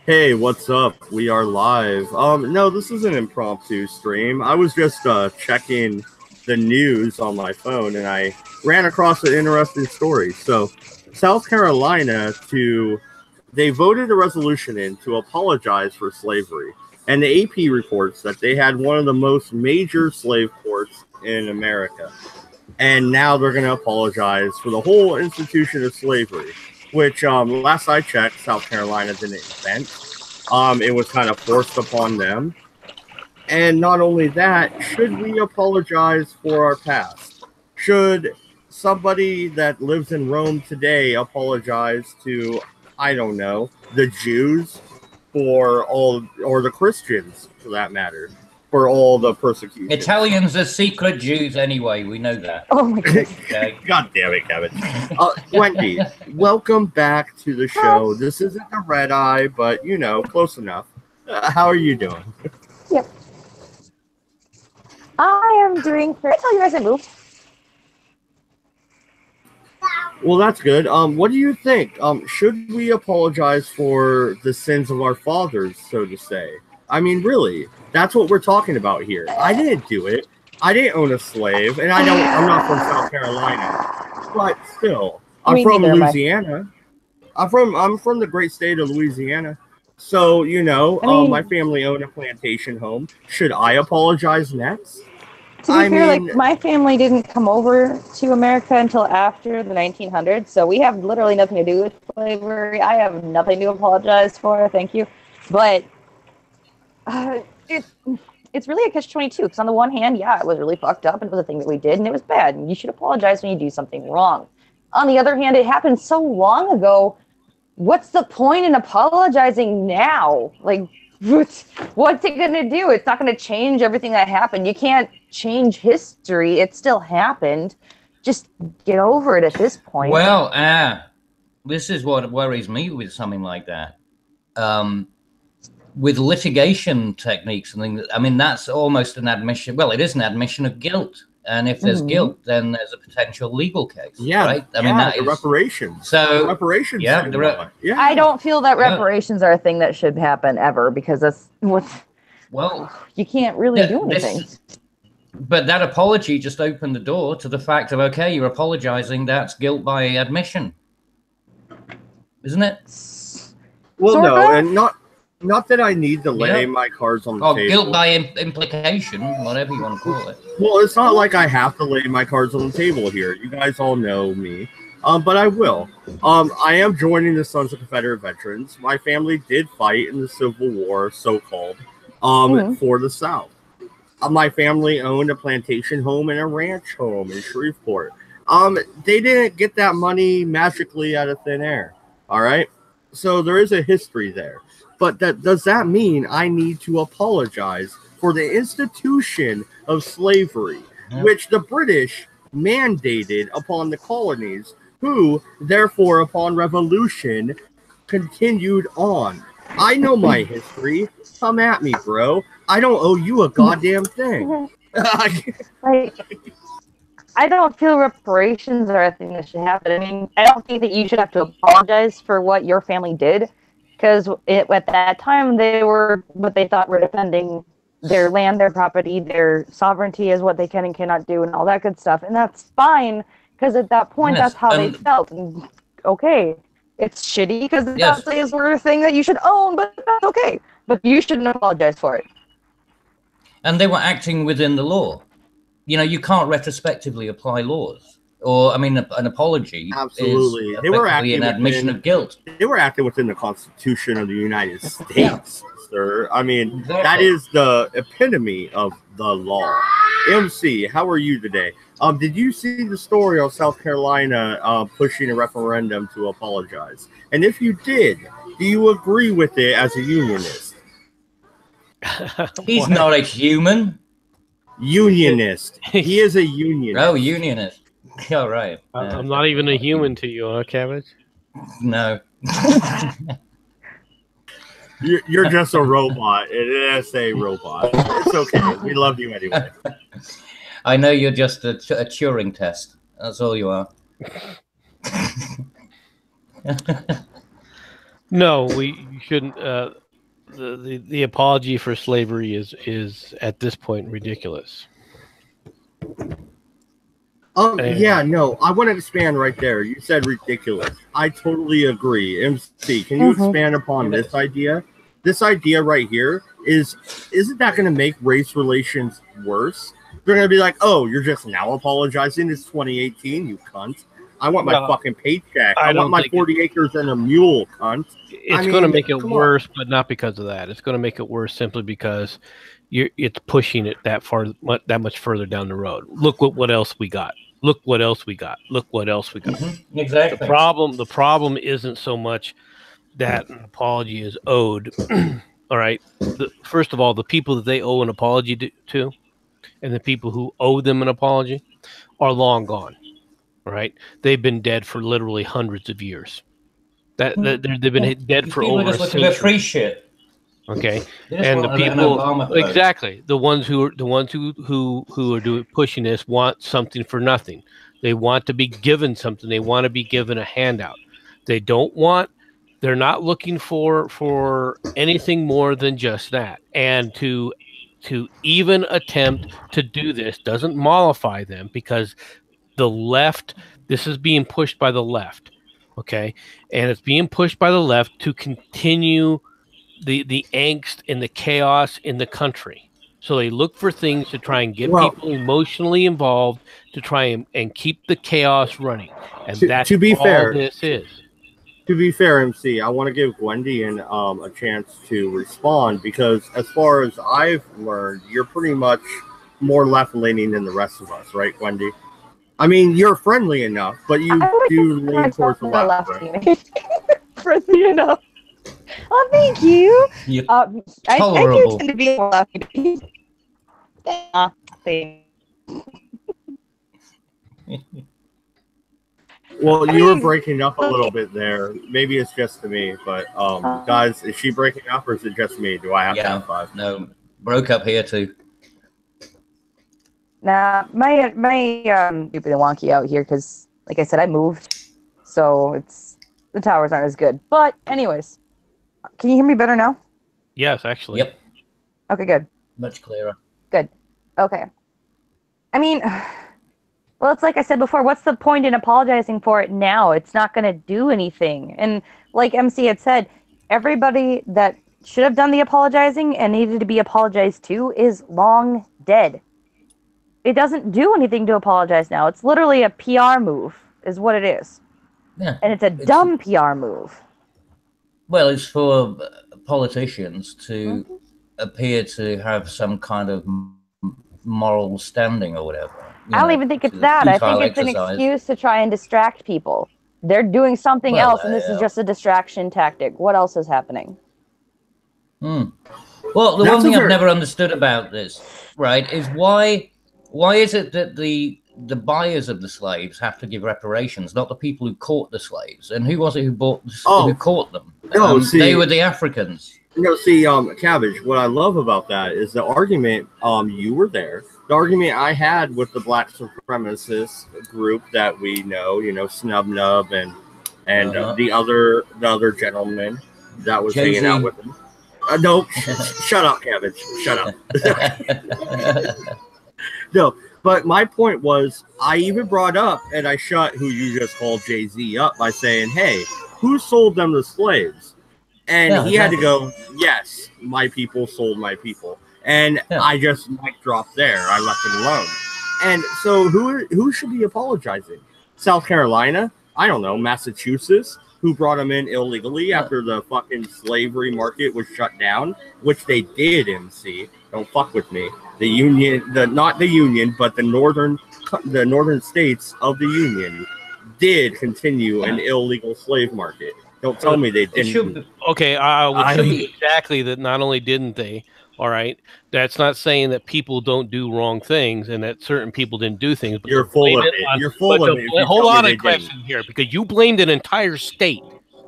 Hey, what's up? We are live. No, this is an impromptu stream. I was just checking the news on my phone and I ran across an interesting story. So, South Carolina they voted a resolution in to apologize for slavery. And the AP reports that they had one of the most major slave ports in America. And now they're going to apologize for the whole institution of slavery, which last I checked, South Carolina didn't invent. It was kind of forced upon them. And not only that, should we apologize for our past? Should somebody that lives in Rome today apologize to, I don't know, the Jews for all, or the Christians for that matter, for all the persecution? Italians are secret Jews anyway. We know that. Oh my God. Okay. God damn it, Kevin. Wendy, welcome back to the show. This isn't a red eye, but you know, close enough. How are you doing? Yep. I am doing. Did I tell you guys I moved? Well, that's good. What do you think? Should we apologize for the sins of our fathers, so to say? I mean, really, that's what we're talking about here. I didn't do it. I didn't own a slave, and I'm not from South Carolina, but still, I'm from Louisiana. I'm from the great state of Louisiana. So, you know, my family owned a plantation home. Should I apologize next? To be fair, like, my family didn't come over to America until after the 1900s, so we have literally nothing to do with slavery. I have nothing to apologize for, thank you. But it's really a catch-22, because on the one hand, yeah, it was really fucked up, and it was a thing that we did, and it was bad, and you should apologize when you do something wrong. On the other hand, it happened so long ago. What's the point in apologizing now? Like, what's it going to do? It's not going to change everything that happened. You can't change history. It still happened. Just get over it at this point. Well, this is what worries me with something like that. With litigation techniques and things, I mean, that's almost an admission. Well, it is an admission of guilt. And if there's guilt, then there's a potential legal case. Yeah, right. I mean, that is reparations. So the reparations. Yeah, I don't feel that reparations are a thing that should happen ever, because that's what. Well, you can't really do anything. But that apology just opened the door to the fact of, okay, you're apologizing. That's guilt by admission, isn't it? Well, no, and not that I need to lay my cards on the table. Guilt by implication, whatever you want to call it. Well, it's not like I have to lay my cards on the table here. You guys all know me. But I will. I am joining the Sons of Confederate Veterans. My family did fight in the Civil War, so-called, for the South. My family owned a plantation home and a ranch home in Shreveport. They didn't get that money magically out of thin air. All right? So there is a history there. But does that mean I need to apologize for the institution of slavery, which the British mandated upon the colonies, who, therefore, upon revolution, continued on? I know my history. Come at me, bro. I don't owe you a goddamn thing. I don't feel reparations are a thing that should happen. I mean, I don't think that you should have to apologize for what your family did. Because at that time, they were what they thought were defending their land, their property, their sovereignty is what they can and cannot do, and all that good stuff. And that's fine, because at that point, that's how they felt. And, okay, it's shitty because the Nazis were a thing that you should own, but that's okay. But you shouldn't apologize for it. And they were acting within the law. You know, you can't retrospectively apply laws. Or, I mean, an apology. Absolutely. They were acting an admission of guilt. They were acting within the Constitution of the United States, sir. I mean, that is the epitome of the law. MC, how are you today? Did you see the story of South Carolina pushing a referendum to apologize? And if you did, do you agree with it as a unionist? He's not a human. Unionist. He is a unionist. Oh, unionist. Yeah, right. I'm not even a human to you, huh, Cabbage? No. You're just a robot. It is a robot. It's okay. We love you anyway. I know you're just a Turing test. That's all you are. No, you shouldn't. The apology for slavery is at this point ridiculous. Yeah, no, I want to expand right there. You said ridiculous. I totally agree. MC, can you expand upon this idea? This idea right here isn't that going to make race relations worse? They're going to be like, oh, you're just now apologizing. It's 2018, you cunt. I want my fucking paycheck. I want my 40 acres and a mule, cunt. It's going to make it worse, but not because of that. It's going to make it worse simply because it's pushing it that much further down the road. Look what else we got. Look what else we got. Look what else we got. Exactly. The problem isn't so much that an apology is owed. All right. First of all, the people that they owe an apology to, and the people who owe them an apology, are long gone. All right. They've been dead for literally hundreds of years. They've been dead for over a century. People just looking for free shit. Okay, and the people exactly the ones who are pushing this want something for nothing. They want to be given something. They want to be given a handout. They're not looking for anything more than just that. And to even attempt to do this doesn't mollify them, because the left, this is being pushed by the left. Okay, and it's being pushed by the left to continue the angst and the chaos in the country. So they look for things to try and get people emotionally involved to try and keep the chaos running. And that's all this is. To be fair, MC, I want to give Gwendian a chance to respond, because as far as I've learned, you're pretty much more left-leaning than the rest of us, right, Gwendy? I mean, you're friendly enough, but you do lean towards the left. Right? Friendly enough. Oh, thank you. I do tend to be more lucky. Well, you were breaking up a little bit there. Maybe it's just to me, but guys, is she breaking up or is it just me? Do I have to have five? No, broke up here too. Nah, my stupid and wonky out here because, like I said, I moved, so the towers aren't as good. But anyways. Can you hear me better now? Yes, actually. Yep. Okay, good. Much clearer. Good. Okay. I mean, well, it's like I said before, what's the point in apologizing for it now? It's not going to do anything. And like MC had said, everybody that should have done the apologizing and needed to be apologized to is long dead. It doesn't do anything to apologize now. It's literally a PR move, is what it is. Yeah. And it's a dumb PR move. Well, it's for politicians to appear to have some kind of moral standing or whatever. I don't even think it's that. I think it's an excuse to try and distract people. They're doing something else, and this is just a distraction tactic. What else is happening? Well, the one thing I've never understood about this, right, is why is it that the buyers of the slaves have to give reparations, not the people who caught the slaves? And who was it who who caught them? No, they were the Africans. No, see, Cabbage, what I love about that is the argument, you were there. The argument I had with the black supremacist group that we know, Snub Nub and the other gentleman that was hanging out with him. No, shut up, Cabbage. Shut up. No. But my point was, I even brought up, and I shut who you just called Jay-Z up by saying, hey, who sold them the slaves? And he had to go, yes, my people sold my people. And I just mic dropped there. I left it alone. And so who should be apologizing? South Carolina? I don't know. Massachusetts? Who brought them in illegally after the fucking slavery market was shut down? Which they did, MC. Don't fuck with me. The union, not the union, but the northern states of the union did continue an illegal slave market. Don't tell me they didn't. Okay, I will tell you exactly that not only didn't they, all right, that's not saying that people don't do wrong things and that certain people didn't do things. You're full of it. You're full of it. Hold on a question here, because you blamed an entire state.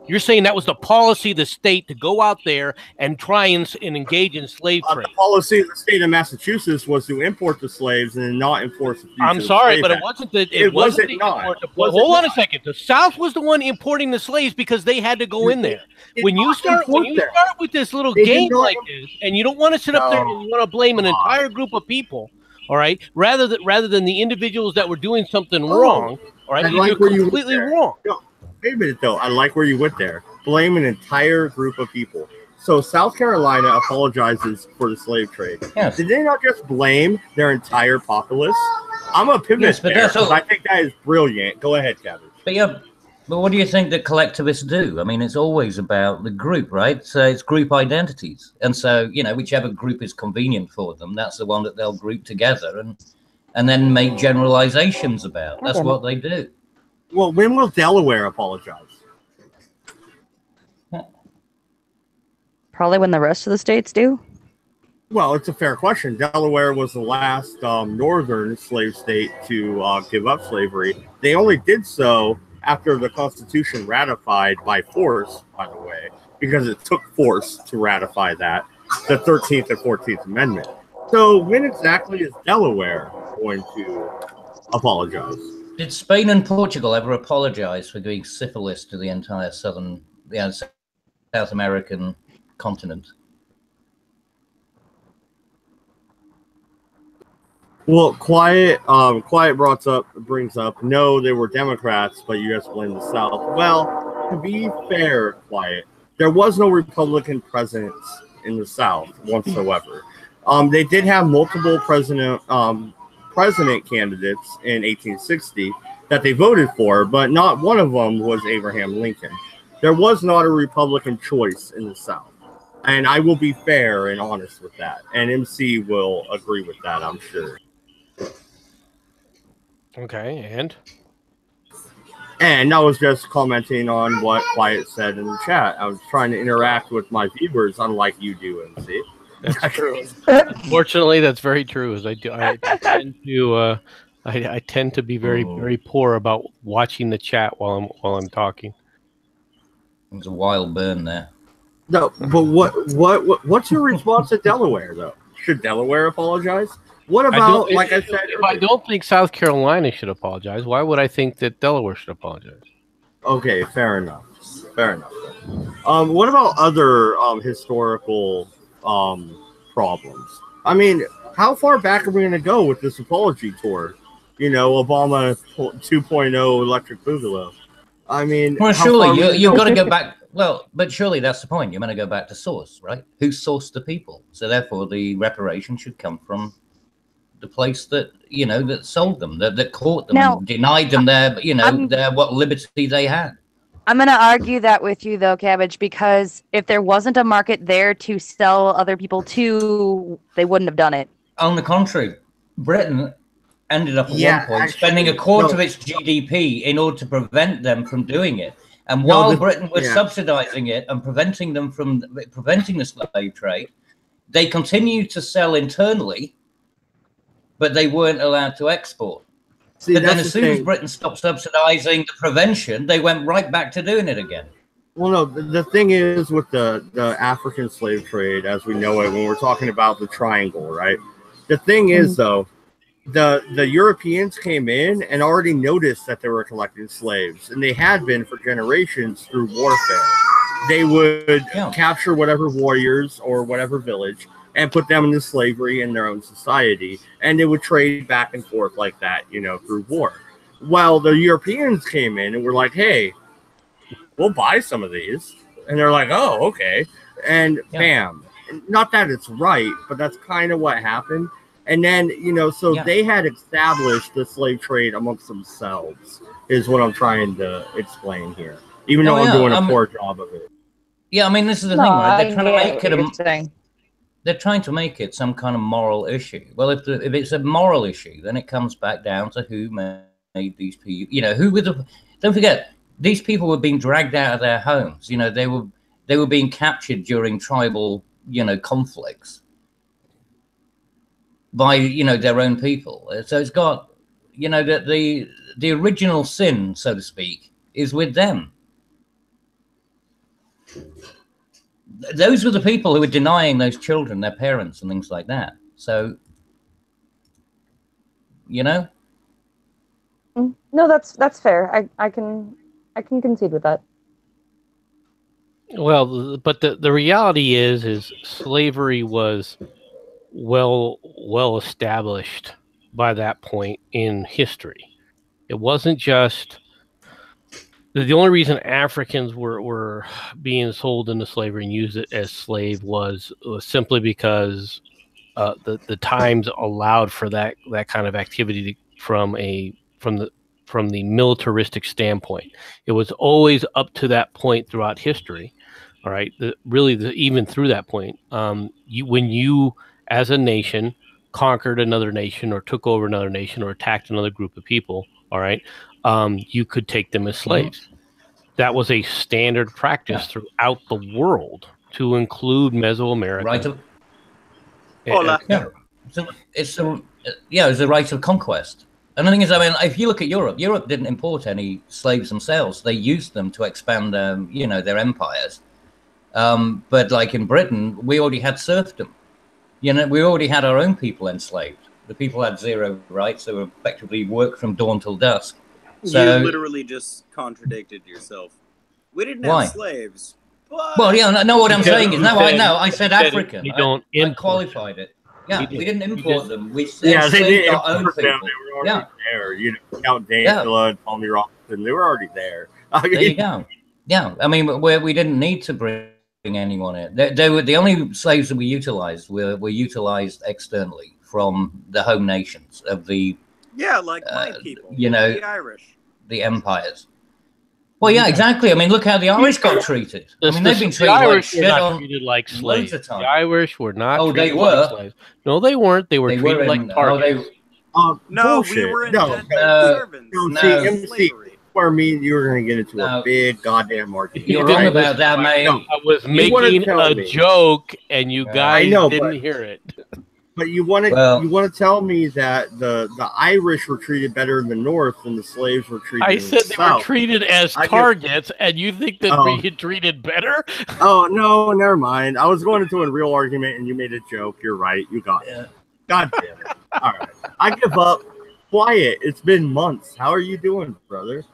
You're saying that was the policy of the state to go out there and try and engage in slave trade. The policy of the state of Massachusetts was to import the slaves and not enforce the I'm sorry, but it wasn't the. It wasn't not. Hold on a second. The South was the one importing the slaves because they had to go in there. When you start with this little game like this, and you don't want to sit up there and you want to blame an entire group of people, all right, rather than the individuals that were doing something wrong, all right, you're completely wrong. No. Wait a minute, though. I like where you went there. Blame an entire group of people. So South Carolina apologizes for the slave trade. Yes. Did they not just blame their entire populace? I'm a pivot there because I think that is brilliant. Go ahead, Kevin. But what do you think that collectivists do? I mean, it's always about the group, right? So it's group identities. And so, whichever group is convenient for them, that's the one that they'll group together and then make generalizations about. That's what they do. Well, when will Delaware apologize? Probably when the rest of the states do. Well, it's a fair question. Delaware was the last northern slave state to give up slavery. They only did so after the Constitution ratified by force, by the way, because it took force to ratify that, the 13th and 14th Amendment. So when exactly is Delaware going to apologize? Did Spain and Portugal ever apologize for doing syphilis to the entire South American continent? Well, Quiet brings up, no, they were Democrats, but you guys blame the South. Well, to be fair, Quiet, there was no Republican presidents in the South whatsoever. They did have multiple president candidates in 1860 that they voted for, but not one of them was Abraham Lincoln. There was not a Republican choice in the South. And I will be fair and honest with that. And MC will agree with that, I'm sure. Okay, And I was just commenting on what Quiet said in the chat. I was trying to interact with my viewers, unlike you do, MC. That's true. Unfortunately, that's very true. As I tend to be very poor about watching the chat while I'm talking. There's a wild burn there. No, but what's your response to Delaware though? Should Delaware apologize? What about, I said, if I don't think South Carolina should apologize, why would I think that Delaware should apologize? Okay, fair enough. What about other historical problems? I mean, how far back are we going to go with this apology tour? Obama 2.0 Electric Boogaloo. I mean, well, surely you've got to go back. Well, but surely that's the point. You're going to go back to source, right? Who sourced the people? So therefore, the reparation should come from the place that that sold them, that caught them, and denied them their what liberty they had. I'm going to argue that with you, though, Cabbage, because if there wasn't a market there to sell other people to, they wouldn't have done it. On the contrary, Britain ended up at one point spending a quarter of its GDP in order to prevent them from doing it. And while Britain was subsidizing it and preventing the slave trade, they continued to sell internally, but they weren't allowed to export. But then as soon as Britain stopped subsidizing the prevention, they went right back to doing it again. Well, no, the thing is with the African slave trade, as we know it, when we're talking about the triangle, right? The thing is, though, the Europeans came in and already noticed that they were collecting slaves, and they had been for generations through warfare. They would capture whatever warriors or whatever village and put them into slavery in their own society, and they would trade back and forth like that, through war. Well, the Europeans came in and were like, hey, we'll buy some of these. And they're like, oh, okay. And bam. Not that it's right, but that's kind of what happened. And then, they had established the slave trade amongst themselves, is what I'm trying to explain here. Even though I'm doing a poor job of it. Yeah, I mean, this is the thing, right? They're trying to make it they're trying to make it some kind of moral issue. Well, if it's a moral issue, then it comes back down to who made these people. Don't forget, these people were being dragged out of their homes. They were being captured during tribal, conflicts by, their own people. So it's got, the original sin, so to speak, is with them. those were the people who were denying those children their parents and things like that. So, you know. No, that's fair. I can concede with that. Well, but the reality is slavery was well established by that point in history. It wasn't just the only reason Africans were being sold into slavery and used it as slave was simply because the times allowed for that kind of activity from the militaristic standpoint. It was always up to that point throughout history. All right, even through that point, when you as a nation conquered another nation or took over another nation or attacked another group of people, all right, you could take them as slaves. That was a standard practice throughout the world, to include Mesoamerica. Right. It's the right of conquest. And the thing is, I mean, if you look at Europe didn't import any slaves themselves. They used them to expand, their empires. But like in Britain, we already had serfdom. We already had our own people enslaved. The people had zero rights. They were effectively worked from dawn till dusk. So, you literally just contradicted yourself. We didn't have slaves. But... Well, yeah, no, what I'm saying is, I said African. You don't I qualified it. Yeah, we didn't import them. We they enslaved our own people. They were already there. You know, Count Dankula and Tommy Robinson, they were already there. There you go. Yeah, I mean, we didn't need to bring anyone in. They were the only slaves that we utilized were utilized externally from the home nations of the my people, the Irish, the empires. Well, yeah, exactly. I mean, look how the Irish got treated. I mean, they've been treated like shit treated like slaves. Loads of time. The Irish were not. Oh, they treated were. Like slaves. No, they weren't. They were treated like targets. No, we were servants. MC, where me and you were going to get into a big goddamn argument. You're wrong about that, mate. I was making a joke, and you guys didn't hear it. But you want to tell me that the Irish were treated better in the North than the slaves were treated. I said they were treated as targets, and you think that we get treated better? Oh no, never mind. I was going into a real argument, and you made a joke. You're right. You got it. God damn it! All right, I give up. Quiet. It's been months. How are you doing, brother?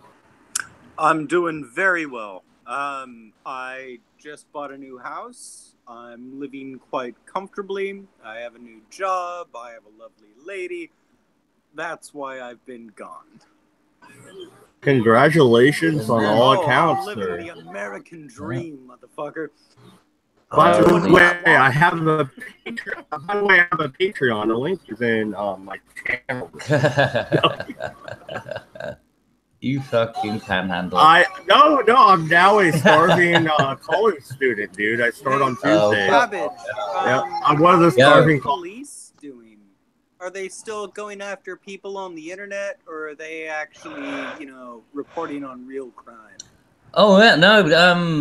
I'm doing very well. I just bought a new house. I'm living quite comfortably. I have a new job. I have a lovely lady. That's why I've been gone. Congratulations on all accounts, I'm living the American dream, motherfucker. By the way, I have a Patreon. The link is in my channel. You fucking panhandle. No, I'm now a starving college student, dude. I start on Tuesday. I'm one of the starving police doing. Are they still going after people on the internet, or are they actually, reporting on real crime? Oh yeah, no.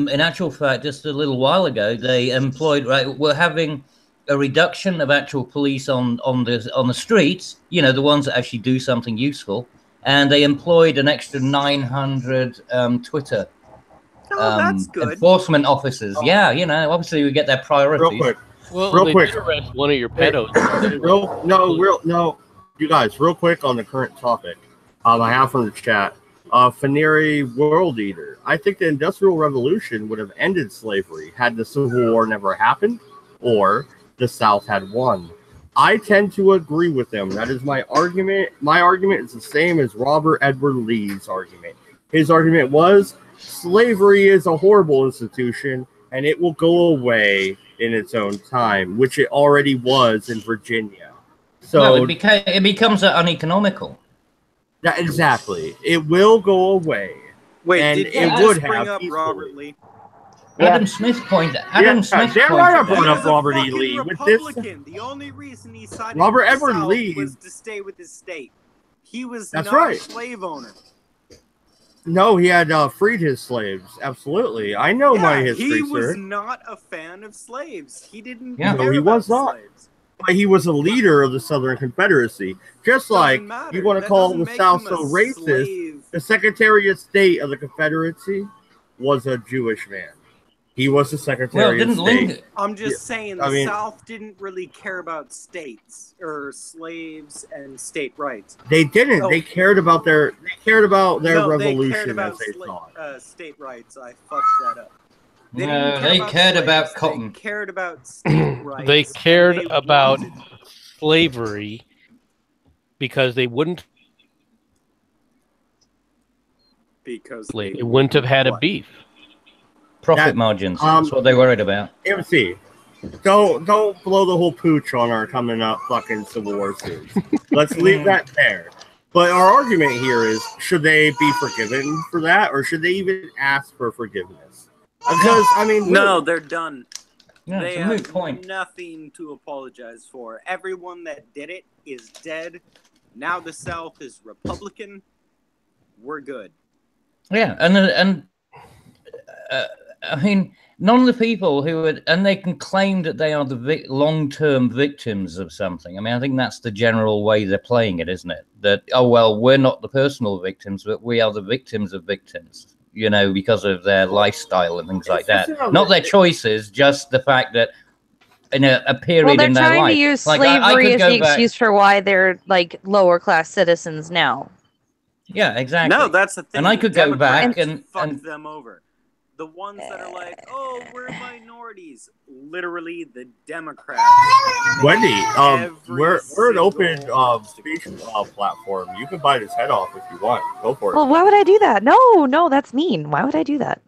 In actual fact, just a little while ago, they employed. We're having a reduction of actual police on the streets. The ones that actually do something useful. And they employed an extra 900 Twitter that's good. Enforcement officers. Yeah, obviously we get their priorities. Real quick. Well, real quick. Arrest one of your pedos. You guys, real quick on the current topic. I have from the chat. Faneri World Eater. I think the Industrial Revolution would have ended slavery had the Civil War never happened, or the South had won. I tend to agree with them. That is my argument. My argument is the same as Robert Edward Lee's argument. His argument was slavery is a horrible institution and it will go away in its own time, which it already was in Virginia. So it becomes uneconomical. Yeah, exactly. It will go away. Wait, and did it would bring have up Robert Lee? Adam Smith pointed. Adam Smith pointed. I brought up Robert E. Lee with this. The only reason he sided Robert with Edward South Lee was to stay with his state. He was That's not right. a slave owner. No, he had freed his slaves. Absolutely, I know my history, he sir. was not a fan of slaves. He didn't. No, care he about was not. slaves. But he was a leader of the Southern Confederacy. Just like you want to call the South so racist, the Secretary of State of the Confederacy was a Jewish man. He was the Secretary of State. I'm just saying the South didn't really care about states or slaves and state rights. They didn't. They cared about their revolution as they saw it. State rights. I fucked that up. They cared about cotton. They cared about state rights. They cared about slavery because they wouldn't. Because they wouldn't have had a beef. Profit margins. That's what they worried about. MC, don't blow the whole pooch on our coming up fucking Civil War series. Let's leave that there. But our argument here is: should they be forgiven for that, or should they even ask for forgiveness? Because I mean, no, they're done. Yeah, they it's a moot point. Nothing to apologize for. Everyone that did it is dead. Now the South is Republican. We're good. Yeah, and I mean, none of the people who would, and they can claim that they are the long-term victims of something. I mean, I think that's the general way they're playing it, isn't it? That, oh, well, we're not the personal victims, but we are the victims of victims, you know, because of their lifestyle and things like that. Not their choices, just the fact that in a period in their life. They're trying to use slavery as the excuse for why they're, like, lower-class citizens now. Yeah, exactly. No, that's the thing. And I could go back and fuck them over. The ones that are like, oh, we're minorities. Literally, the Democrats. Wendy, we're an open speech platform. You can bite his head off if you want. Go for it. Well, why would I do that? No, that's mean. Why would I do that?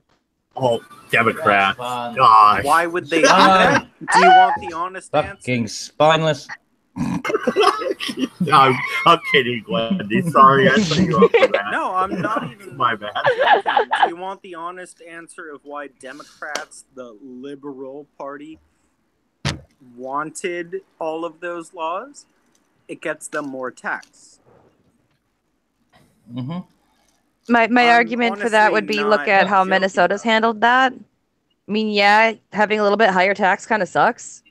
Oh, Democrats. Gosh. Why would they do that? Do you want the honest answer? Fucking spineless. I'm kidding, Wendy. Sorry, I set you up for that. No, I'm not even. My bad. Do you want the honest answer of why Democrats, the liberal party, wanted all of those laws? It gets them more tax. Mm-hmm. My argument for that would be look at how Minnesota's handled that. I mean, yeah, having a little bit higher tax kind of sucks.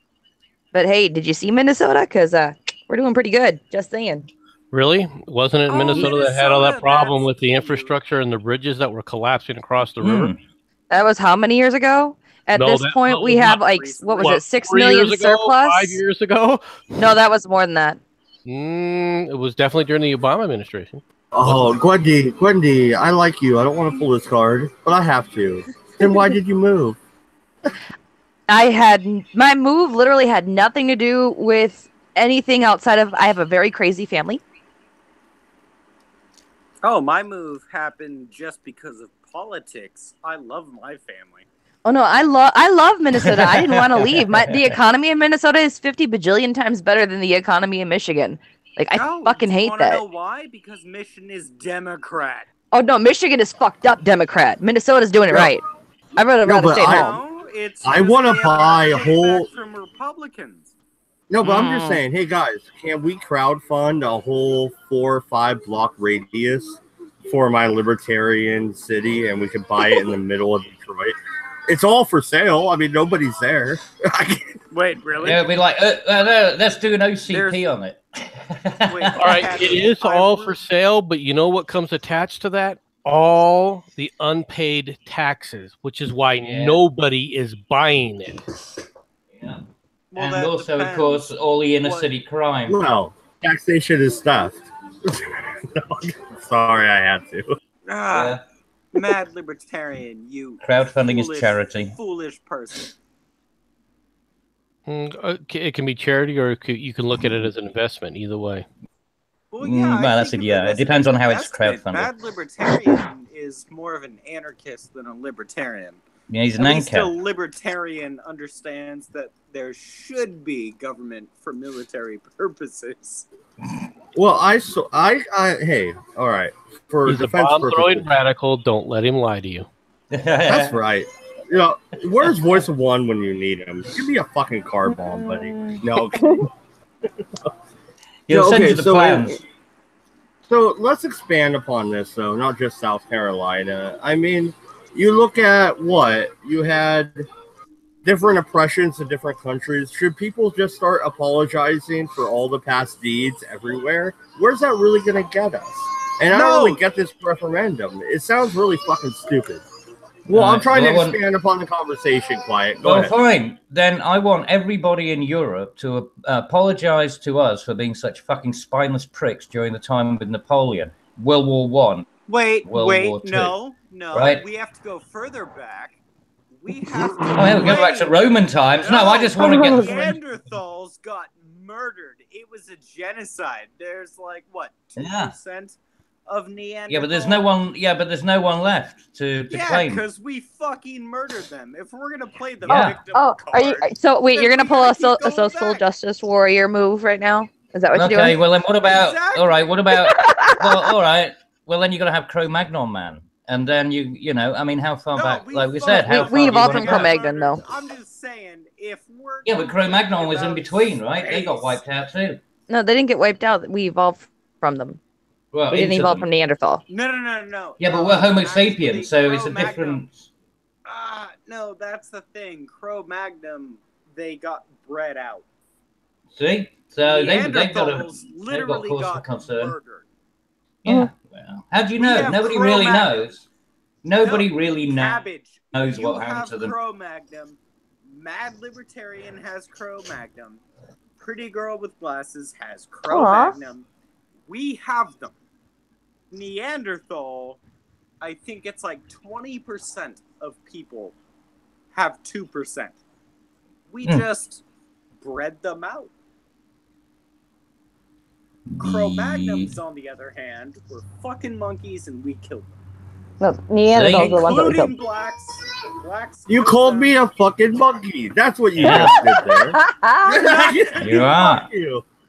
But hey, did you see Minnesota? Because we're doing pretty good. Just saying. Really? Wasn't it Minnesota that had all that problem with the infrastructure and the bridges that were collapsing across the river? That was how many years ago? At this point, we have like, what was it, 6 million surplus? 5 years ago? No, that was more than that. It was definitely during the Obama administration. Oh, Gwendy, I like you. I don't want to pull this card, but I have to. Then why did you move? My move literally had nothing to do with anything outside of, I have a very crazy family. Oh, my move happened just because of politics. I love my family. Oh no, I love Minnesota. I didn't want to leave. The economy in Minnesota is 50 bajillion times better than the economy in Michigan. Like, I fucking hate that. Know why? Because Michigan is Democrat. Oh no, Michigan is fucked up Democrat. Minnesota's doing it right. I'd rather stay home. I want to buy a whole from Republicans. No, but I'm just saying, hey guys, can we crowdfund a whole 4 or 5 block radius for my libertarian city, and we could buy it in the middle of Detroit? It's all for sale. I mean, nobody's there. Wait, really? Yeah, it'd be like, let's do an OCP on it. Wait, all right, it is all for sale, but you know what comes attached to that? All the unpaid taxes, which is why nobody is buying it. Yeah. Well, and also, of course, all the inner city crime. Well, taxation is theft. Sorry, I had to. Mad libertarian, you. Crowdfunding is charity. Foolish person. It can be charity, or you can look at it as an investment. Either way. Well, yeah, it depends on how it's crowdfunded. Mad libertarian is more of an anarchist than a libertarian. Yeah, he's an anarchist. A libertarian understands that there should be government for military purposes. Well, hey, all right. For he's a bomb-throwing radical. Don't let him lie to you. That's right. You know, where's Voice of One when you need him? Give me a fucking car bomb, buddy. No. So let's expand upon this, though, not just South Carolina. I mean, you look at what you had different oppressions in different countries. Should people just start apologizing for all the past deeds everywhere? Where's that really going to get us? And I don't really get this referendum. It sounds really fucking stupid. Well, I'm trying to expand upon the conversation, Quiet. Go ahead. Fine. Then I want everybody in Europe to apologize to us for being such fucking spineless pricks during the time with Napoleon. World War One. Wait, War II, no. right? We have to go further back. We have to. Oh, yeah, we go back to Roman times. No, I just want to get the Neanderthals got murdered. It was a genocide. There's like what 2% of Neanderthals. Yeah, but there's no one. Yeah, but there's no one left to claim. Yeah, because we fucking murdered them. If we're gonna play the victim card, are you? So wait, you're gonna pull a social justice warrior move right now? Is that what you're doing? Okay, well then, what about? Exactly. All right, what about? Well, all right. Well, then you got to have Cro-Magnon man, and then you know, I mean, how far back? Like we said, we evolved from Cro-Magnon though. I'm just saying, if we're but Cro-Magnon was in between, right? They got wiped out too. No, they didn't get wiped out. We evolved from them. Well, we didn't evolve from Neanderthal. No. Yeah, but we're Homo sapiens, so it's a different. No, that's the thing. Cro-Magnon, they got bred out. See, so they got literally got murdered. Yeah. Well, how do you know? Nobody really knows. Nobody really knows what happened to them. Cro-Magnon. Mad Libertarian has Cro-Magnon. Pretty Girl with Glasses has Cro-Magnon. We have them. Neanderthal, I think it's like 20% of people have 2%. We just bred them out. Cro-Magnons, on the other hand, were fucking monkeys and we killed them. No, Neanderthals were the ones that we killed. Blacks. You called me a fucking monkey. That's what you just did there. You are.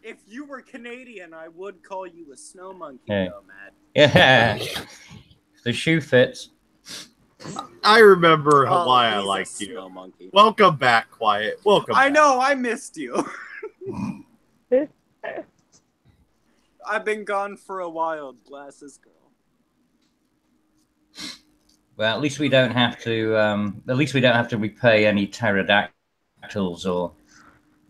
If you were Canadian, I would call you a snow monkey, though, Matt. Yeah. The shoe fits. I remember why I liked you. Monkey. Welcome back, Quiet. Welcome back. I know, I missed you. I've been gone for a while, Glasses Girl. Well, at least we don't have to. Repay any pterodactyls or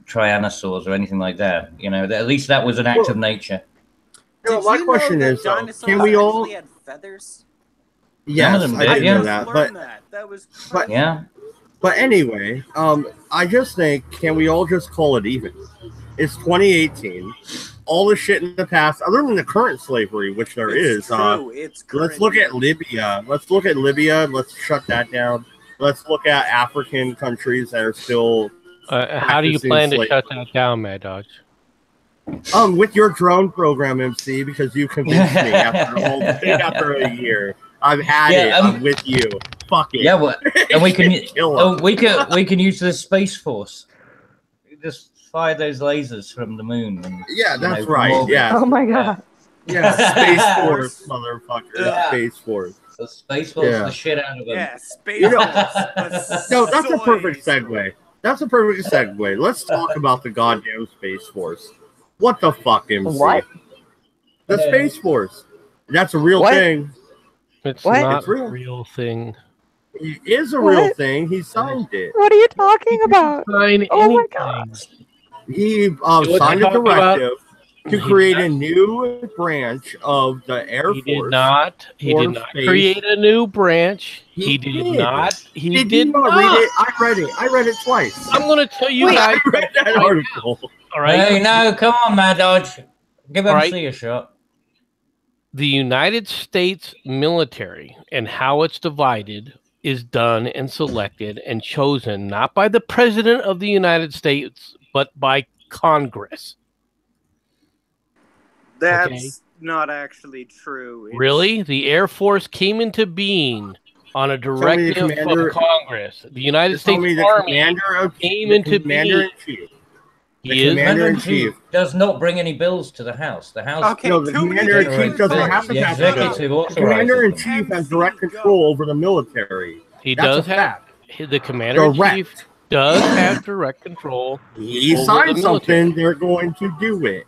tyrannosaurs or anything like that. You know, at least that was an act of nature. My question is, can we all? Had feathers? Yes, I did know that, that was But anyway, I just think, can we all just call it even? It's 2018. All the shit in the past, other than the current slavery, which there is. Let's look at Libya. Let's shut that down. Let's look at African countries that are still. How do you plan to shut that down, Mad Dodge? With your drone program, MC, because you convinced me after a year. I've had it. I'm with you. Fuck it. Yeah, well, and we can we can use the Space Force. Just fire those lasers from the moon. And, that's right. Yeah. Oh my god. Yeah, Space Force, motherfucker. Yeah. Space Force. So Space Force the shit out of them. Yeah, Space Force. No, that's a perfect segue. Let's talk about the goddamn Space Force. What the fuck, MC? What? The Space Force. That's a real thing. It's not a real thing. It is a real thing. He signed it. What are you talking about? Oh my god. He signed a directive to create a new branch of the Air Force. He did not create a new branch. He did not. He did not read it. I read it twice. I'm going to tell you guys. I read that article. All right. Hey, no, come on, Mad Dodge. Give MC a shot. The United States military and how it's divided is done and selected and chosen not by the President of the United States, but by Congress. That's not actually true. Really? The Air Force came into being on a directive from Congress. The United States Army came into being. The Commander-in-Chief does not bring any bills to the House. The House. Okay, the Commander-in-Chief doesn't have to pass bills. The Commander-in-Chief has direct control over the military. He does have. The Commander-in-Chief does have direct control. He signed something. They're going to do it.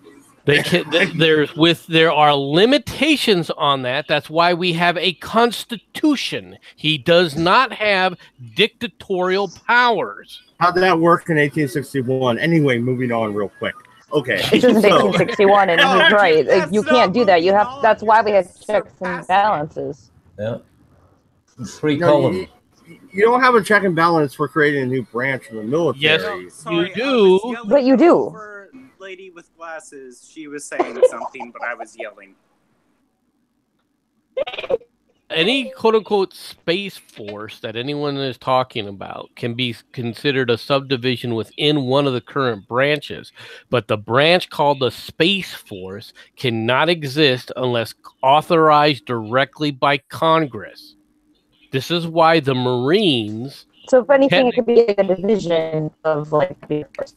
There are limitations on that. That's why we have a constitution. He does not have dictatorial powers. How'd that work in 1861? Anyway, moving on real quick. Okay. This isn't 1861, and he's right. Like, you can't do that. You have. That's why we have checks and balances. Yeah. Free column. you don't have a check and balance for creating a new branch in the military. Yes, No, sorry, you do. But you do. Over lady with glasses. She was saying something, but I was yelling. Any quote-unquote space force that anyone is talking about can be considered a subdivision within one of the current branches, but the branch called the Space Force cannot exist unless authorized directly by Congress. This is why the Marines... So if anything, it could be like a division of like the Air Force.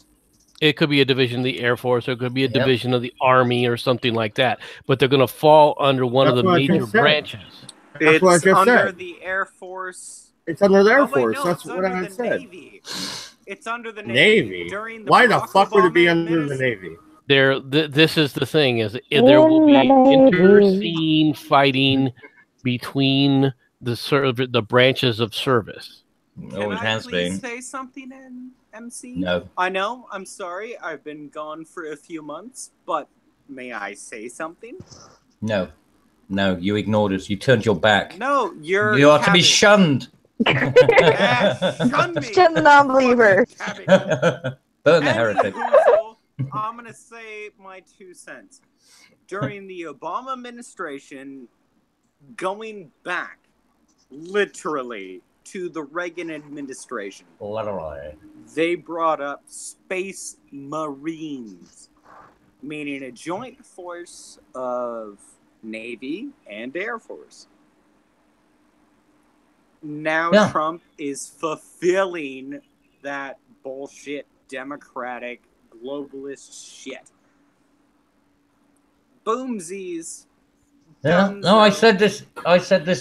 It could be a division of the Air Force, or it could be a division of the Army or something like that, but they're going to fall under one of the major branches. That's what I It's just under said. the Air Force. It's under the Air Wait, Force. no, That's it's what under I the said. Navy. It's under the Navy. During the Why the Barack fuck would it be Obama under the Navy? This is the thing: is there will be interscene fighting between the branches of service. Always has been. Can I please say something, MC? No. I know. I'm sorry. I've been gone for a few months, but may I say something? No. No, you ignored us. You turned your back. No, you are to be shunned. Yes, shun me. Shun the non-believer. Burn the heretic. I'm going to say my 2 cents. During the Obama administration, going back, literally, to the Reagan administration, they brought up Space Marines, meaning a joint force of Navy and Air Force. Now Trump is fulfilling that bullshit democratic globalist shit. Boomsies. Yeah. No, I said this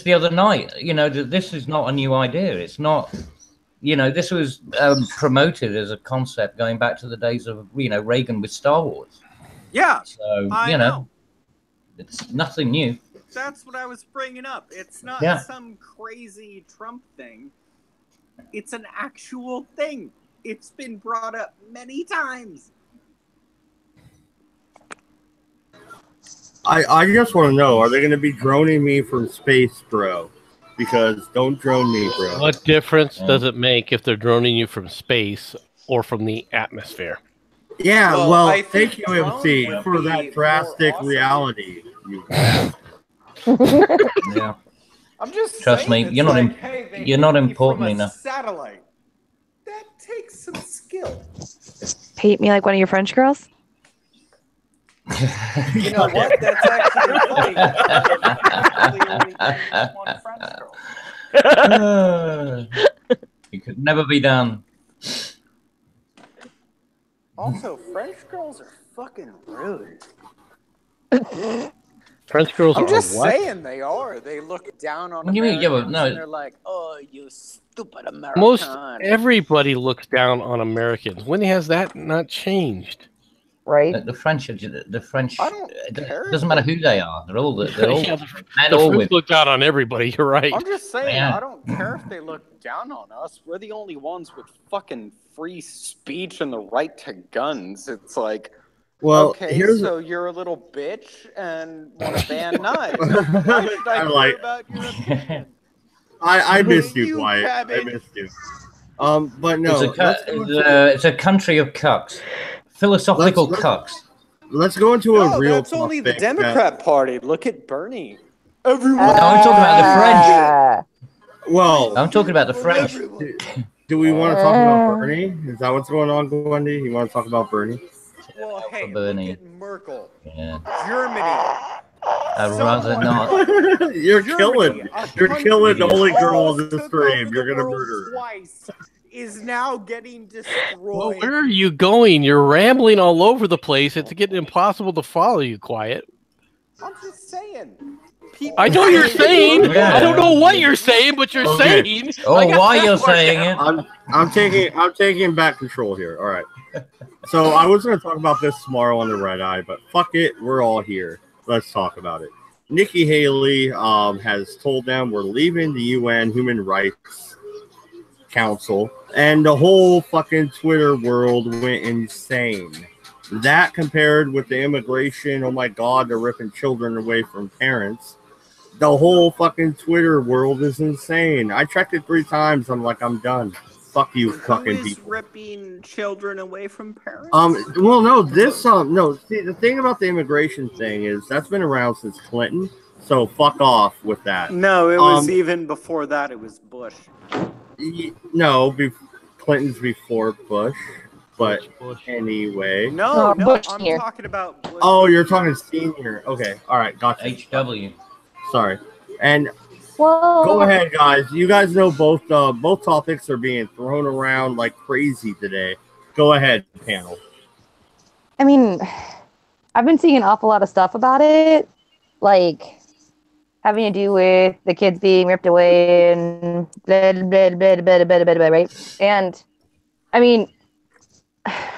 the other night. You know, this is not a new idea. It's not. You know, this was promoted as a concept going back to the days of Reagan with Star Wars. Yeah. So you know, it's nothing new. That's what I was bringing up. It's not some crazy Trump thing. It's an actual thing. It's been brought up many times. I just want to know, are they going to be droning me from space, bro? Because don't drone me, bro. What difference does it make if they're droning you from space or from the atmosphere? Yeah, well thank you, MC, for that drastic reality. Yeah. I'm just trust me, you're not you're not important enough. Satellite. That takes some skill. Paint me like one of your French girls. You know what? That's actually funny. One French girl. It could never be done. Also, French girls are fucking rude. French girls I'm are just what? saying they are. They look down on What do you mean? Yeah, but Americans no. and they're like, oh, you stupid American. Most everybody looks down on Americans. When has that not changed? Right. The French. I don't care. It doesn't matter who they are. They're all. The French look down on everybody. You're right. I'm just saying. I don't care if they look down on us. We're the only ones with fucking free speech and the right to guns. It's like, well, okay, so you're a little bitch and want to ban knives. Why should I care about your opinion? I missed you, Wyatt. I missed you. But no, it's a country of cucks. Philosophical cucks. Let's go into a real. That's only the Democrat Party. Look at Bernie. Everyone. No, I'm talking about the French. Well, I'm talking about the French. Do we want to talk about Bernie? Is that what's going on, Wendy? You want to talk about Bernie? Well, hey, Bernie. look at Merkel. Yeah. Germany. I'd rather not. You're killing the only girl in the stream. You're gonna murder her. Twice. Is now getting destroyed. Well, where are you going? You're rambling all over the place. It's getting impossible to follow you, Quiet. I'm just saying. I know you're saying. Yeah. I don't know what you're saying, but you're saying. Oh, why you're saying it? I'm taking back control here. All right. So I was going to talk about this tomorrow on the Red Eye, but fuck it, we're all here. Let's talk about it. Nikki Haley has told them we're leaving the UN Human Rights Council, and the whole fucking Twitter world went insane. That compared with the immigration, oh my god, they're ripping children away from parents. the whole fucking Twitter world is insane. I checked it 3 times. I'm like, I'm done. Fuck you, fucking people. Who is ripping children away from parents? Well, no, no. See, the thing about the immigration thing is that's been around since Clinton. So fuck off with that. No, it was even before that. It was Bush. No, Clinton's before Bush. But anyway. No, I'm talking about Bush. Oh, you're talking senior. Okay, all right, gotcha. HW. Sorry. And Whoa. go ahead, guys. You guys know both topics are being thrown around like crazy today. Go ahead, panel. I mean, I've been seeing an awful lot of stuff about it, like having to do with the kids being ripped away and blah, blah, blah, blah, blah, blah, blah, right? And, I mean,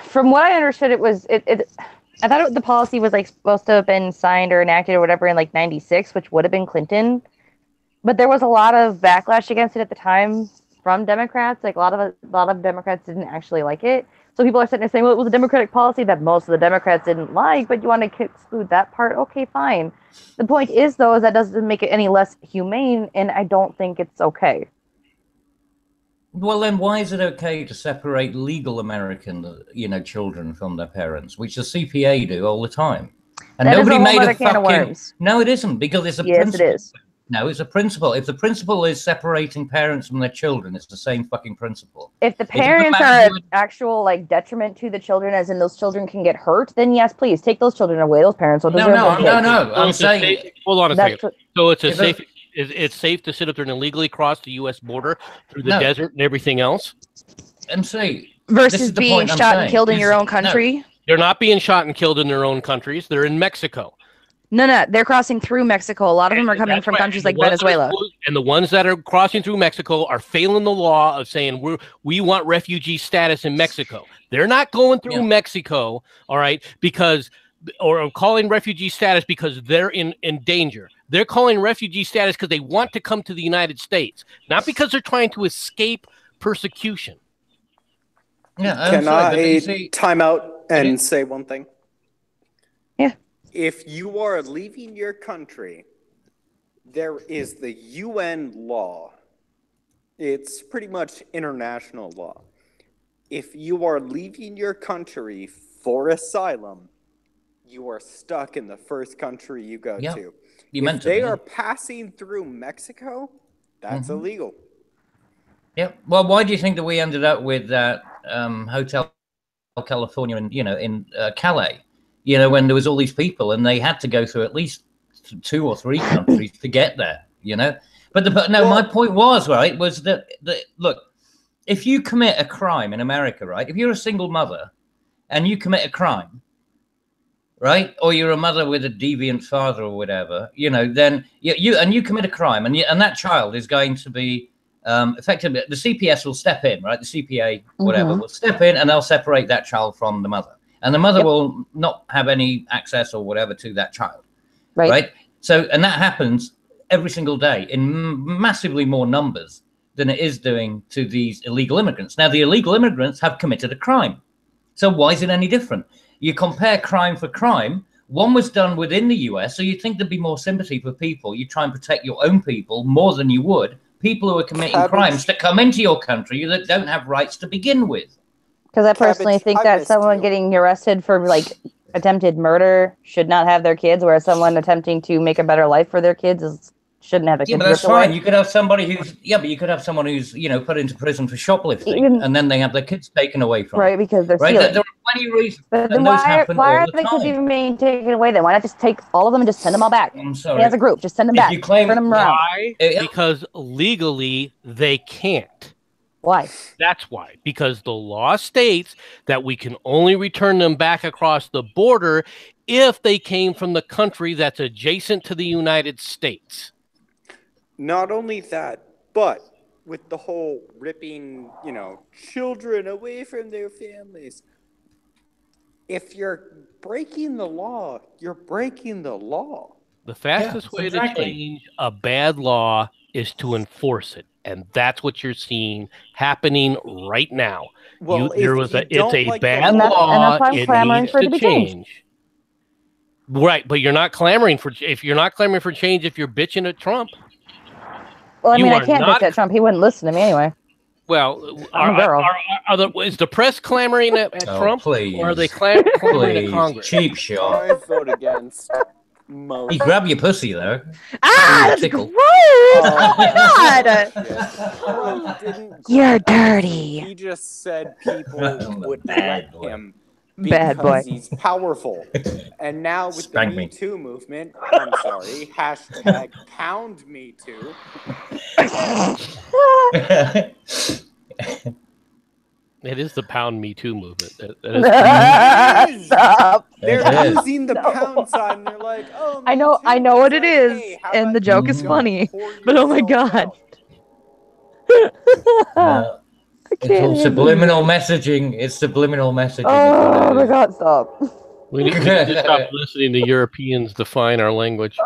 from what I understood, it was, I thought the policy was, like, supposed to have been signed or enacted or whatever in, like, 96, which would have been Clinton. But there was a lot of backlash against it at the time from Democrats. Like, a lot of Democrats didn't actually like it. So people are sitting there saying, well, it was a Democratic policy that most of the Democrats didn't like, but you want to exclude that part? Okay, fine. The point is, though, is that doesn't make it any less humane, and I don't think it's okay. Well, then why is it okay to separate legal American, children from their parents, which the CPA do all the time? And that nobody made a can of worms. No, it isn't, because it's a principle. Yes, it is. No, it's a principle. If the principle is separating parents from their children, it's the same fucking principle. If the parents are an actual detriment to the children, as in those children can get hurt, then yes, please take those children away. Those parents will deserve No. I'm saying. Hold on a second. So it's safe to sit up there and illegally cross the U.S. border through the desert and everything else. And see, versus being shot and killed in your own country. No, they're not being shot and killed in their own countries. They're in Mexico. No, they're crossing through Mexico. A lot of them are coming from countries like Venezuela. And the ones that are crossing through Mexico are failing the law of saying we want refugee status in Mexico. They're not going through Mexico, all right, or calling refugee status because they're in danger. They're calling refugee status because they want to come to the United States, not because they're trying to escape persecution. Yeah, Can I time out and say one thing? Yeah. If you are leaving your country, there is the UN law. It's pretty much international law. If you are leaving your country for asylum, you are stuck in the first country you go to. If they are passing through Mexico, that's illegal. Yeah. Well, why do you think that we ended up with that Hotel California in Calais? When there was all these people and they had to go through at least 2 or 3 countries to get there, But my point was that look, if you commit a crime in America, right? If you're a single mother and you commit a crime, right? Or you're a mother with a deviant father or whatever, then you commit a crime and that child is going to be effectively, the CPS will step in, right? The CPA, whatever, will step in and they'll separate that child from the mother. And the mother will not have any access or whatever to that child, right? So, and that happens every single day in massively more numbers than it is doing to these illegal immigrants. Now, the illegal immigrants have committed a crime. So why is it any different? You compare crime for crime. One was done within the US, so you'd think there'd be more sympathy for people. You try and protect your own people more than you would people who are committing crimes that come into your country that don't have rights to begin with. Because I personally think that someone getting arrested for attempted murder should not have their kids, whereas someone attempting to make a better life for their kids shouldn't have their kids. Yeah, but that's fine. You could have somebody who's put into prison for shoplifting, and then they have their kids taken away from them. Because they're stealing. There are plenty of reasons. But then why are the kids even being taken away then? Why not just take all of them and just send them all back? I'm sorry. As a group, just send them back. Turn them around. Why? Because legally they can't. Why? That's why. Because the law states that we can only return them back across the border if they came from the country that's adjacent to the United States. Not only that, but with the whole ripping, children away from their families. If you're breaking the law, you're breaking the law. The fastest way to change a bad law is to enforce it. And that's what you're seeing happening right now. Well, it's a bad law. And that's why I'm clamoring for it to be changed. Right, but you're not clamoring for change. If you're bitching at Trump. Well, I mean, I can't bitch at Trump. He wouldn't listen to me anyway. Well, I'm a girl. Is the press clamoring at Trump? Please. Or are they clamoring at Congress? Cheap shot. I vote against most. You grab your pussy, though. That's tickle. gross! Oh my god! You're dirty. He just said people would Bad let boy. him Bad because boy. he's powerful. And now with Spank the me. Me Too movement, I'm sorry, hashtag pound Me Too. It is the pound Me Too movement. That is Stop. They're It is. using the pound sign. They're like, oh, I Me know Too. what It's it like, is, hey, how and the about joke you is go funny. pour But oh my yourself god. out? It's all subliminal messaging. It's subliminal messaging. Oh my god, stop. we need to stop listening to Europeans define our language.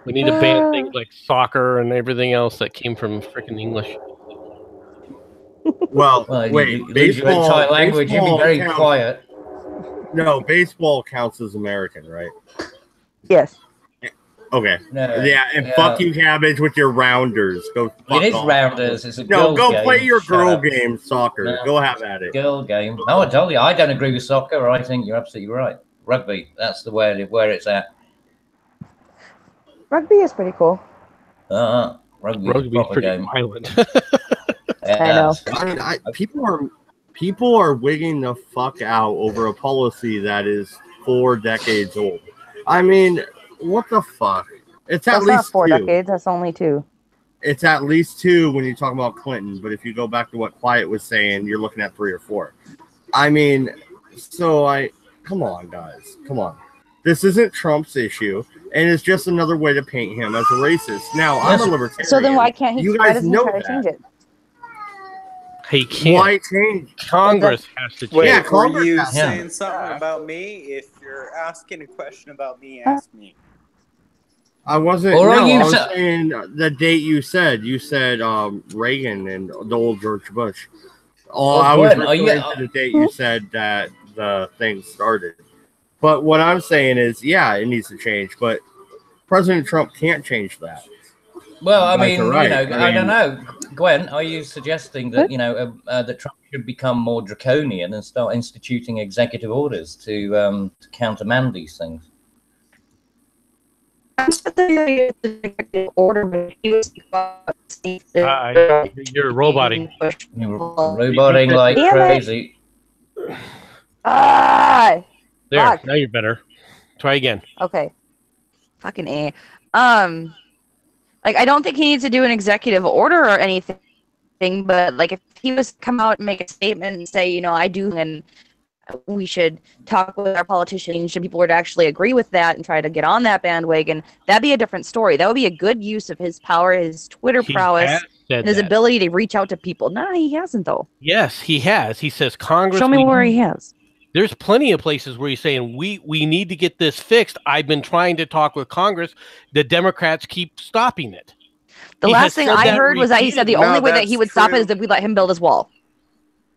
We need to ban things like soccer and everything else that came from freaking English. Well, Well, wait, you lose your entire language. You'd be very quiet. No, baseball counts as American, right? Yes. Okay. No, Yeah, and fuck you, Cabbage, with your rounders. Go. Fuck It is off. rounders. It's a No, girls' go game. play your Shut girl up. game, soccer. No. Go have at it. Girl game. No, I told you, I don't agree with soccer. I think you're absolutely right. Rugby. That's the where it's at. Rugby is pretty cool. Rugby's Rugby's a proper pretty game. violent. I know. I mean, people are wigging the fuck out over a policy that is 4 decades old. I mean, what the fuck? It's at That's least not 4 2. decades. That's only 2. It's at least 2 when you talk about Clinton, but if you go back to what Quiet was saying, you're looking at 3 or 4. I mean, come on, guys. Come on. This isn't Trump's issue, and it's just another way to paint him as a racist. Now, I'm a libertarian. So then why can't he You why guys doesn't he know try to that. change it? He can't. Why change? Congress has to change. Wait, Yeah, were Congress you has- saying something about me? If you're asking a question about me, ask me. I wasn't. Or no, you I was sa- saying the date you said. You said Reagan and the old George Bush. Oh, I was Glenn, are referring you- to the date you said that the thing started. But what I'm saying is, yeah, it needs to change. But President Trump can't change that. Well, I Like, mean, you're right. I don't know. Gwen, are you suggesting that, that Trump should become more draconian and start instituting executive orders to countermand these things? You're roboting. Roboting like Damn it. crazy. Ah! There, Fuck. now you're better. Try again. Okay. Fucking A. Like, I don't think he needs to do an executive order or anything, but like if he was to come out and make a statement and say, I do, and we should talk with our politicians and people were to actually agree with that and try to get on that bandwagon, that'd be a different story. That would be a good use of his power, his Twitter prowess, has said and his that. ability to reach out to people. No, he hasn't, though. Yes, he has. He says Congress. Show me where he has. There's plenty of places where he's saying we need to get this fixed. I've been trying to talk with Congress. The Democrats keep stopping it. The He last has thing said I that heard was that he said the repeatedly. only No, way that that's he would stop it true. is if we let him build his wall.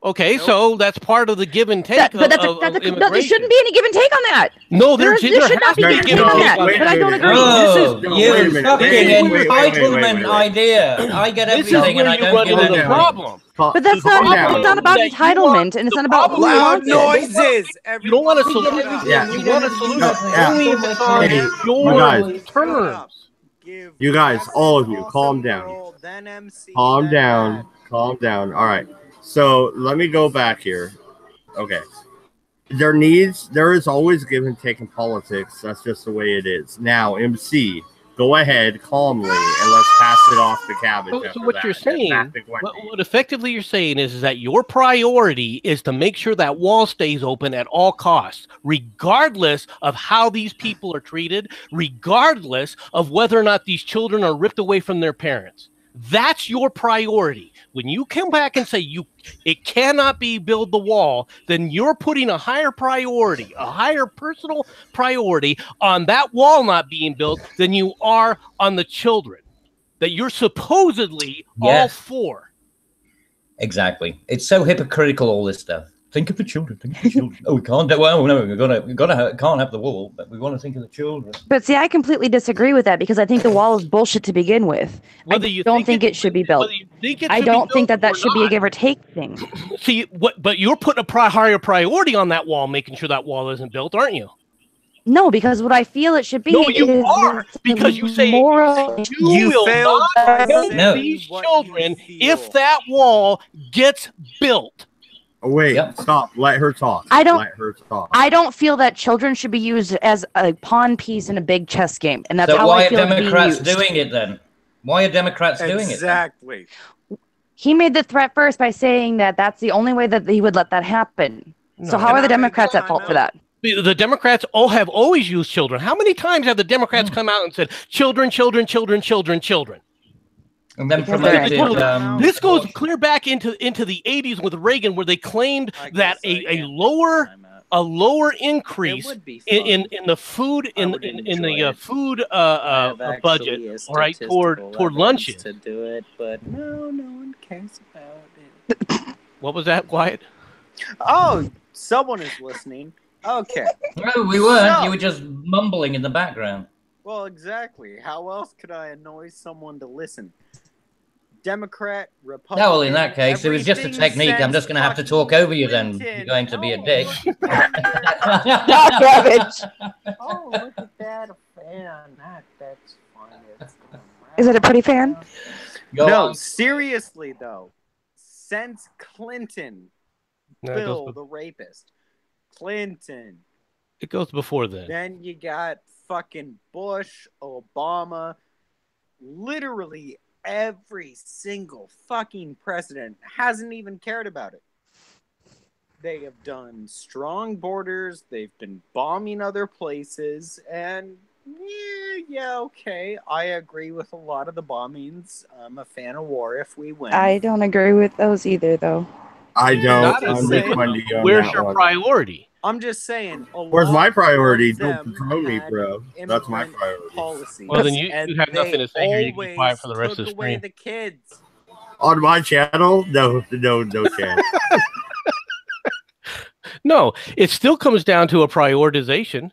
Okay, Nope. so that's part of the give and take But of no, there immigration. shouldn't be any give and take on that. No, There there should not be has give to and take on No, that. wait, But I don't wait, agree. Oh, no, you wait a minute. fucking Wait, entitlement wait. idea. I get This is everything and where I you don't run get into the anything. problem. But that's Calm not. down. It's not about That you entitlement, want- and it's the not about problem who is Loud wants it. noises. You don't want a Everyone solution. shut up. Yeah. You want a solution. Yeah. Only if it's on Hey, your you guys. terms. Give You guys, Wes all of an you, awesome calm down. girl, then MC, Calm then down. Matt. Calm down. All right. So let me go back here. Okay. There is always give and take in politics. That's just the way it is. Now, MC, go ahead calmly and let's pass it off to Cabbage. So after what that. you're saying, Back to Gwen. what effectively you're saying is that your priority is to make sure that wall stays open at all costs, regardless of how these people are treated, regardless of whether or not these children are ripped away from their parents. That's your priority. When you come back and say it cannot be build the wall, then you're putting a higher priority, a higher personal priority on that wall not being built than you are on the children that you're supposedly all Yes. for. Exactly. It's so hypocritical, all this stuff. Think of the children. Think of the children. Oh, we can't. Well, no, can't have the wall, but we want to think of the children. But see, I completely disagree with that because I think the wall is bullshit to begin with. I don't think it should be built. I don't think that should be a give or take thing. See, but you're putting a higher priority on that wall, making sure that wall isn't built, aren't you? No, because what I feel it should be. No, you are, because you say you will not help these children if that wall gets built. Oh, wait, stop. Let her talk. Let her talk. I don't feel that children should be used as a pawn piece in a big chess game, and that's so how why I feel are Democrats it's being used. doing it then? Why are Democrats doing it? Exactly. He made the threat first by saying that that's the only way that he would let that happen. No. So how are the Democrats at fault for that? The Democrats have always used children. How many times have the Democrats come out and said, children, children, children, children, children? And then promoted, this goes clear back into the 80s with Reagan, where they claimed that a lower increase in the food food budget, all right, toward lunches. To do it, but no one cares about it. What was that, Wyatt? Oh, someone is listening. Okay. No, we weren't. So, you were just mumbling in the background. Well, exactly. How else could I annoy someone to listen? Democrat, Republican. No, well, in that case, it was just a technique. I'm just going to have to talk over you then. You're going to be a dick. Oh, look at that. A fan. That's fun. Is it a pretty fan? No, seriously, though. Since Clinton, Bill, the rapist. Clinton. It goes before then. Then you got fucking Bush, Obama. Literally every single fucking president hasn't even cared about it. They have done strong borders. They've been bombing other places. And okay. I agree with a lot of the bombings. I'm a fan of war if we win. I don't agree with those either, though. I don't. Where's your priority? I'm just saying. Where's my priority? Don't promote me, bro. That's my priority. Policies. Well, then you have nothing to say here. You can be quiet for the rest of the stream. The kids. On my channel? No chance. No, it still comes down to a prioritization.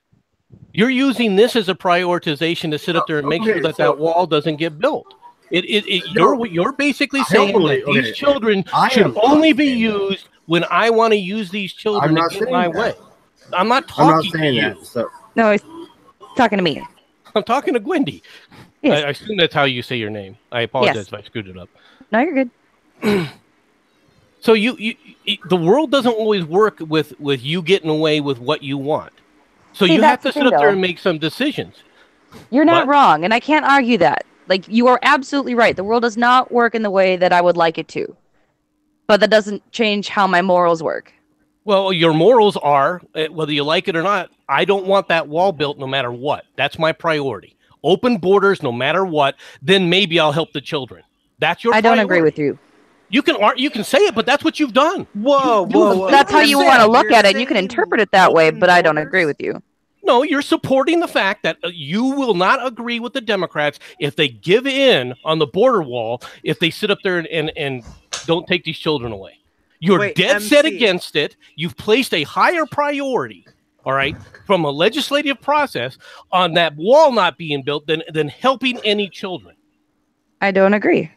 You're using this as a prioritization to sit up there and make sure that wall doesn't get built. You're basically saying that these children should only be used when I want to use these children to get my way. I'm not talking to you. No, he's talking to me. I'm talking to Gwendy. Yes. I assume that's how you say your name. I apologize if I screwed it up. No, you're good. So the world doesn't always work with you getting away with what you want. So you have to sit up there and make some decisions. You're not wrong, and I can't argue that. Like, you are absolutely right. The world does not work in the way that I would like it to. But that doesn't change how my morals work. Well, your morals are, whether you like it or not, I don't want that wall built no matter what. That's my priority. Open borders no matter what, then maybe I'll help the children. That's your priority. I don't agree with you. You can say it, but that's what you've done. Whoa. That's how you want to look at it, and you can interpret it that way, but I don't agree with you. No, you're supporting the fact that you will not agree with the Democrats if they give in on the border wall, if they sit up there and don't take these children away. You're dead set against it. You've placed a higher priority, all right, from a legislative process on that wall not being built than helping any children. I don't agree.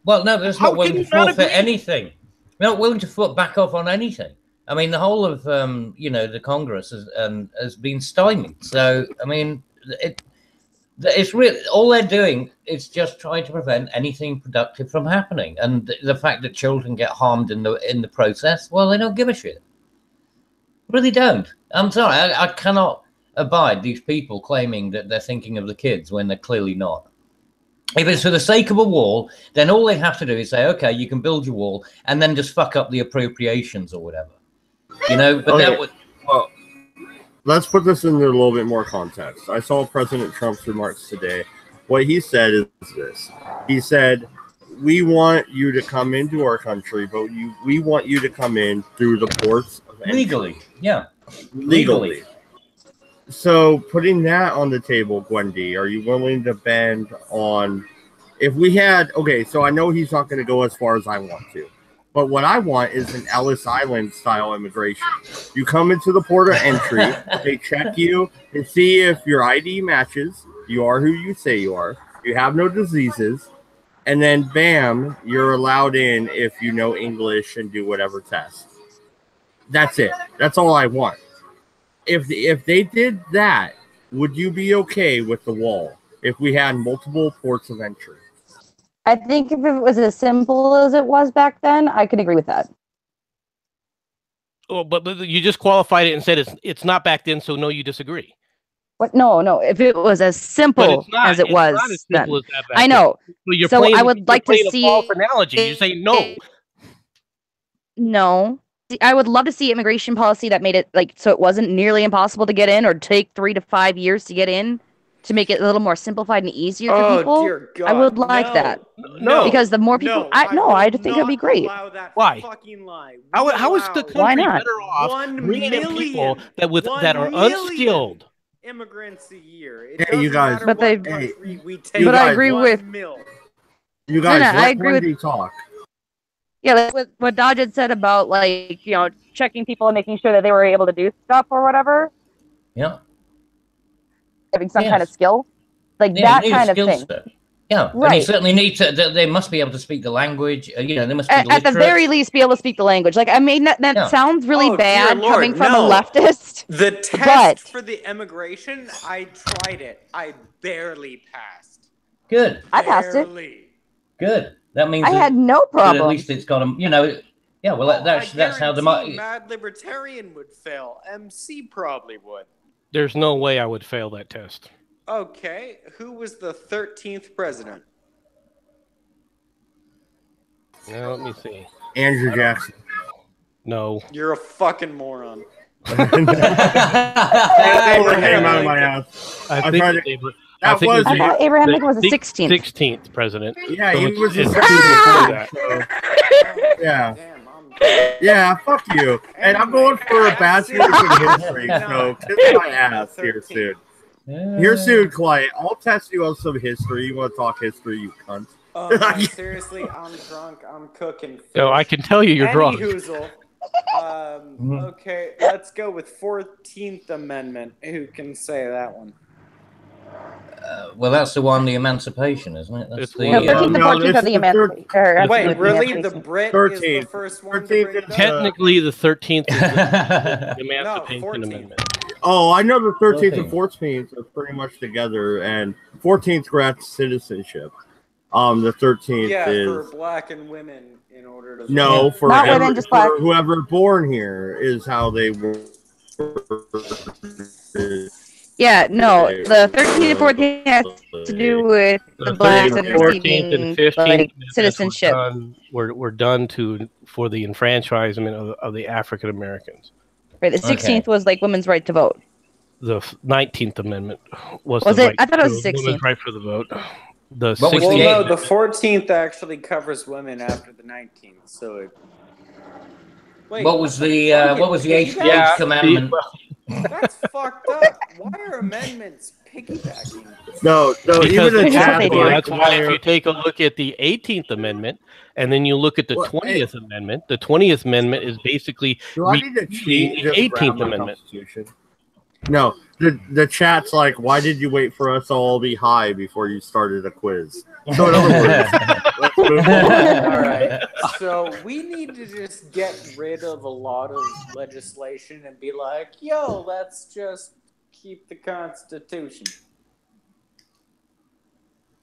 Well, no, there's not willing to forfeit anything. We're not willing to back off on anything. I mean, the whole of the Congress has been stymied. So, I mean, it's really all they're doing is just trying to prevent anything productive from happening. And the fact that children get harmed in the process, well, they don't give a shit. Really don't. I'm sorry, I cannot abide these people claiming that they're thinking of the kids when they're clearly not. If it's for the sake of a wall, then all they have to do is say, okay, you can build your wall, and then just fuck up the appropriations or whatever. But that would... Well, let's put this into a little bit more context. I saw President Trump's remarks today. What he said is this. He said, we want you to come into our country, but we want you to come in through the ports of entry. Legally. Yeah. Legally. So putting that on the table, Gwendy, are you willing to bend on... If we had... Okay, so I know he's not going to go as far as I want to. But what I want is an Ellis Island style immigration. You come into the port of entry, they check you and see if your ID matches, you are who you say you are, you have no diseases, and then bam, you're allowed in if you know English and do whatever test. That's it. That's all I want. If they did that, would you be okay with the wall if we had multiple ports of entry? I think if it was as simple as it was back then, I could agree with that. Oh, but you just qualified it and said it's not back then, so no, you disagree. What? No. If it was as simple as it was, not as simple then. as that back I know. Then. So I would like to see a false analogy. You say no. No. I would love to see immigration policy that made it like so it wasn't nearly impossible to get in or take 3 to 5 years to get in. To make it a little more simplified and easier for people, dear God. I would like that. No, because the more people, I think it'd be great. Why? Fucking lie. How is the country Why not? better off 1 bringing in people million, that are unskilled? Immigrants a year. Hey, you guys. But they- I agree with. You guys, I agree with you talk. Yeah, like what Dodge had said about like checking people and making sure that they were able to do stuff or whatever. Yeah. Having some kind of skill, like that kind of thing. Set. Yeah, right. And you certainly need to. They must be able to speak the language. They must be at the very least be able to speak the language. Like I mean, that sounds really bad coming from a leftist. The test for the immigration, I tried it. I barely passed. Good. I passed it. Good. That means I had no problem. At least it's got them. Yeah. Well, that's how the Mad Libertarian would fail. MC probably would. There's no way I would fail that test. Okay, who was the 13th president? Now, let me see. Andrew Jackson. No. You're a fucking moron. That came out of my ass. I think I thought Abraham Lincoln was the 16th. 16th president. Yeah, he was the 16th. Yeah. Yeah, fuck you. And I'm going for a bachelor's in history, so kiss my ass here soon. Here soon, Clay. I'll test you on some history. You want to talk history, you cunt? No, seriously, I'm drunk. I'm cooking fish. No, I can tell you you're drunk. Hoozle. Okay, let's go with 14th Amendment. Who can say that one? Well, that's the one, the Emancipation, isn't it? That's the, 13th and 14th of the Emancipation. Wait, really? The Brit is the first one to bring it up? Technically, the 13th is the Emancipation Amendment. Oh, I know the 13th and 14th are pretty much together, and 14th grants citizenship. The 13th is for black and women in order to for not women, just black. Whoever born here is how they were. Yeah, no, the 13th and 14th has to do with the blacks and receiving citizenship. We're done for the enfranchisement of the African Americans. Right, the 16th was like women's right to vote. The 19th Amendment was it? Right, I thought it was 16th. Women's right for the vote. The 16th. Well, no, the 14th actually covers women after the 19th. So, what was the 8th commandment? That's fucked up. Why are amendments piggybacking? No, even the chat. That's why if you take a look at the 18th Amendment and then you look at the 20th Amendment, the 20th Amendment is basically the 18th Amendment. No, the chat's like, why did you wait for us all to be high before you started a quiz? So in other words, let's move on. All right. So we need to just get rid of a lot of legislation and be like, yo, let's just keep the Constitution.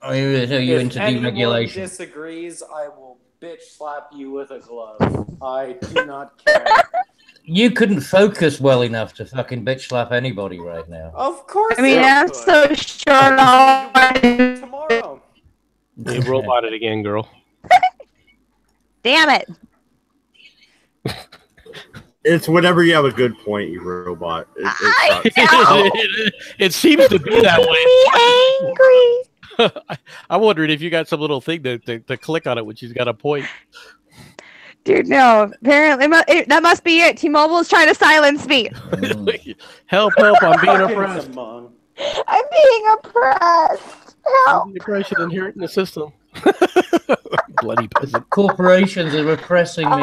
Are you into deregulation? If anyone disagrees, I will bitch slap you with a glove. I do not care. You couldn't focus well enough to fucking bitch slap anybody right now. Of course. I mean, I'm so short on tomorrow. They robot it again, girl. Damn it. It's whenever you have a good point, you robot. It seems to be that way. Angry. I wondered if you got some little thing to click on it when she's got a point. Dude, no. Apparently, that must be it. T-Mobile is trying to silence me. Help, I'm being oppressed. I'm being oppressed. Help. Depression inherent in the system. Bloody peasant. Corporations are repressing me.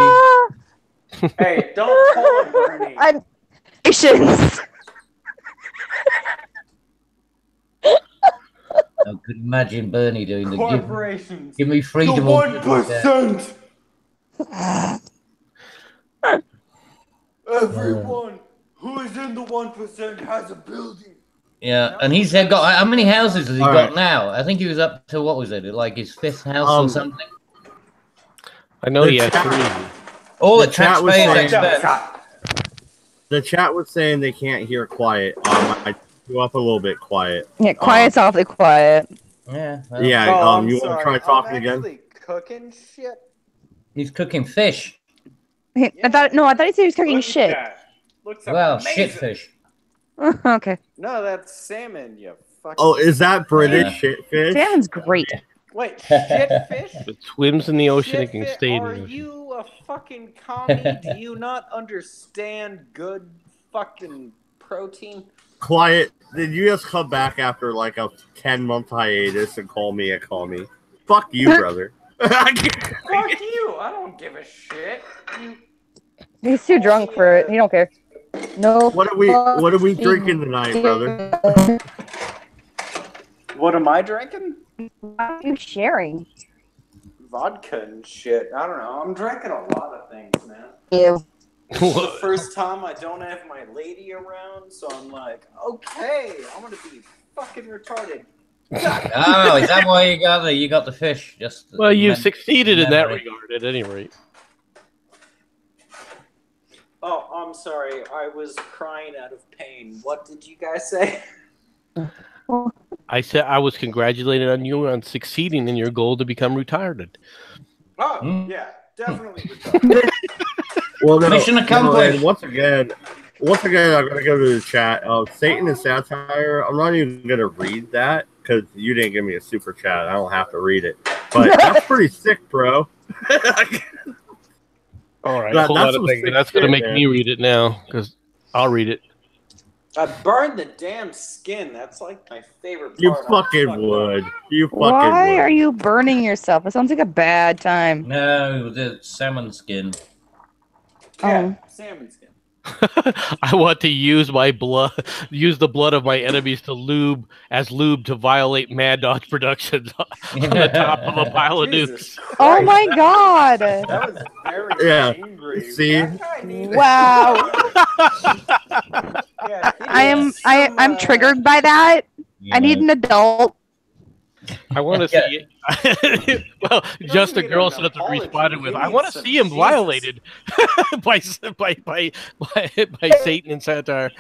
Hey, don't call him Bernie. I'm patience. I could imagine Bernie doing the Corporations. give me freedom. The 1%. Everyone who is in the 1% has a building. Yeah, and he's got how many houses has he got now? I think he was up to, what was it, like his 5th house or something? I know he has 3. All the taxpayers expense. The chat was saying they can't hear quiet. I threw up a little bit quiet. Yeah, quiet's awfully quiet. Yeah. Well, you want to try talking again? Cooking shit. He's cooking fish. I thought he said he was cooking shit. Looks well, amazing. shit fish. Okay. No, that's salmon, you fucking... Oh, is that British shit fish? Salmon's great. Wait, shit fish? It swims in the ocean, it can Shit stay in the Are ocean. you a fucking commie? Do you not understand good fucking protein? Quiet. Did you just come back after like a 10-month hiatus and call me a commie? Fuck you, brother. Fuck you! I don't give a shit. He's too drunk for it. He don't care. No. What are we drinking tonight, brother? What am I drinking? What are you sharing? Vodka and shit. I don't know. I'm drinking a lot of things, man. Ew. This is the first time I don't have my lady around, so I'm like, okay, I'm gonna be fucking retarded. Oh, is that why you got the fish? Well, you succeeded in that regard, at any rate. Oh, I'm sorry. I was crying out of pain. What did you guys say? I said I was congratulating on you on succeeding in your goal to become retired. Oh, yeah, definitely retarded. Well, no, mission accomplished. Once again, I'm gonna go to the chat. Satan and satire. I'm not even gonna read that because you didn't give me a super chat. I don't have to read it, but that's pretty sick, bro. All right, hold on a second. That's gonna make me read it now because I'll read it. I burned the damn skin. That's like my favorite part. You fucking would. You fucking Why would. are you burning yourself? It sounds like a bad time. No, the salmon skin. Yeah, salmon skin. I want to use my blood, use the blood of my enemies to lube to violate Mad Dog Productions on the top of a pile of nukes. Oh my god! That was very angry. See? Wow. Yeah, I'm triggered by that. Yeah. I need an adult. I want to see it. Well, just a girl said that responded with, "I want to see him violated by Satan and satire."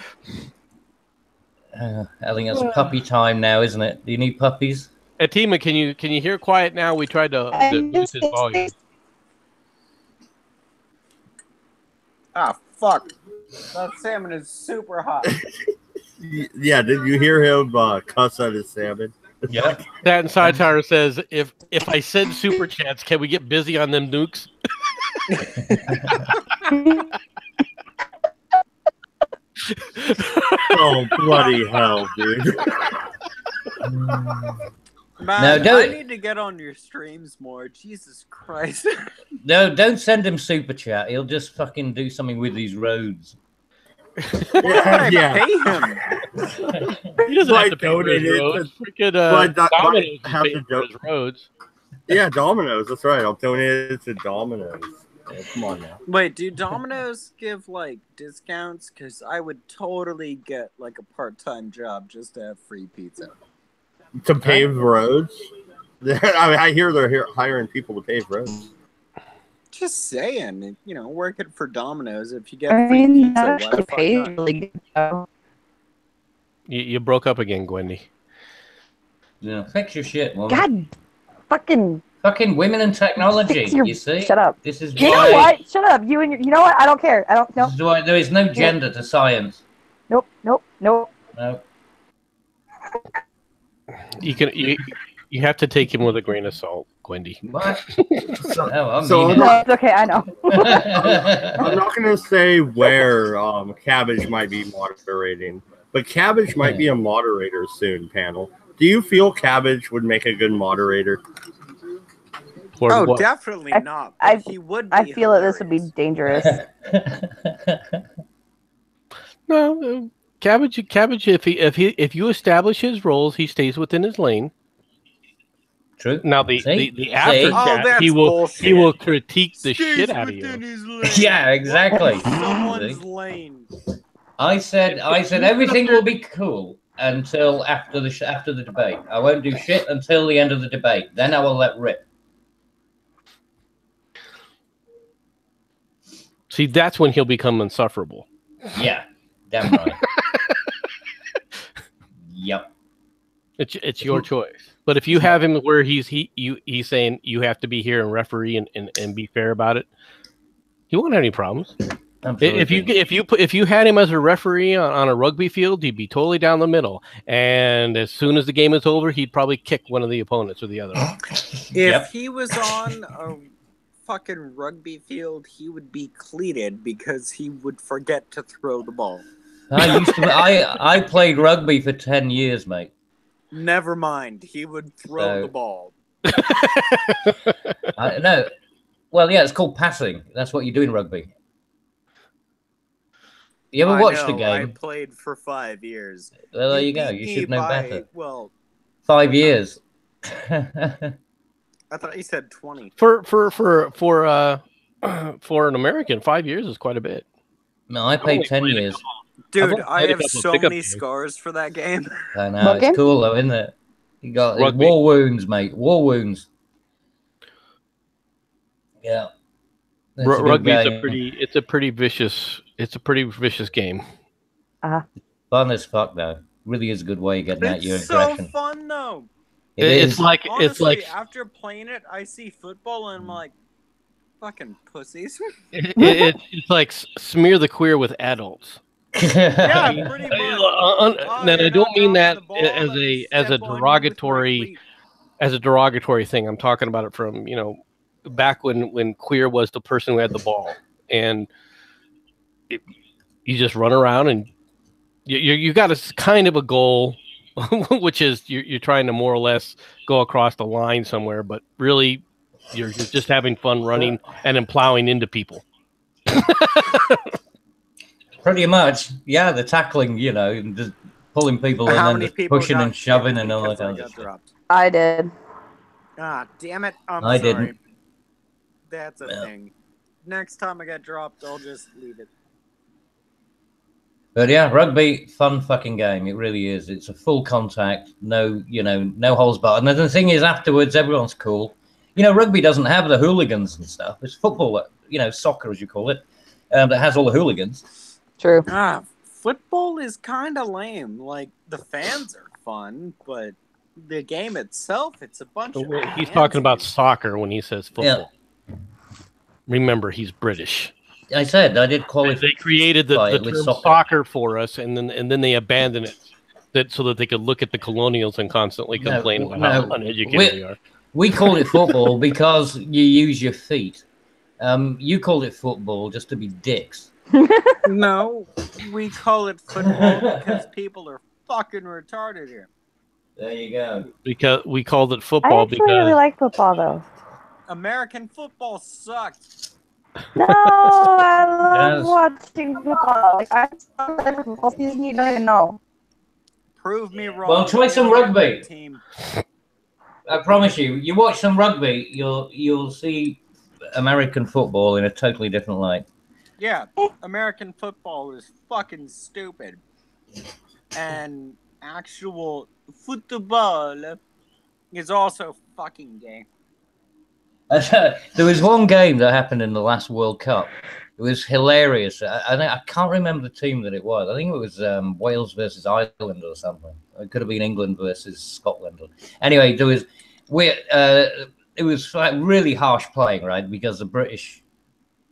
I think it's puppy time now, isn't it? Do you need puppies? Atima, can you hear quiet now? We tried to reduce his volume. Ah, fuck. That salmon is super hot. Yeah, did you hear him cuss at his salmon? Yeah. That and satire says, if I send super chats, can we get busy on them nukes? Oh, bloody hell, dude. Man, No, I need to get on your streams more. Jesus Christ. No, don't send him super chat. He'll just fucking do something with these roads. Yeah. Pay him. He doesn't have to pay for his roads. Freaking Domino's have pay to for his roads. Yeah, Domino's. That's right. I'll donate it to Domino's. Yeah, come on now. Wait, do Domino's give like discounts? Because I would totally get like a part-time job just to have free pizza. To pave roads? I mean, I hear they're hiring people to pave roads. Just saying, you know, working for Domino's, if you get free pizza, why the fuck not? Really good job. You broke up again, Gwendy. Yeah, fix your shit, woman. God, fucking women and technology. fix your- You see? Shut up. This is You why. know what? Shut up. You and your. You know what? I don't care. I don't. No. This is why there is no gender to science. Nope. Nope. Nope. No. You have to take him with a grain of salt, Gwendy. What? So no, No, it's okay. I know. I'm not going to say where Cabbage might be moderating, but Cabbage might be a moderator soon, panel. Do you feel Cabbage would make a good moderator? What? Definitely not. He would. I feel that this would be dangerous. No, Cabbage. If you establish his roles, he stays within his lane. True. Now the after chat, he will critique the shit out of you. Yeah, exactly. Someone's lane. I said everything will be cool until after the debate. I won't do shit until the end of the debate. Then I will let rip. See, that's when he'll become insufferable. Yeah, damn right. Yep. It's your choice. But if you have him where he's saying you have to be here and referee and be fair about it, he won't have any problems. Absolutely. If you had him as a referee on a rugby field, he'd be totally down the middle. And as soon as the game is over, he'd probably kick one of the opponents or the other. If he was on a fucking rugby field, he would be cleated because he would forget to throw the ball. I played rugby for 10 years, mate. Never mind. He would throw the ball. No. Well, yeah, it's called passing. That's what you do in rugby. You ever watched the game? I played for 5 years. Well, there you go. You should know better. Well, 5 years. I thought you said 20. For an American, 5 years is quite a bit. No, I played 10 years. Dude, I have so many scars for that game. I know, it's cool though, isn't it? You got war wounds, mate. War wounds. Yeah. Rugby is a pretty vicious game. Fun as fuck though. Really is a good way of getting at your aggression. It's so fun though. It's like after playing it, I see football and I'm like, fucking pussies. It's like smear the queer with adults. Yeah, pretty much. And I don't mean that as a derogatory thing. I'm talking about it from back when queer was the person who had the ball, and you just run around and you got a kind of a goal, which is you're trying to more or less go across the line somewhere, but really you're just having fun running and then plowing into people. Pretty much, yeah. The tackling, and just pulling people and then just pushing and shoving and all that kind of stuff. I did. Ah, damn it! I'm I sorry. didn't. That's a thing. Next time I get dropped, I'll just leave it. But yeah, rugby, fun fucking game. It really is. It's a full contact, no holes barred. And the thing is, afterwards, everyone's cool. Rugby doesn't have the hooligans and stuff. It's football, soccer as you call it, that has all the hooligans. True. Football is kind of lame. Like, the fans are fun, but the game itself, it's a bunch of... He's talking about soccer when he says football. Yeah. Remember, he's British. I said I did qualify. They created the term soccer for us, and then they abandoned it so that they could look at the colonials and constantly complain about how uneducated we are. We call it football because you use your feet. You called it football just to be dicks. No, we call it football because people are fucking retarded here. There you go. Because we called it football I really like football though. American football sucks. No, I love watching football. Like, I saw the football season, you don't even know. Prove me wrong. Well, try some rugby. I promise you, you watch some rugby, you'll see American football in a totally different light. Yeah, American football is fucking stupid. And actual football is also fucking gay. There was one game that happened in the last World Cup. It was hilarious. I can't remember the team that it was. I think it was Wales versus Ireland or something. It could have been England versus Scotland. Anyway, it was like really harsh playing, right? Because the British,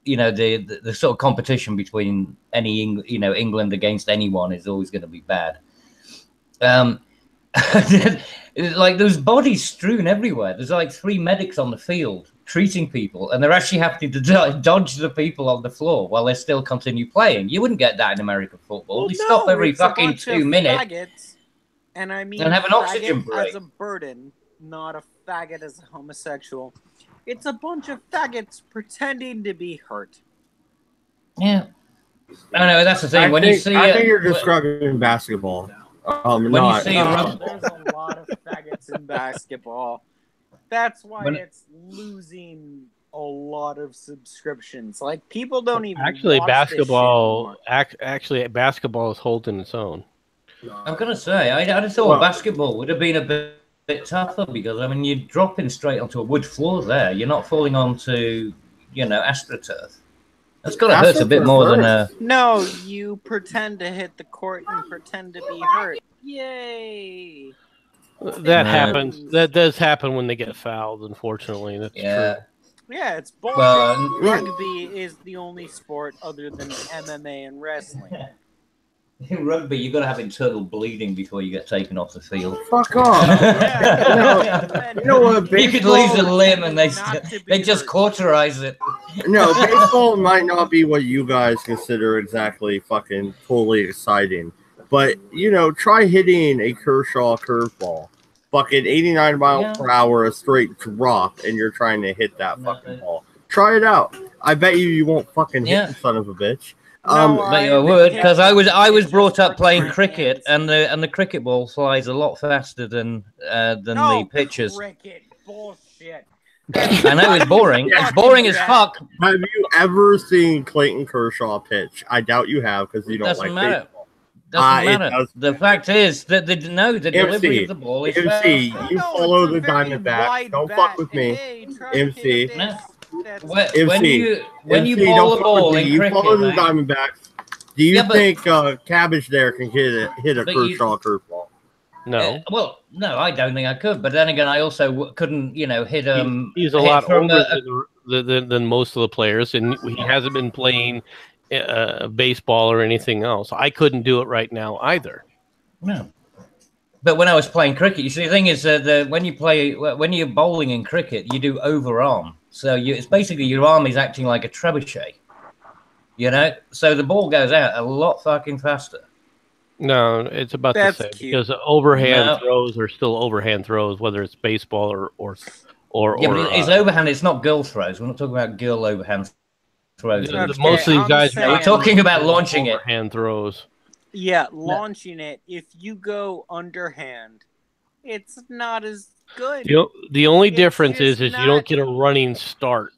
the sort of competition between England against anyone is always going to be bad. Like there's bodies strewn everywhere. There's like 3 medics on the field treating people, and they're actually having to dodge the people on the floor while they still continue playing. You wouldn't get that in American football. Well, they stop every fucking 2 minutes. Faggots, and have an oxygen break as a burden, not a faggot as a homosexual. It's a bunch of faggots pretending to be hurt. Yeah. I know, that's the thing. I think you're describing basketball. When not, you see there's a lot of faggots in basketball. That's why it's losing a lot of subscriptions. Like, people don't even watch basketball. Actually, basketball is holding its own. I'm gonna say, I just thought basketball would have been a bit tougher because I mean you're dropping straight onto a wood floor there. You're not falling onto, AstroTurf. That's got to hurt a bit more than a. No, you pretend to hit the court and pretend to be hurt. Yay! That happens. That does happen when they get fouled. Unfortunately, that's true. Yeah, it's bullshit. Rugby is the only sport other than MMA and wrestling. In rugby, you've got to have internal bleeding before you get taken off the field. Fuck off! You know what? You could lose a limb and they just cauterize it. No, baseball might not be what you guys consider exactly fucking totally exciting. But, try hitting a Kershaw curveball. Fucking 89 miles per hour, a straight drop, and you're trying to hit that fucking ball. Try it out. I bet you won't fucking hit the son of a bitch. But I would, because I was brought up playing cricket, and the cricket ball flies a lot faster than the pitchers. Cricket bullshit. I know it's boring. It's boring as fuck. Have you ever seen Clayton Kershaw pitch? I doubt you have because you don't like baseball. Doesn't matter. The fact is that the delivery of the ball is MC, you follow the Diamondbacks. Don't fuck with me. MC. When you bowl a ball in cricket, follow the Diamondbacks. Do you think Cabbage there can hit a Kershaw curveball? No. Well, no, I don't think I could. But then again, I also couldn't, hit He's a lot older than most of the players, and he hasn't been playing baseball or anything else. I couldn't do it right now either. No. But when I was playing cricket, you see, the thing is that when you're bowling in cricket, you do overarm. So it's basically your arm is acting like a trebuchet. So the ball goes out a lot fucking faster. No, it's about the same because overhand throws are still overhand throws, whether it's baseball or. But it's overhand. It's not girl throws. We're not talking about girl overhand throws. Most of these guys we're talking about launching it. Overhand throws. Yeah, launching it. If you go underhand, it's not as good. The only difference is you don't get a running start.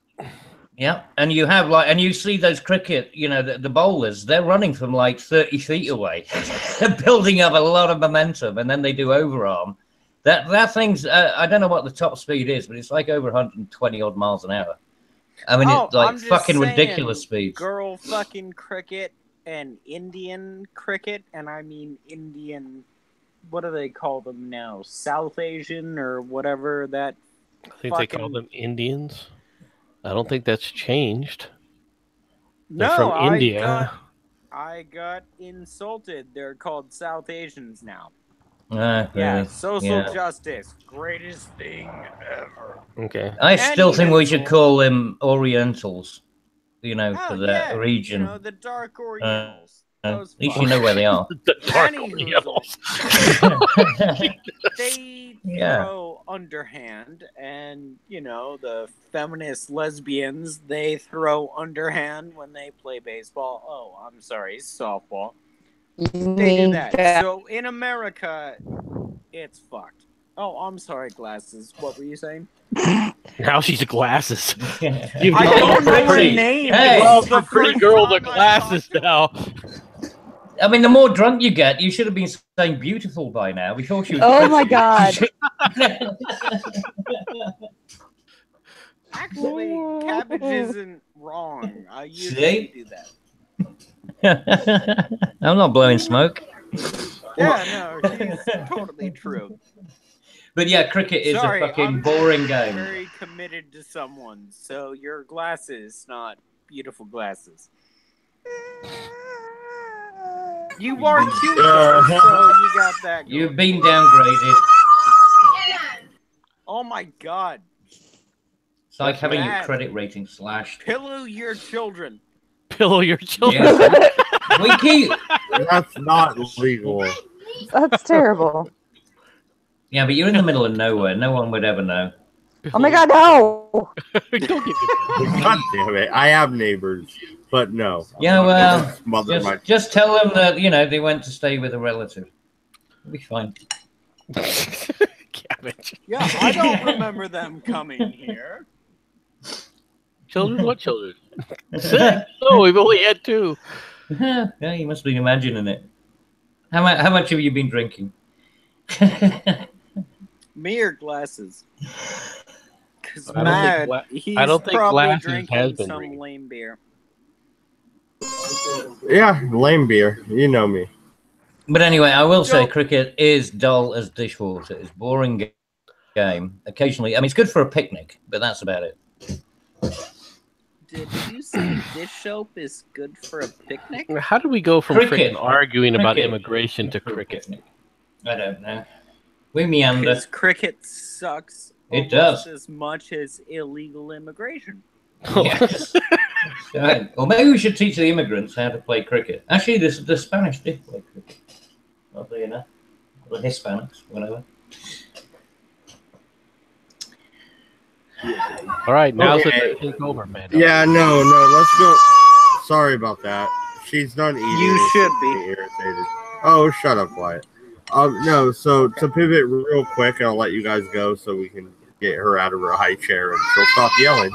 Yeah, and you have and you see those cricket, the bowlers, they're running from like 30 feet away. They're building up a lot of momentum, and then they do overarm. That thing's, I don't know what the top speed is, but it's like over 120 odd miles an hour. I mean, it's like fucking ridiculous speed. Girl fucking cricket and Indian cricket, and I mean Indian, what do they call them now? South Asian or whatever that. I think they call them Indians. I don't think that's changed. They're from India. I got insulted. They're called South Asians now. Really? Social justice, greatest thing ever. Okay. I still think we should call them Orientals. For that region. The dark Orientals. At least you know where they are. The dark Orientals. They throw underhand, and the feminist lesbians, they throw underhand when they play baseball. Oh, I'm sorry, softball. They do that. So in America, it's fucked. Oh, I'm sorry, glasses. What were you saying? Now she's glasses. I don't know her name. Hey, well, the pretty girl with glasses now. I mean, the more drunk you get, you should have been saying beautiful by now. We thought she was. Oh my god. Actually, Cabbage isn't wrong. I used to do that. I'm not blowing smoke. Yeah, no, she's totally true. But yeah, cricket is a fucking boring game. I'm very committed to someone, so your glasses, not beautiful glasses. You are cute, so you got that going. You've been downgraded. Oh my god. It's like having your credit rating slashed. Pillow your children. Pillow your children. Yeah. We keep. That's not legal. That's terrible. Yeah, but you're in the middle of nowhere. No one would ever know. Oh my God, no! Don't give me God damn it! I have neighbors, but no. Yeah, well, Mother just tell them that, you know, they went to stay with a relative. It'll be fine. Cabbage. Yeah, I don't remember them coming here. Children? What children? 6. Oh, we've only had 2. Yeah, you must be imagining it. How much have you been drinking? Me or glasses? Because I Matt, don't he's think probably glasses drinking has been some drinking. lame beer. Yeah, lame beer. You know me. But anyway, I will say cricket is dull as dishwater. It's a boring game. Occasionally, I mean, it's good for a picnic, but that's about it. Did you say dish soap is good for a picnic? How do we go from Cricket. freaking arguing about Cricket. immigration to cricket? I don't know. We meander. Because cricket sucks It almost does. as much as illegal immigration. Yes. Right. Well, maybe we should teach the immigrants how to play cricket. Actually, the Spanish did play cricket. Oddly enough. The Hispanics, whatever. All right, now's Okay. the take over, man. Yeah, no, let's go. Sorry about that. She's done eating. You should be. irritated. Oh, shut up, Wyatt. No, so to pivot real quick, I'll let you guys go so we can get her out of her high chair and she'll stop yelling.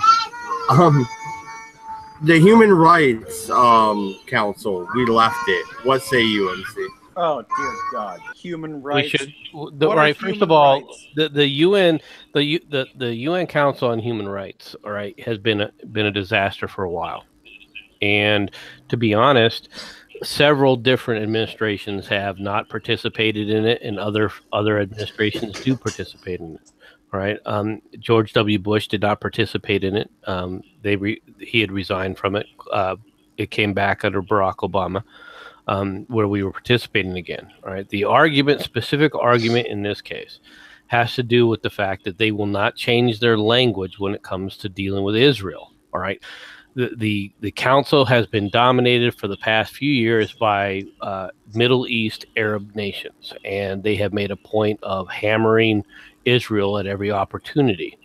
The Human Rights Council, we left it. What say you, MC? Oh dear God! Human rights. We should. What are Right. First human of all, rights? the UN, the UN Council on Human Rights, all right, has been a disaster for a while, and to be honest, several different administrations have not participated in it, and other administrations do participate in it. All right. George W. Bush did not participate in it. He had resigned from it. It came back under Barack Obama. Where we were participating again. All right. The specific argument in this case has to do with the fact that they will not change their language when it comes to dealing with Israel. All right. The council has been dominated for the past few years by Middle East Arab nations, and they have made a point of hammering Israel at every opportunity.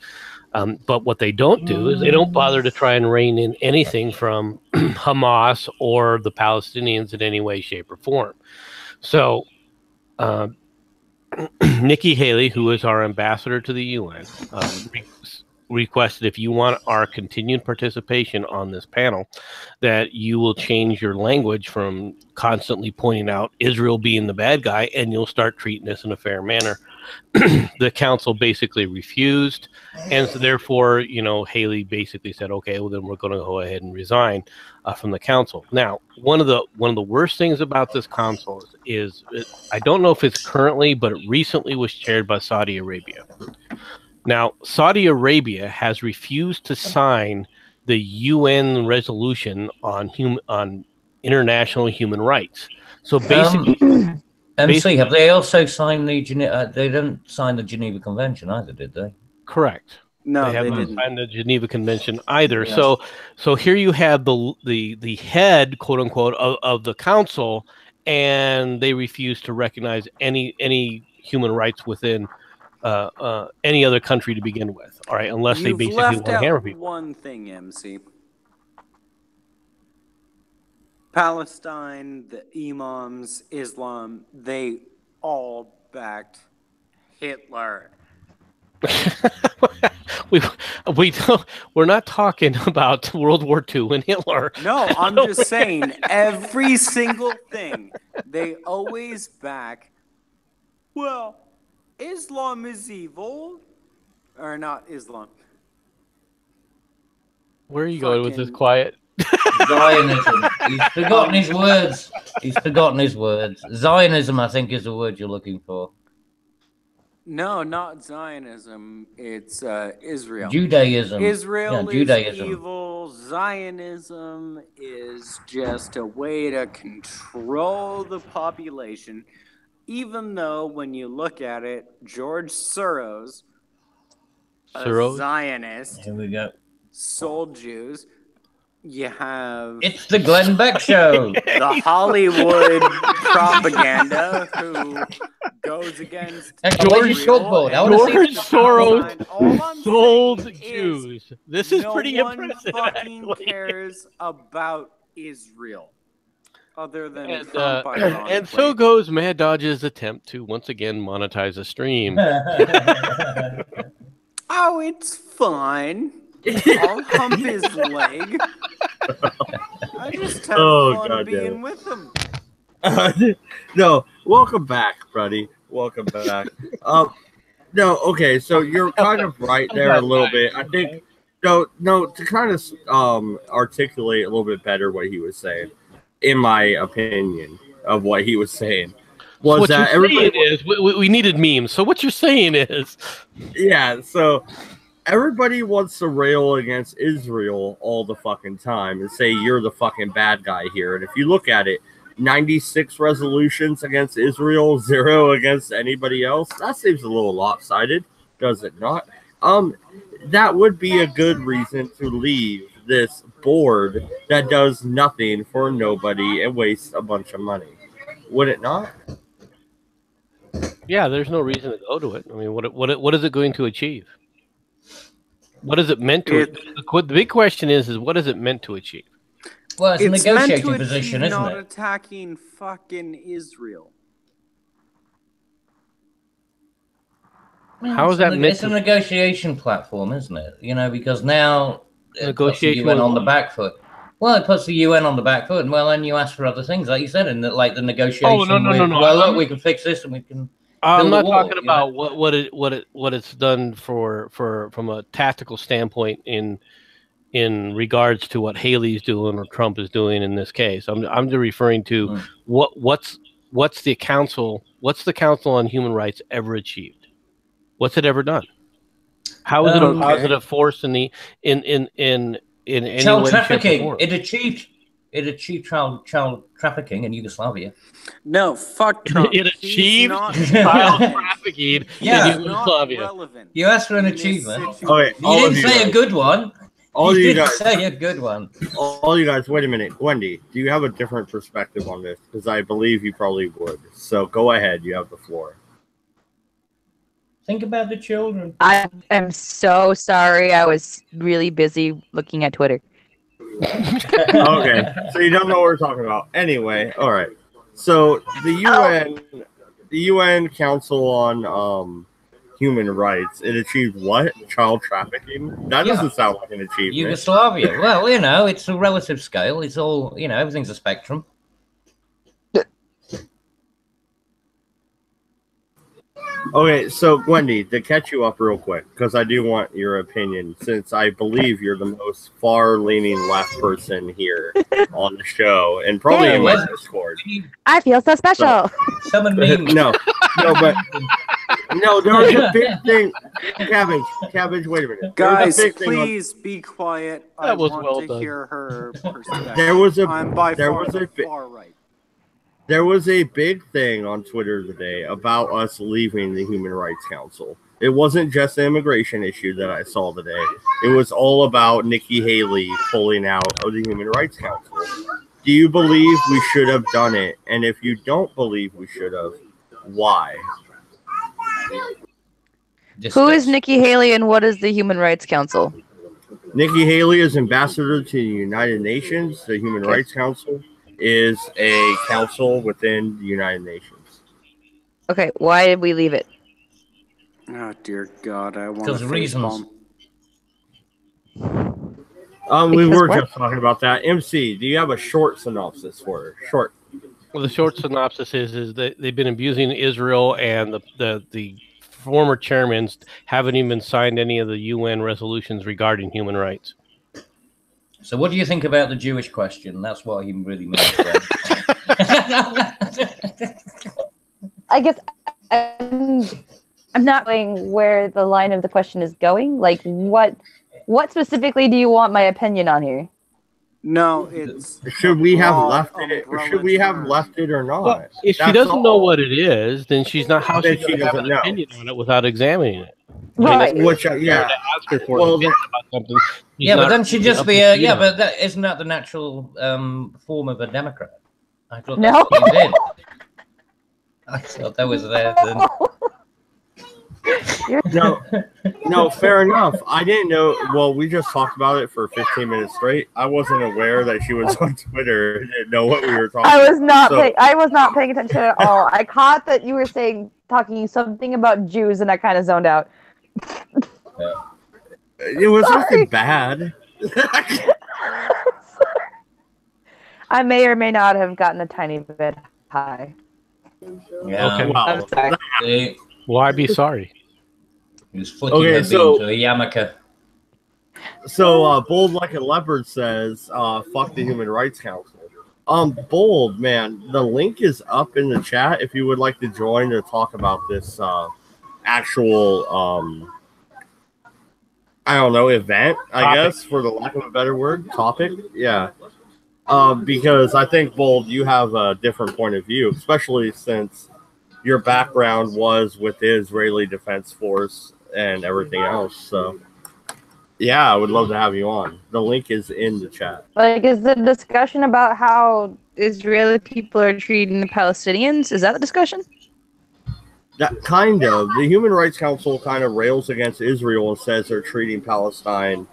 But what they don't do is they don't bother to try and rein in anything from Hamas or the Palestinians in any way, shape, or form. So Nikki Haley, who is our ambassador to the UN, requested if you want our continued participation on this panel, that you will change your language from constantly pointing out Israel being the bad guy, and you'll start treating this in a fair manner. The council basically refused, and so therefore, Haley basically said, "Okay, well then we're going to go ahead and resign from the council." Now, one of the worst things about this council is I don't know if it's currently, but it recently was chaired by Saudi Arabia. Now, Saudi Arabia has refused to sign the UN resolution on international human rights. So basically. MC, have they also signed the Geneva? They didn't sign the Geneva Convention either, did they? Correct. No, they haven't didn't. signed the Geneva Convention either. Yeah. So here you have the head, quote unquote, of the council, and they refuse to recognize any human rights within any other country to begin with. All right, unless they basically want to hammer people. One thing, MC. Palestine, the Imams, Islam, they all backed Hitler. We're not talking about World War II and Hitler. No, I'm just saying every single thing they always back. Well, Islam is evil, or not Islam. Where are you going with this, Quiet? Zionism. He's forgotten his words. Zionism, I think, is the word you're looking for. No, not Zionism. It's Israel. Judaism. Israel is Judaism. evil. Zionism is just a way to control the population. Even though, when you look at it, George Soros, a Zionist, Here we go. sold Jews. You have It's the Glenn Beck Show. the Hollywood propaganda who goes against George Soros sold saying Jews. This is pretty impressive. No one fucking cares about Israel, other than Trump. And so goes Mad Dodge's attempt to once again monetize a stream. Oh, it's fine. I'll hump his leg. I just have fun being with him. No, welcome back, buddy. Welcome back. No, okay, so you're kind of right there a little bit. I think no, to kind of articulate a little bit better what he was saying, in my opinion, of what he was saying, was what that everybody is we needed memes. So what you're saying is, yeah, so everybody wants to rail against Israel all the fucking time and say you're the fucking bad guy here. And if you look at it, 96 resolutions against Israel, 0 against anybody else. That seems a little lopsided, does it not? That would be a good reason to leave this board that does nothing for nobody and wastes a bunch of money. Would it not? Yeah, there's no reason to go to it. I mean, what is it going to achieve? What is it meant to? The big question is what is it meant to achieve? Well, it's a negotiating position, isn't not it? Attacking fucking Israel. How is that meant? It's a negotiation platform, isn't it? You know, because now it puts the UN on the back foot. Well, it puts the UN on the back foot, and well, then you ask for other things, like you said, in the negotiation. Oh, no. Well, look, we can fix this, and we can. I'm not talking about what it's done from a tactical standpoint in regards to what Haley's doing or Trump is doing in this case. I'm just referring to what's the Council on Human Rights ever achieved? What's it ever done? How is it a positive force in any child way, trafficking? Shape, or form? It achieved child trafficking in Yugoslavia. No, fuck Trump. It achieved child trafficking in Yugoslavia. You asked for an achievement. Okay, you didn't say a good one. All you guys say a good one. All you guys, wait a minute. Wendy, do you have a different perspective on this? Because I believe you probably would. So go ahead. You have the floor. Think about the children. I am so sorry. I was really busy looking at Twitter. Okay, so you don't know what we're talking about. Anyway, all right. So the UN Council on Human Rights, it achieved what? Child trafficking? That doesn't sound like an achievement. Yugoslavia. Well, you know, it's a relative scale. It's all, you know, everything's a spectrum. Okay, so Wendy, to catch you up real quick, because I do want your opinion, since I believe you're the most far-leaning left person here on the show, and probably in my Discord. I feel so special. Someone mean no, there was a big thing. Cabbage, wait a minute. Guys, please be quiet. I want to hear her perspective. I'm by far the far right. There was a big thing on Twitter today about us leaving the Human Rights Council. It wasn't just an immigration issue that I saw today. It was all about Nikki Haley pulling out of the Human Rights Council. Do you believe we should have done it? And if you don't believe we should have, why? Who is Nikki Haley and what is the Human Rights Council? Nikki Haley is ambassador to the United Nations, the Human Rights Council is a council within the United Nations. Okay, why did we leave it? Oh dear God, I want because reasons. We were just talking about that. MC, do you have a short synopsis for her? Short. Well, the short synopsis is that they've been abusing Israel, and the former chairmen haven't even signed any of the UN resolutions regarding human rights. So what do you think about the Jewish question? That's what he really means. I guess I'm not knowing where the line of the question is going. Like, what specifically do you want my opinion on here? No, it's should we have left it? Should we have left it or not? Well, if she doesn't know what it is, then she's not. How she have an opinion on it without examining it? Right. Which yeah. Well, yeah, but then she'd just be a but isn't that the natural form of a Democrat? I thought no. That's what you did. I thought that was there then. No, fair enough. I didn't know. Well, we just talked about it for 15 minutes straight. I wasn't aware that she was on Twitter. I didn't know what we were talking about. I was not paying attention at all. I caught that you were talking something about Jews, and I kind of zoned out. Yeah. It was nothing bad. I may or may not have gotten a tiny bit high. Yeah. Okay. Wow. I'm sorry. Why be sorry? He was flicking her beam to a yarmulke. So, Bold Like a Leopard says, fuck the Human Rights Council. Bold, man, the link is up in the chat if you would like to join to talk about this actual, I don't know, event, I guess, for the lack of a better word, topic. Yeah. Because I think, Bold, you have a different point of view, especially since your background was with the Israeli Defense Force and everything else. So, yeah, I would love to have you on. The link is in the chat. Like, is the discussion about how Israeli people are treating the Palestinians? Is that the discussion? That kind of. The Human Rights Council kind of rails against Israel and says they're treating Palestine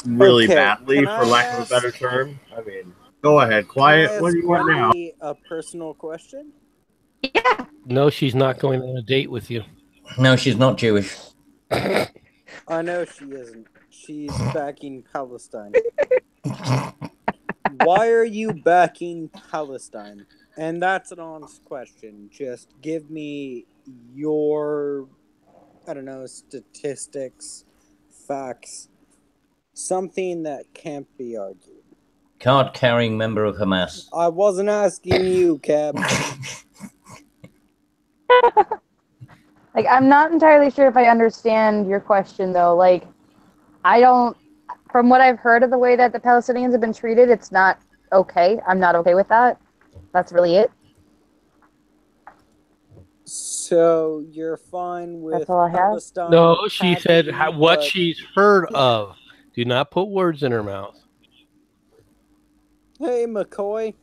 really badly, for lack of a better term. I mean, go ahead. Quiet. What do you want now? A personal question? Yeah. No, she's not going on a date with you. No, she's not Jewish. I know she isn't. She's backing Palestine. Why are you backing Palestine? And that's an honest question. Just give me your, I don't know, statistics, facts, something that can't be argued. Card-carrying member of Hamas. I wasn't asking you, Cab. Like, I'm not entirely sure if I understand your question, though. Like, from what I've heard of the way that the Palestinians have been treated, it's not okay. I'm not okay with that. That's really it. So, you're fine with That's all I have? Palestine? No, she said what but... she's heard of. Do not put words in her mouth. Hey, McCoy.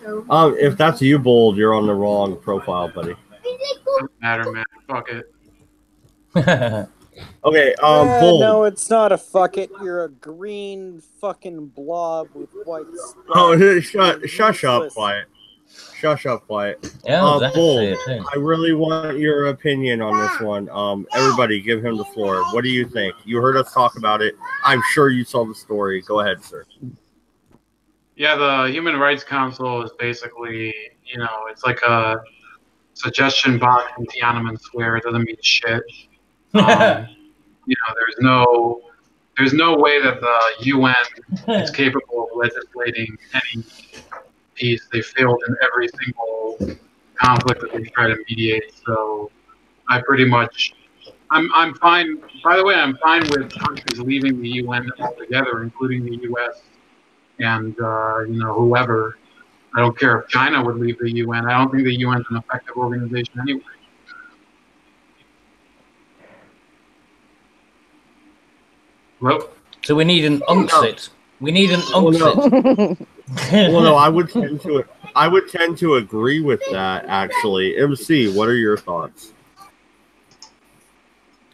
If that's you, Bold, you're on the wrong profile, buddy. Doesn't matter, man. Fuck it. Okay, Bold. No, it's not a fuck it. You're a green fucking blob with white spots. Oh, shush up, quiet. Shush up, quiet. Yeah, Bold, I really want your opinion on this one. Everybody, give him the floor. What do you think? You heard us talk about it. I'm sure you saw the story. Go ahead, sir. Yeah, the Human Rights Council is basically, it's like a suggestion box in Tiananmen Square. It doesn't mean shit. There's no way that the UN is capable of legislating any peace. They failed in every single conflict that they try to mediate. So I pretty much, I'm fine. By the way, I'm fine with countries leaving the UN altogether, including the U.S. and whoever. I don't care if China would leave the UN. I don't think the UN is an effective organization anyway. Well, so we need an UNCSIT. We need an UNCSIT. Well, no, I would tend to agree with that. Actually, MC, what are your thoughts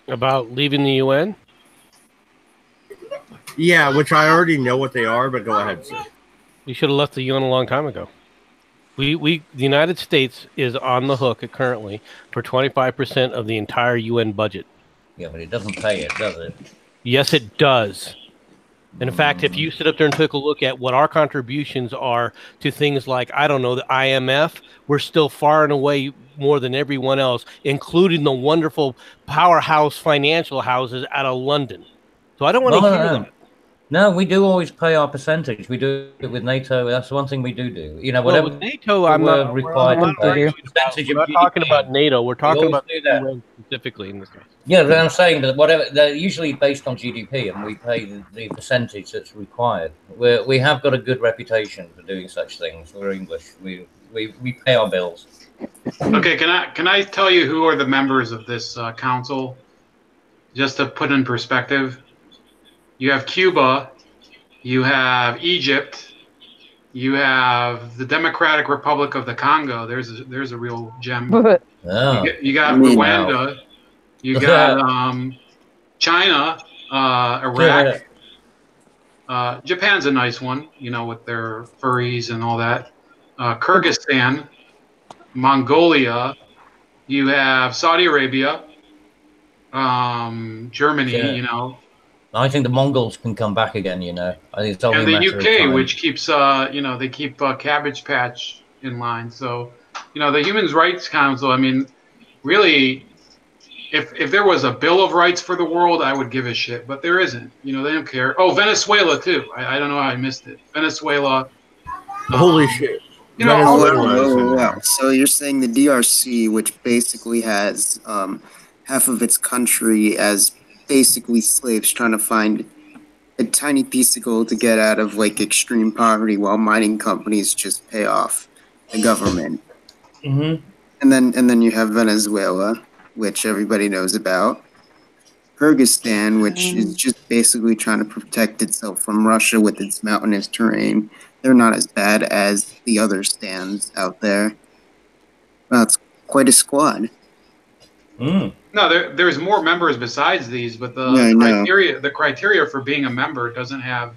about leaving the UN? Yeah, which I already know what they are, but go ahead, sir. You should have left the UN a long time ago. The United States is on the hook currently for 25% of the entire UN budget. Yeah, but it doesn't pay it, does it? Yes, it does. And in fact, if you sit up there and take a look at what our contributions are to things like, I don't know, the IMF, we're still far and away more than everyone else, including the wonderful powerhouse financial houses out of London. So I don't want to hear that. No, we do always pay our percentage. We do it with NATO. That's the one thing we do. Whatever. With NATO, I'm not required to pay. We're not talking about NATO. We're talking about the UN specifically in this case. Yeah, but I'm saying that whatever they're usually based on GDP, and we pay the percentage that's required. We have got a good reputation for doing such things. We're English. We pay our bills. Okay, can I tell you who are the members of this council? Just to put in perspective. You have Cuba, you have Egypt, You have the Democratic Republic of the Congo. There's a real gem. Oh. You got Rwanda. You got China, Iraq. Japan's a nice one, you know, with their furries and all that. Kyrgyzstan, Mongolia. You have Saudi Arabia, Germany. You know. I think the Mongols can come back again. You know, I think it's only and a matter the of time. UK, which keeps, you know, they keep Cabbage Patch in line. So, you know, the Human Rights Council. I mean, really, if there was a Bill of Rights for the world, I would give a shit. But there isn't. You know, they don't care. Oh, Venezuela too. I don't know how I missed it. Venezuela. Holy shit. You know, wow. So you're saying the DRC, which basically has half of its country as basically slaves trying to find a tiny piece of gold to get out of like extreme poverty, while mining companies just pay off the government. Mm-hmm. And then you have Venezuela, which everybody knows about. Kyrgyzstan, which is just basically trying to protect itself from Russia with its mountainous terrain. They're not as bad as the other stands out there. Well, it's quite a squad. Mm. No, there's more members besides these, but the criteria for being a member doesn't have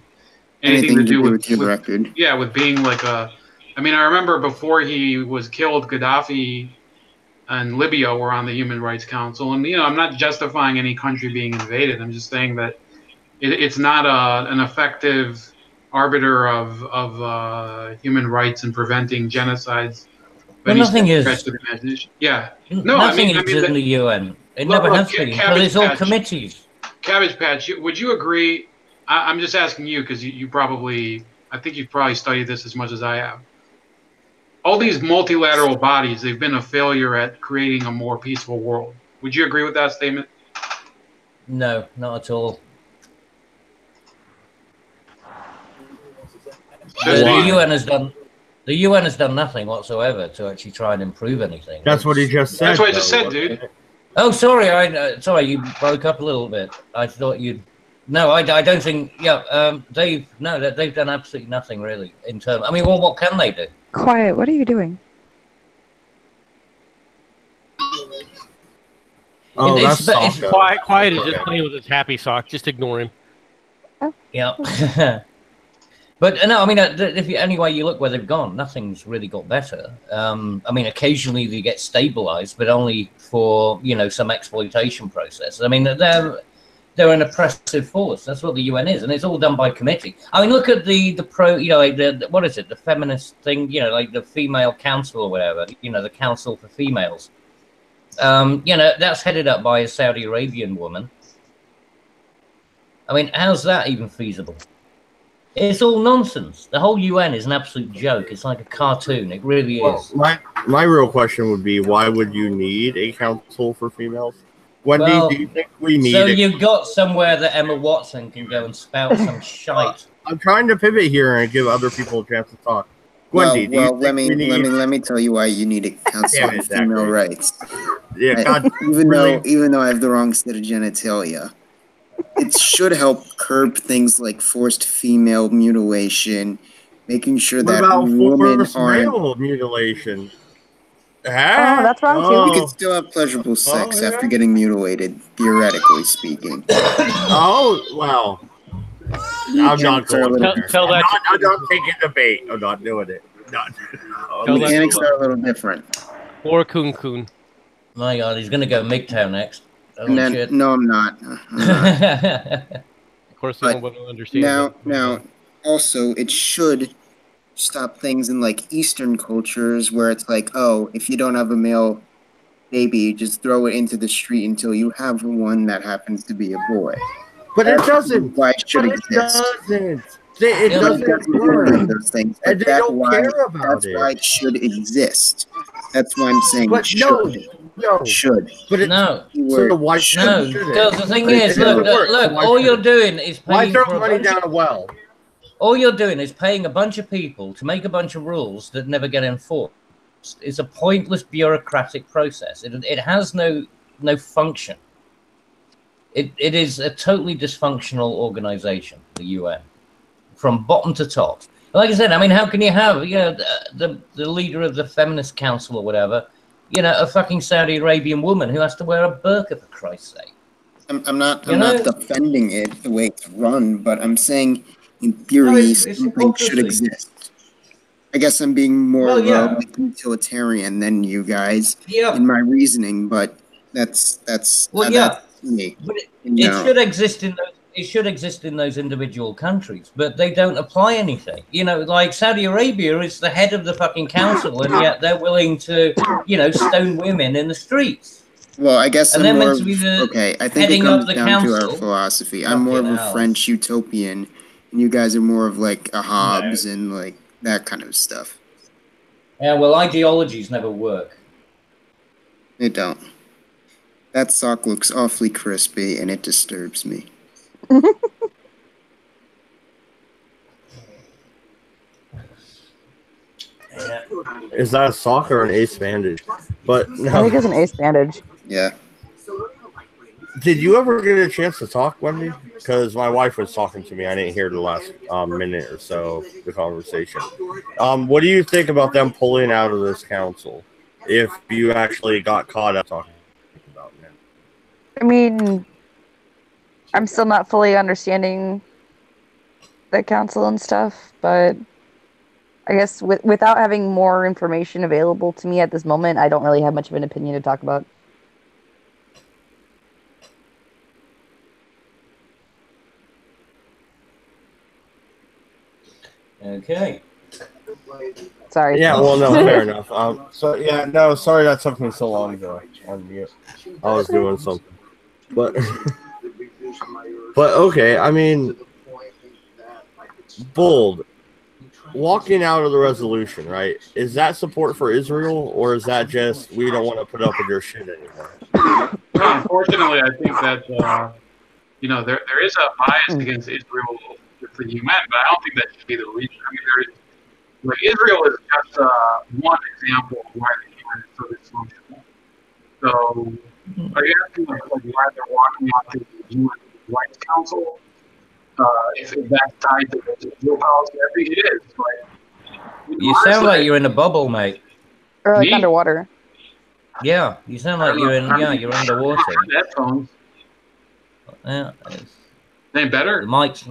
anything to do with your record. Yeah, with being like a. I mean, I remember before he was killed, Gaddafi and Libya were on the Human Rights Council, and you know, I'm not justifying any country being invaded. I'm just saying that it's not an effective arbiter of human rights and preventing genocides. But nothing is. Yeah. No, nothing is in the UN. It never has been. Because it's all committees. Cabbage Patch, would you agree? I'm just asking you because you probably, I think you've probably studied this as much as I have. All these multilateral bodies, they've been a failure at creating a more peaceful world. Would you agree with that statement? No, not at all. The UN has done nothing whatsoever to actually try and improve anything. That's what he just said. That's what I just said, dude. Oh, sorry. Sorry, you broke up a little bit. I thought you'd. No, I don't think. Yeah, they've done absolutely nothing really in terms. I mean, well, what can they do? Quiet. What are you doing? Oh, that's Quiet is just playing with his happy sock. Just ignore him. Oh. Yeah. But no, I mean, if any way you look where they've gone, nothing's really got better. I mean, occasionally they get stabilized, but only for, you know, some exploitation process. I mean, they're an oppressive force. That's what the UN is, and it's all done by committee. I mean, look at the pro, you know, like what is it, the feminist thing, you know, like the female council or whatever, you know, the council for females. You know, that's headed up by a Saudi Arabian woman. I mean, how's that even feasible? It's all nonsense. The whole UN is an absolute joke. It's like a cartoon. It really is. My real question would be, why would you need a council for females? Wendy, do you think we need you've got somewhere that Emma Watson can go and spout some shite. I'm trying to pivot here and give other people a chance to talk. Wendy, let me tell you why you need a council for female rights. Yeah, God, even though I have the wrong set of genitalia. It should help curb things like forced female mutilation, making sure that women aren't mutilation. Oh, that's wrong too. You can still have pleasurable sex after getting mutilated, theoretically speaking. Oh wow! I'm not going there. Tell that. I'm not taking the bait. I'm not doing it. Mechanics are a little different. Or Kun. My God, he's going to go MGTOW next. No, I'm not. Of course, no one will understand. Now, also, it should stop things in like Eastern cultures where it's like, oh, if you don't have a male baby, just throw it into the street until you have one that happens to be a boy. But it doesn't. Why it should exist? It doesn't work. Those things. And they don't care about that's it. why it should exist. That's why I'm saying But it should. No. Should. But no. So why should No, because the thing is, look, all you're doing is paying why for throw money down a well? All you're doing is paying a bunch of people to make a bunch of rules that never get enforced. It's a pointless bureaucratic process. It has no function. It is a totally dysfunctional organization, the UN, from bottom to top. Like I said, I mean, how can you have the leader of the feminist council or whatever, a fucking Saudi Arabian woman who has to wear a burqa, for Christ's sake? I'm not defending it the way it's run, but I'm saying in theory something should exist. I guess I'm being more utilitarian than you guys in my reasoning, but that's me. But it should exist in those. It should exist in those individual countries, but they don't apply anything. Like Saudi Arabia is the head of the fucking council, and yet they're willing to, stone women in the streets. Well, I guess and I'm more I think it comes down to our philosophy. I'm more of a French utopian, and you guys are more of like a Hobbes and like that kind of stuff. Yeah, well, ideologies never work. They don't. That sock looks awfully crispy, and it disturbs me. Is that a sock or an ace bandage? But no. I think it's an ace bandage. Yeah. Did you ever get a chance to talk, Wendy? Because my wife was talking to me. I didn't hear the last minute or so of the conversation. What do you think about them pulling out of this council? If you actually got caught up talking about it? I mean, I'm still not fully understanding the council and stuff, but I guess without having more information available to me at this moment, I don't really have much of an opinion to talk about. Okay. Sorry. Yeah, well, no, fair enough. Sorry that took me so long to unmute. I was doing something. But okay, I mean, Bold, walking out of the resolution, right? Is that support for Israel, or is that just we don't want to put up with your shit anymore? Unfortunately, I think that there is a bias against Israel with the UN, but I don't think that should be the reason. I mean, Israel is just one example of why the UN is so dysfunctional. So, are you asking why they're walking out to the UN Rights Council? If that's tied to the Israel policy, I think it is. You sound like you're in a bubble, mate. Or like underwater. Yeah, you sound like you're underwater. Headphones. Yeah. Ain't better? The mic's...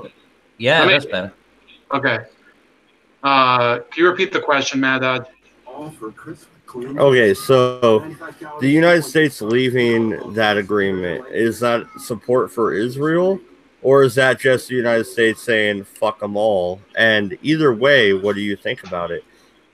Yeah, that's better. Okay. Can you repeat the question, Mad Dodge? Okay, so the United States leaving that agreement, is that support for Israel, or is that just the United States saying fuck them all? And either way, what do you think about it?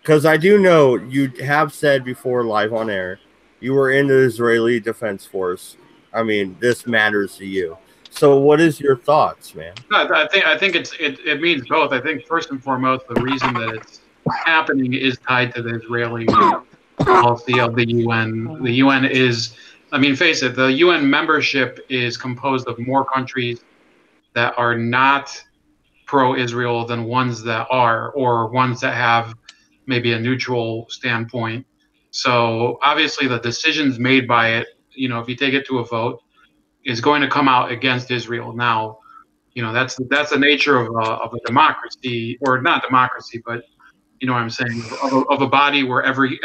Because I do know you have said before live on air, you were in the Israeli Defense Force. I mean, this matters to you. So what is your thoughts, man? I think it means both. I think first and foremost, the reason that it's happening is tied to the Israeli policy of the UN. The UN is, I mean, face it, the UN membership is composed of more countries that are not pro-Israel than ones that are, or ones that have maybe a neutral standpoint. So obviously the decisions made by it, if you take it to a vote, is going to come out against Israel. Now, that's the nature of a democracy, or not democracy, but you know what I'm saying, of a body where every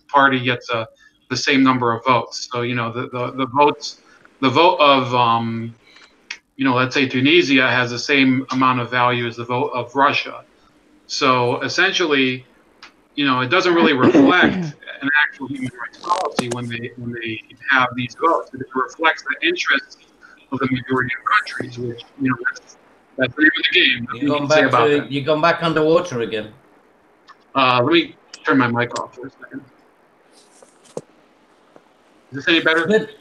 party gets the same number of votes. So the vote of let's say Tunisia has the same amount of value as the vote of Russia. So essentially, it doesn't really reflect an actual human rights policy when they have these votes. It reflects the interests of the majority of countries, which that's the name of the game. You've gone back underwater again. Let me turn my mic off for a second. Is this any better? Good.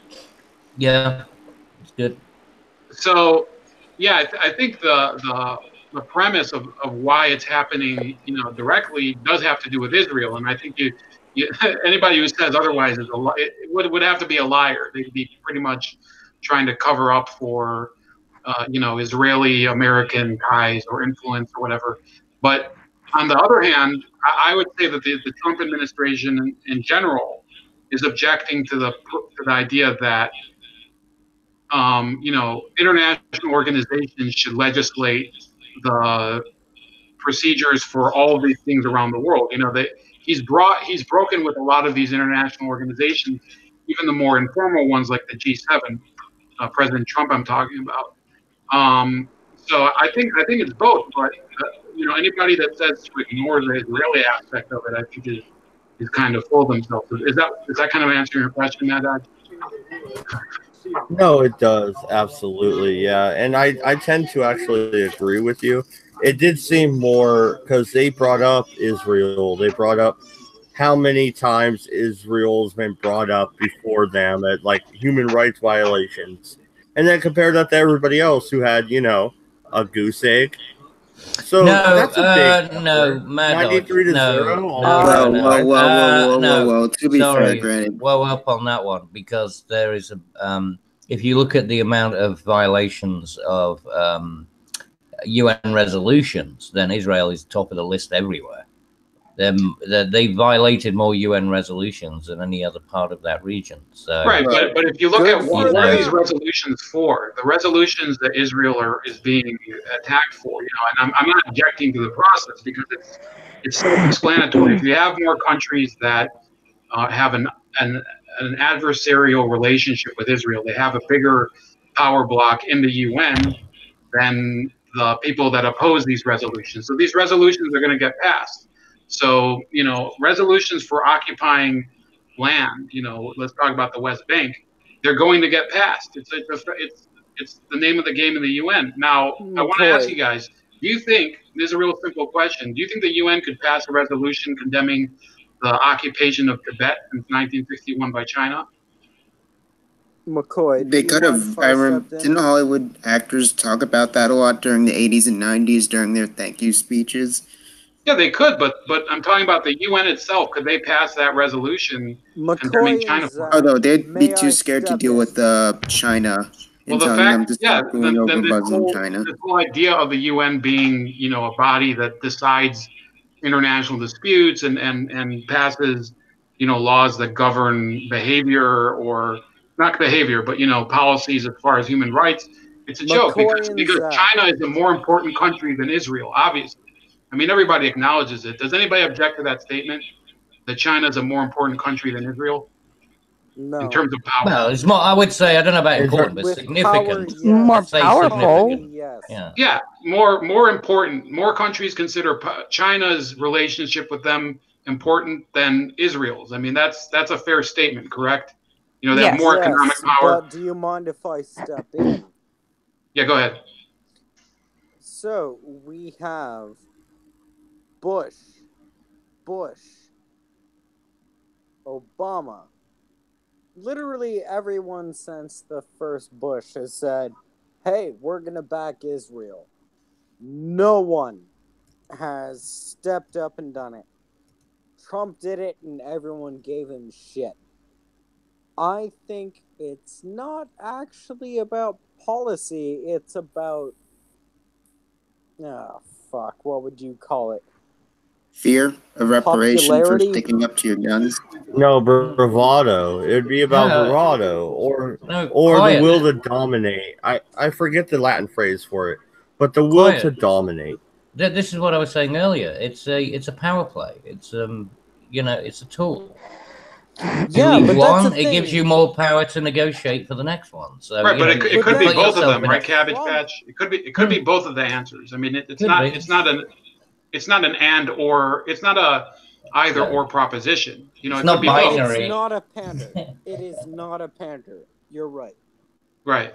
Yeah, it's good. So, yeah, I think the premise of why it's happening, directly does have to do with Israel, and I think anybody who says otherwise would have to be a liar. They'd be pretty much trying to cover up for, Israeli-American ties or influence or whatever. But on the other hand, I would say that the Trump administration in general is objecting to the idea that international organizations should legislate the procedures for all of these things around the world. You know, he's broken with a lot of these international organizations, even the more informal ones like the G7, President Trump I'm talking about. So I think it's both, but you know, anybody that says to ignore the Israeli aspect of it, I think is kind of full of themselves. Is that kind of answering your question, Madad? No, it does. Absolutely. Yeah. And I tend to actually agree with you. It did seem more because they brought up Israel. They brought up how many times Israel's been brought up before them at like human rights violations. And then compare that to everybody else who had, you know, a goose egg. So that's a big no, Mad 93 to no, 0. Whoa. To be fair, granted. Well, up on that one, because there is a if you look at the amount of violations of UN resolutions, then Israel is top of the list everywhere. They violated more UN resolutions than any other part of that region. So right, but if you look at what are these resolutions for, the resolutions that Israel is being attacked for, you know, and I'm not objecting to the process because it's self-explanatory. If you have more countries that have an adversarial relationship with Israel, they have a bigger power block in the UN than the people that oppose these resolutions. So these resolutions are going to get passed. So, you know, resolutions for occupying land, you know, let's talk about the West Bank, they're going to get passed. It's the name of the game in the UN. Now, I want to ask you guys, do you think, this is a real simple question, do you think the UN could pass a resolution condemning the occupation of Tibet since 1961 by China? McCoy, they could have. Didn't Hollywood actors talk about that a lot during the 80s and 90s during their thank you speeches? Yeah, they could, but I'm talking about the UN itself. Could they pass that resolution condemning China? Although they'd be too scared to deal with China. Well, the fact, the whole idea of the UN being, you know, a body that decides international disputes and passes, you know, laws that govern behavior, or not behavior, but, you know, policies as far as human rights. It's a joke because China is a more important country than Israel, obviously. I mean, everybody acknowledges it. Does anybody object to that statement that China is a more important country than Israel? No. In terms of power? Well, it's more, I would say, I don't know about important, but significant. Power, more powerful. Yes. Yeah, more important. More countries consider China's relationship with them important than Israel's. I mean, that's a fair statement, correct? You know, they have more economic power. But do you mind if I step in? Yeah, go ahead. So we have Bush, Obama. Literally everyone since the first Bush has said, hey, we're going to back Israel. No one has stepped up and done it. Trump did it and everyone gave him shit. I think it's not actually about policy, it's about... what would you call it? Fear of reparation for sticking up to your guns? No, bravado. It would be about bravado or the will to dominate. I forget the Latin phrase for it, but the will to dominate. This is what I was saying earlier. It's a power play. It's you know, it's a tool. Yeah, but one, it gives you more power to negotiate for the next one. So, right, but it could be both of them, right, Cabbage Patch? It could be both of the answers. I mean, it's not an and or, it's not a either or proposition. You know, it's not binary. It's not a pander. It is not a pander. You're right. Right.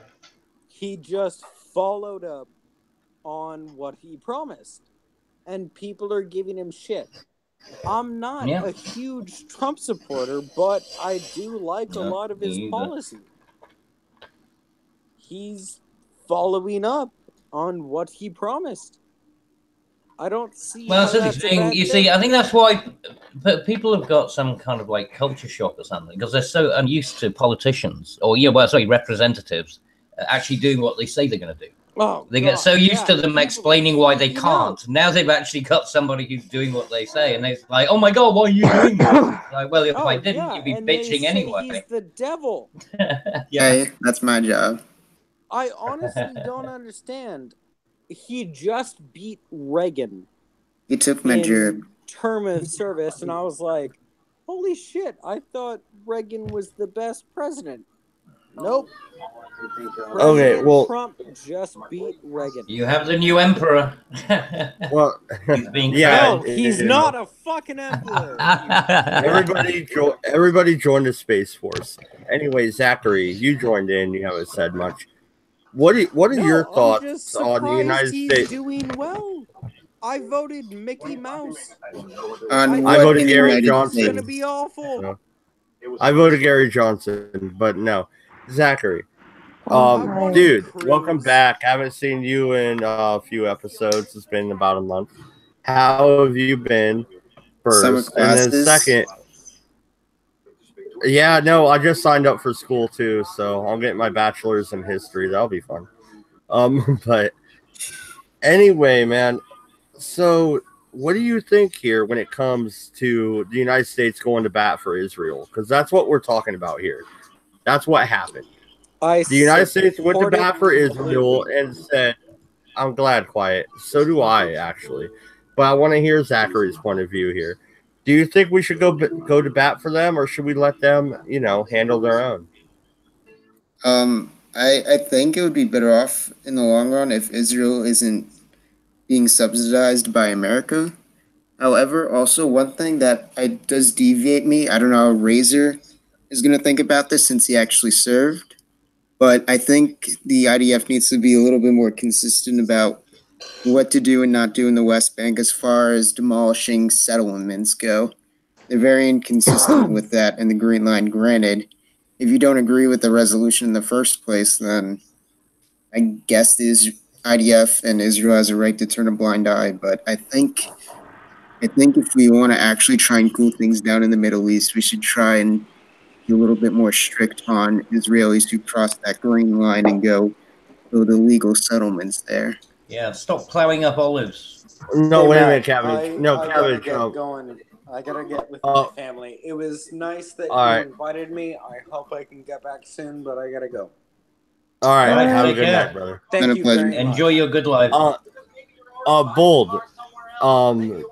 He just followed up on what he promised, and people are giving him shit. I'm not a huge Trump supporter, but I do like a lot of his policy. He's following up on what he promised. I don't see. Well, that's the thing. You see, I think that's why people have got some kind of like culture shock or something, because they're so unused to politicians or representatives actually doing what they say they're going to do. Oh, they get so used to them explaining why they can't. Now they've actually got somebody who's doing what they say, and they're like, "Oh my God, why are you doing that?" Like, well, if I didn't, you'd be bitching anyway. He's the devil. Hey, that's my job. I honestly don't understand. He just beat Reagan. He took my gerb. Term of service, and I was like, holy shit, I thought Reagan was the best president. Nope. Okay, well, Trump just beat Reagan. You have the new emperor. Well, He's being yeah, no, he's not a fucking emperor. Everybody joined the Space Force. Anyway, Zachary, you joined in. You haven't said much. What are your thoughts on the United States? Doing well. I voted Mickey Mouse. I voted Gary Johnson. It's gonna be awful. No. I voted Gary Johnson, but no, Zachary. Dude, welcome back. Haven't seen you in a few episodes. It's been about a month. How have you been? First, and then second. Yeah, no, I just signed up for school too, so I'll get my bachelor's in history. That'll be fun. But anyway, man. So, what do you think here when it comes to the United States going to bat for Israel? Because that's what we're talking about here. That's what happened. The United States went to bat for Israel and said, I'm glad, quiet. So do I, actually. But I want to hear Zachary's point of view here. Do you think we should go to bat for them, or should we let them, handle their own? I think it would be better off in the long run if Israel isn't being subsidized by America. However, also one thing that does deviate me, I don't know how Razor is going to think about this since he actually served, but I think the IDF needs to be a little bit more consistent about what to do and not do in the West Bank as far as demolishing settlements go. They're very inconsistent with that in the Green Line. Granted, if you don't agree with the resolution in the first place, then I guess the IDF and Israel has a right to turn a blind eye. But I think if we want to actually try and cool things down in the Middle East, we should try and be a little bit more strict on Israelis who cross that Green Line and go build illegal settlements there. Yeah, stop plowing up olives. No, wait a minute, Cabbage. Cabbage. I gotta get with my family. It was nice that you invited me. I hope I can get back soon, but I gotta go. All right, have a good night, brother. Thank you very much. Enjoy your good life. Bold.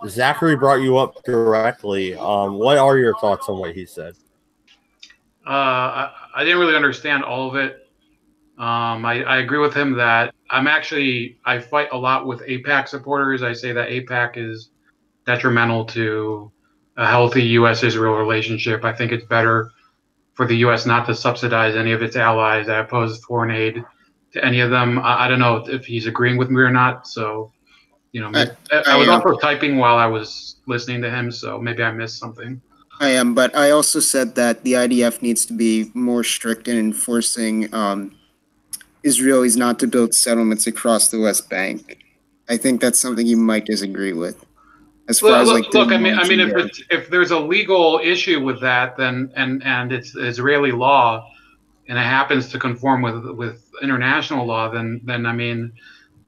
Zachary brought you up directly. What are your thoughts on what he said? I didn't really understand all of it. I agree with him that I fight a lot with AIPAC supporters. I say that AIPAC is detrimental to a healthy U.S.-Israel relationship. I think it's better for the U.S. not to subsidize any of its allies. I oppose foreign aid to any of them. I don't know if he's agreeing with me or not. So, I was also typing while I was listening to him, so maybe I missed something. I am, but I also said that the IDF needs to be more strict in enforcing Israelis not to build settlements across the West Bank. I think that's something you might disagree with. As far as if there's a legal issue with that, then and it's Israeli law, and it happens to conform with international law, then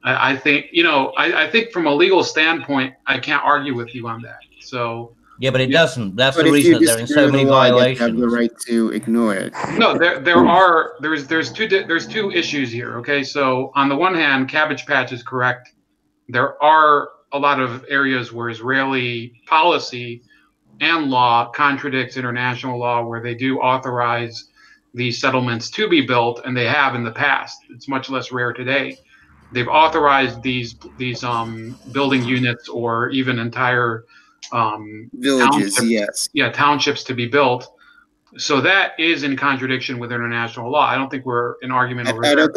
I think I think from a legal standpoint, I can't argue with you on that. So. Yeah, but it doesn't. That's the reason that they're in so many violations. You have the right to ignore it. No, there's two issues here. Okay, so on the one hand, Cabbage Patch is correct. There are a lot of areas where Israeli policy and law contradicts international law, where they do authorize these settlements to be built, and they have in the past. It's much less rare today. They've authorized these building units or even entire villages, yes. Yeah, townships to be built. So that is in contradiction with international law. I don't think we're in argument over I don't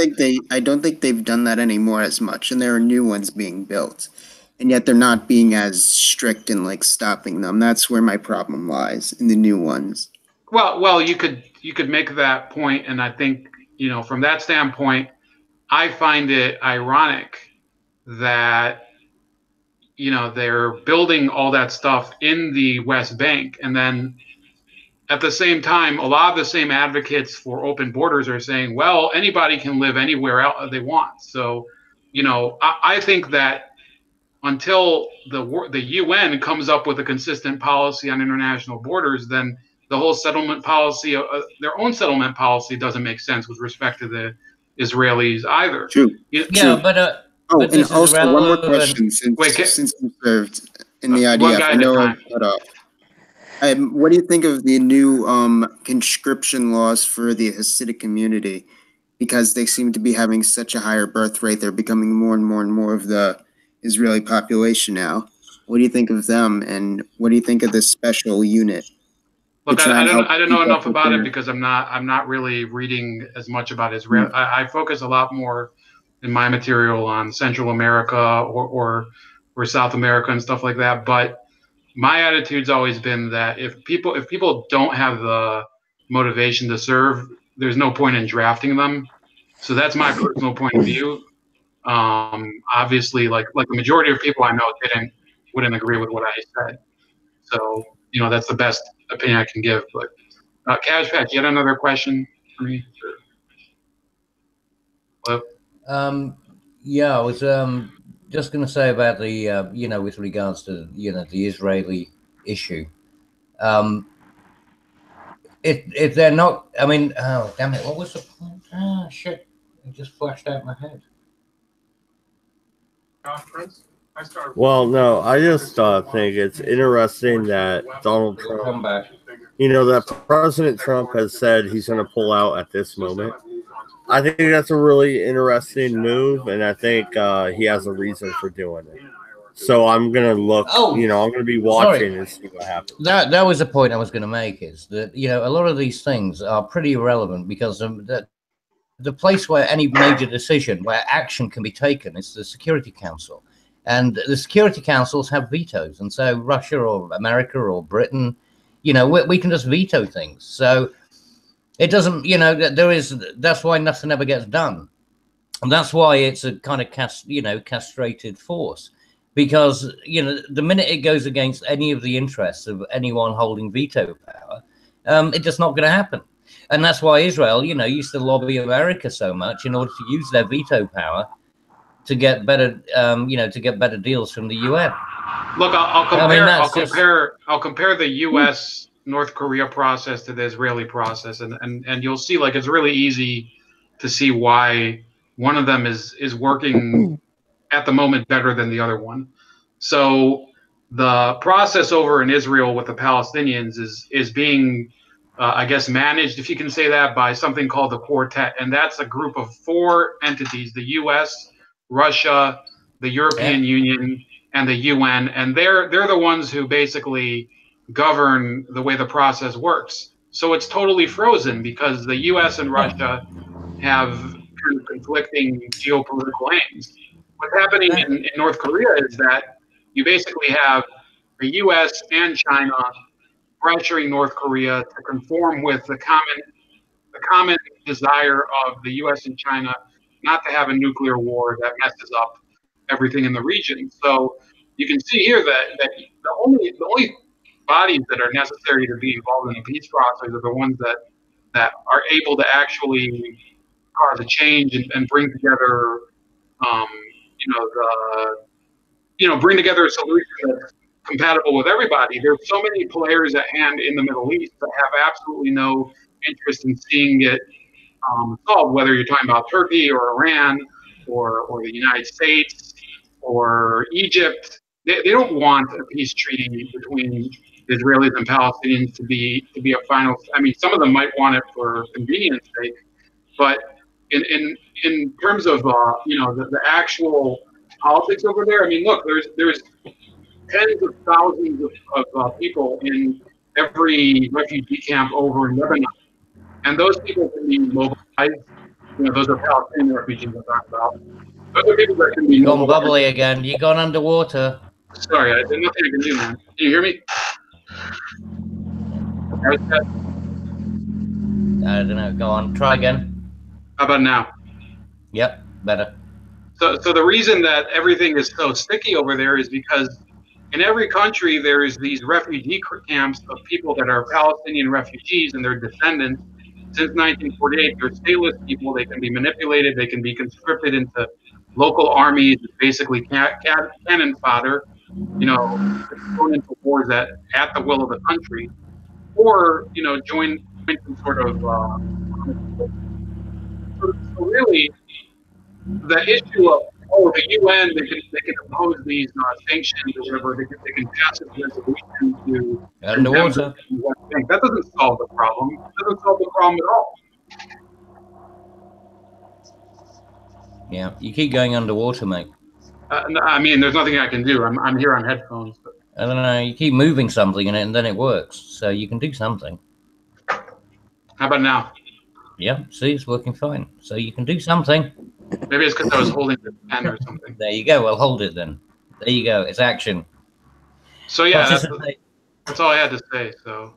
think they've done that anymore as much, and there are new ones being built. And yet they're not being as strict in stopping them. That's where my problem lies, in the new ones. Well, you could make that point, and I think, from that standpoint, I find it ironic that they're building all that stuff in the West Bank. And then at the same time, a lot of the same advocates for open borders are saying, well, anybody can live anywhere else they want. So, I think that until the UN comes up with a consistent policy on international borders, then the whole settlement policy, their own settlement policy doesn't make sense with respect to the Israelis either. True. Yeah, but and also one more question since you served. in the IDF. One guy I know at a I'm cut off. What do you think of the new conscription laws for the Hasidic community? Because they seem to be having such a higher birth rate, they're becoming more and more and more of the Israeli population now. What do you think of them, and what do you think of this special unit? Look, I don't know enough about it because I'm not really reading as much about Israel. I focus a lot more in my material on Central America or South America and stuff like that. But my attitude's always been that if people don't have the motivation to serve, there's no point in drafting them. So that's my personal point of view. Obviously, like the majority of people I know wouldn't agree with what I said. So that's the best opinion I can give. But Cash Patch, you had another question for me? Hello? Yeah, I was just going to say about the with regards to the Israeli issue. If they're not, I mean, oh damn it, what was the point? Ah, shit, it just flashed out my head. Well, no, I just think it's interesting that Donald Trump, that President Trump has said he's going to pull out at this moment. I think that's a really interesting move, and I think he has a reason for doing it. So I'm going to look, I'm going to be watching and see what happens. That was the point I was going to make, is that, a lot of these things are pretty irrelevant because the place where any major decision, where action can be taken, is the Security Council. And the Security Councils have vetoes. And so Russia or America or Britain, we can just veto things. So it doesn't, that's why nothing ever gets done. And that's why it's a kind of castrated force. Because, the minute it goes against any of the interests of anyone holding veto power, it's just not going to happen. And that's why Israel, used to lobby America so much in order to use their veto power to get better, to get better deals from the UN. Look, I'll compare the U.S. North Korea process to the Israeli process, and you'll see, like, it's really easy to see why one of them is working at the moment better than the other one. So the process over in Israel with the Palestinians is being, I guess, managed, if you can say that, by something called the Quartet, and that's a group of 4 entities: the U.S., Russia, the European Union, and the UN, and they're the ones who basically govern the way the process works. So it's totally frozen because the U.S. and Russia have kind of conflicting geopolitical aims. What's happening in North Korea is that you basically have the U.S. and China pressuring North Korea to conform with the common desire of the U.S. and China not to have a nuclear war that messes up everything in the region. So you can see here that the only bodies that are necessary to be involved in the peace process are the ones that are able to actually cause a change and bring together, bring together a solution that's compatible with everybody. There's so many players at hand in the Middle East that have absolutely no interest in seeing it solved, whether you're talking about Turkey or Iran or the United States or Egypt. They don't want a peace treaty between Israelis and Palestinians to be a final. I mean, some of them might want it for convenience sake, but in terms of the actual politics over there, I mean, look, there's tens of thousands of people in every refugee camp over in Lebanon. And those people can be mobilized. Those are Palestinian refugees I'm talking about. Those are people that can be mobilized. Gone bubbly again. You gone underwater. Sorry, there's nothing I can do, man. Can you hear me? I don't know. Go on. Try again. How about now? Yep, better. So the reason that everything is so sticky over there is because in every country there is these refugee camps of people that are Palestinian refugees and their descendants. Since 1948, they're stateless people. They can be manipulated. They can be conscripted into local armies, basically cannon fodder, thrown into wars at the will of the country, or join some sort of. So really, the issue of oh, the UN, they can impose these sanctions or whatever. They can pass a resolution to underwater. That doesn't solve the problem. It doesn't solve the problem at all. Yeah, you keep going underwater, mate. I mean, there's nothing I can do. I'm here on headphones. But... I don't know. You keep moving something in it, and then it works. So you can do something. How about now? Yeah, see, it's working fine. So you can do something. Maybe it's because I was holding the pen or something. There you go. Well, hold it then. There you go. It's action. So yeah, that's all I had to say. So.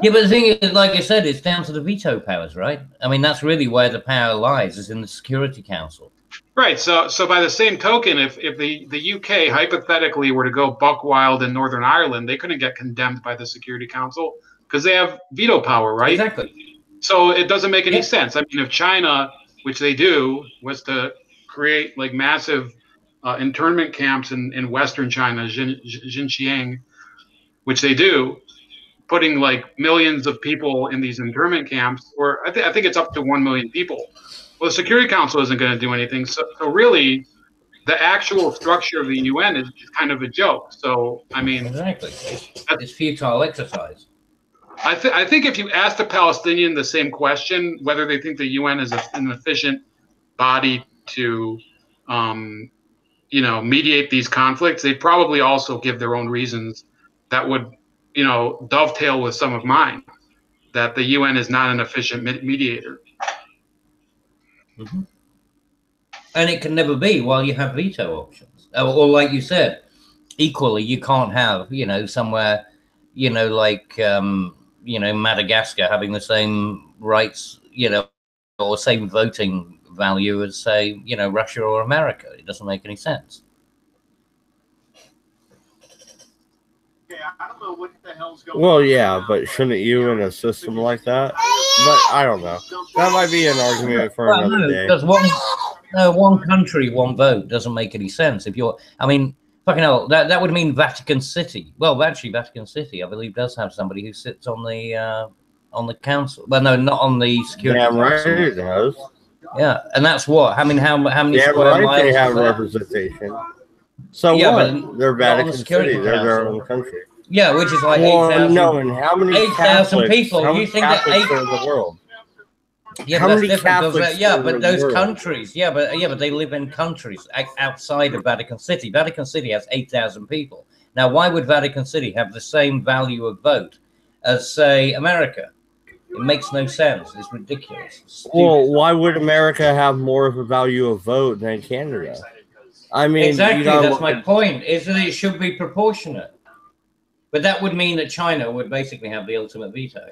Yeah, but the thing is, like I said, it's down to the veto powers, right? I mean, that's really where the power lies, is in the Security Council. Right. So by the same token, if the UK hypothetically were to go buck wild in Northern Ireland, they couldn't get condemned by the Security Council because they have veto power, right? Exactly. So it doesn't make any sense. I mean, if China, which they do, was to create like massive internment camps in Western China, Xinjiang, which they do, putting like millions of people in these internment camps, or I think it's up to 1 million people. Well, the Security Council isn't going to do anything. So really, the actual structure of the UN is kind of a joke. So, I mean... Exactly. It's futile exercise. I think if you ask the Palestinian the same question, whether they think the UN is an efficient body to, mediate these conflicts, they'd probably also give their own reasons that would, dovetail with some of mine, that the UN is not an efficient mediator. Mm-hmm. And it can never be while you have veto options. Or like you said, equally, you can't have, somewhere, like, Madagascar having the same rights, or same voting value as, say, Russia or America. It doesn't make any sense. I don't know what the hell's going on. Yeah, but shouldn't you in a system like that? But I don't know. That might be an argument for another day. Because one country, one vote doesn't make any sense. If you're, fucking hell, that would mean Vatican City. Well, actually, Vatican City, I believe, does have somebody who sits on the council. Well, no, not on the Security Council. Right, it does. Yeah, and that's what. How many square miles? They have representation. So yeah, what? They're Vatican City. They're their own country. Yeah, which is like 8,000. No, and how many 8,000 people? You think that in the world? Yeah, how many Catholics? Yeah, but those countries. Yeah, but they live in countries outside of Vatican City. Vatican City has 8,000 people. Now, why would Vatican City have the same value of vote as, say, America? It makes no sense. It's ridiculous. Well, why would America have more of a value of vote than Canada? I mean, exactly. That's my point. Is that it should be proportionate. But that would mean that China would basically have the ultimate veto,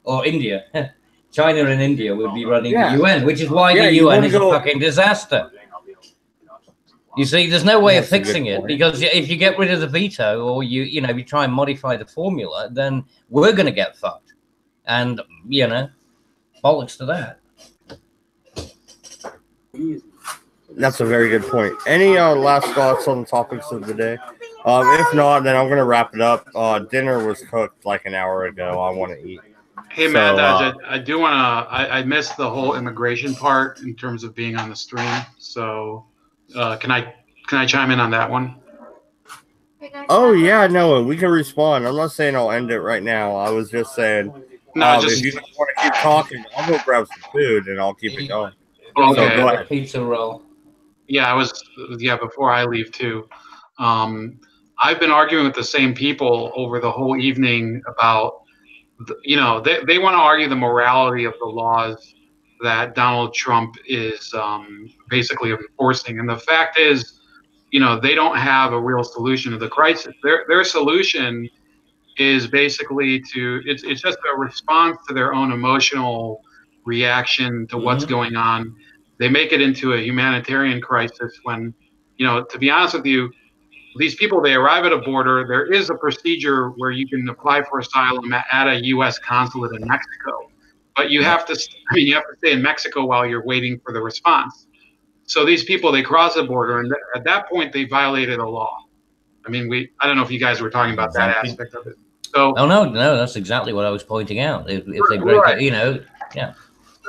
or India. China and India would be running the UN, which is why the UN is a fucking disaster. You see, there's no way of fixing it, because if you get rid of the veto, or you try and modify the formula, then we're going to get fucked. And bollocks to that. That's a very good point. Any last thoughts on the topics of the day? If not, then I'm going to wrap it up. Dinner was cooked like an hour ago. I want to eat. Hey, Mad Dodge, I do want to... I missed the whole immigration part in terms of being on the stream. So can I chime in on that one? Oh, yeah, no, we can respond. I'm not saying I'll end it right now. I was just saying, if you just want to keep talking, I'll go grab some food and I'll keep it going. Okay. So go ahead. Pizza roll. Yeah, before I leave too. I've been arguing with the same people over the whole evening about, they want to argue the morality of the laws that Donald Trump is basically enforcing. And the fact is, they don't have a real solution to the crisis. Their solution is basically it's just a response to their own emotional reaction to what's going on. They make it into a humanitarian crisis when, to be honest with you, these people, they arrive at a border. There is a procedure where you can apply for asylum at a U.S. consulate in Mexico, but you have to stay in Mexico while you're waiting for the response. So these people, they cross the border, and at that point, they violated a law. I don't know if you guys were talking about that aspect of it. So, no, that's exactly what I was pointing out. If they break it, yeah.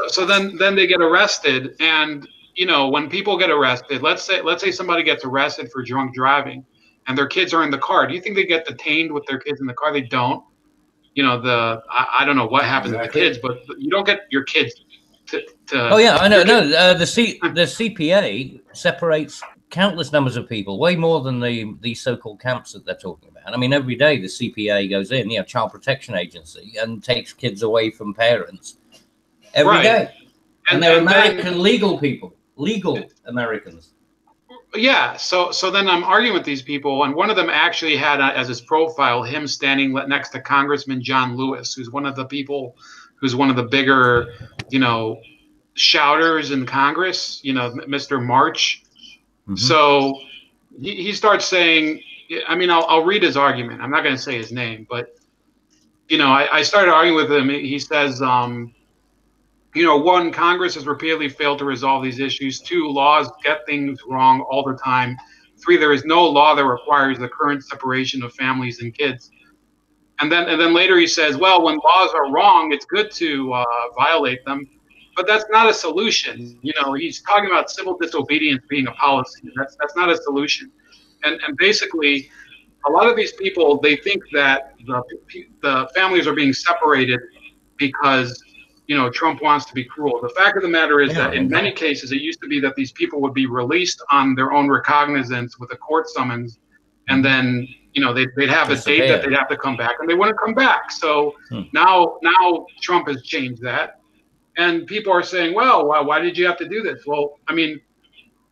So then they get arrested, and you know, when people get arrested, let's say somebody gets arrested for drunk driving, and their kids are in the car. Do you think they get detained with their kids in the car? They don't. You know, I don't know what happens to the kids, but you don't get your kids to oh yeah, I know. No, the CPA separates countless numbers of people, way more than the so-called camps that they're talking about. I mean, every day the CPA goes in, Child Protection Agency, and takes kids away from parents every day. And they're American legal people, legal Americans. Yeah, so then I'm arguing with these people, and one of them actually had as his profile him standing next to Congressman John Lewis, who's one of the people, who's one of the bigger, shouters in Congress, Mr. March. Mm-hmm. So he starts saying, I mean, I'll read his argument. I'm not going to say his name, but I started arguing with him. He says, one, Congress has repeatedly failed to resolve these issues. 2, laws get things wrong all the time. 3, there is no law that requires the current separation of families and kids. And then later he says, well, when laws are wrong, it's good to violate them, but that's not a solution. He's talking about civil disobedience being a policy. That's not a solution. And basically, a lot of these people, they think that the families are being separated because Trump wants to be cruel. The fact of the matter is that in many cases, it used to be that these people would be released on their own recognizance with a court summons, and then they'd have a date that they'd have to come back, and they wouldn't come back. So now Trump has changed that, and people are saying, well, why did you have to do this? Well, I mean,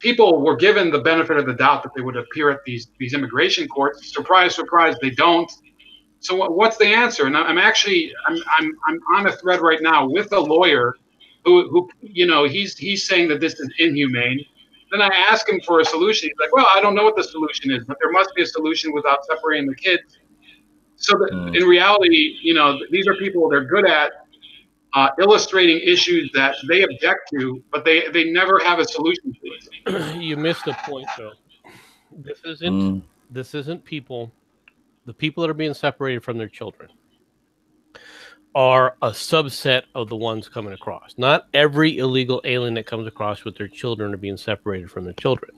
people were given the benefit of the doubt that they would appear at these immigration courts. Surprise, surprise, they don't. So what's the answer? And I'm on a thread right now with a lawyer who he's saying that this is inhumane. Then I ask him for a solution. He's like, well, I don't know what the solution is, but there must be a solution without separating the kids. So that in reality, these are people, they're good at illustrating issues that they object to, but they never have a solution to it. You missed a point, though. This isn't people. The people that are being separated from their children are a subset of the ones coming across. Not every illegal alien that comes across with their children are being separated from their children.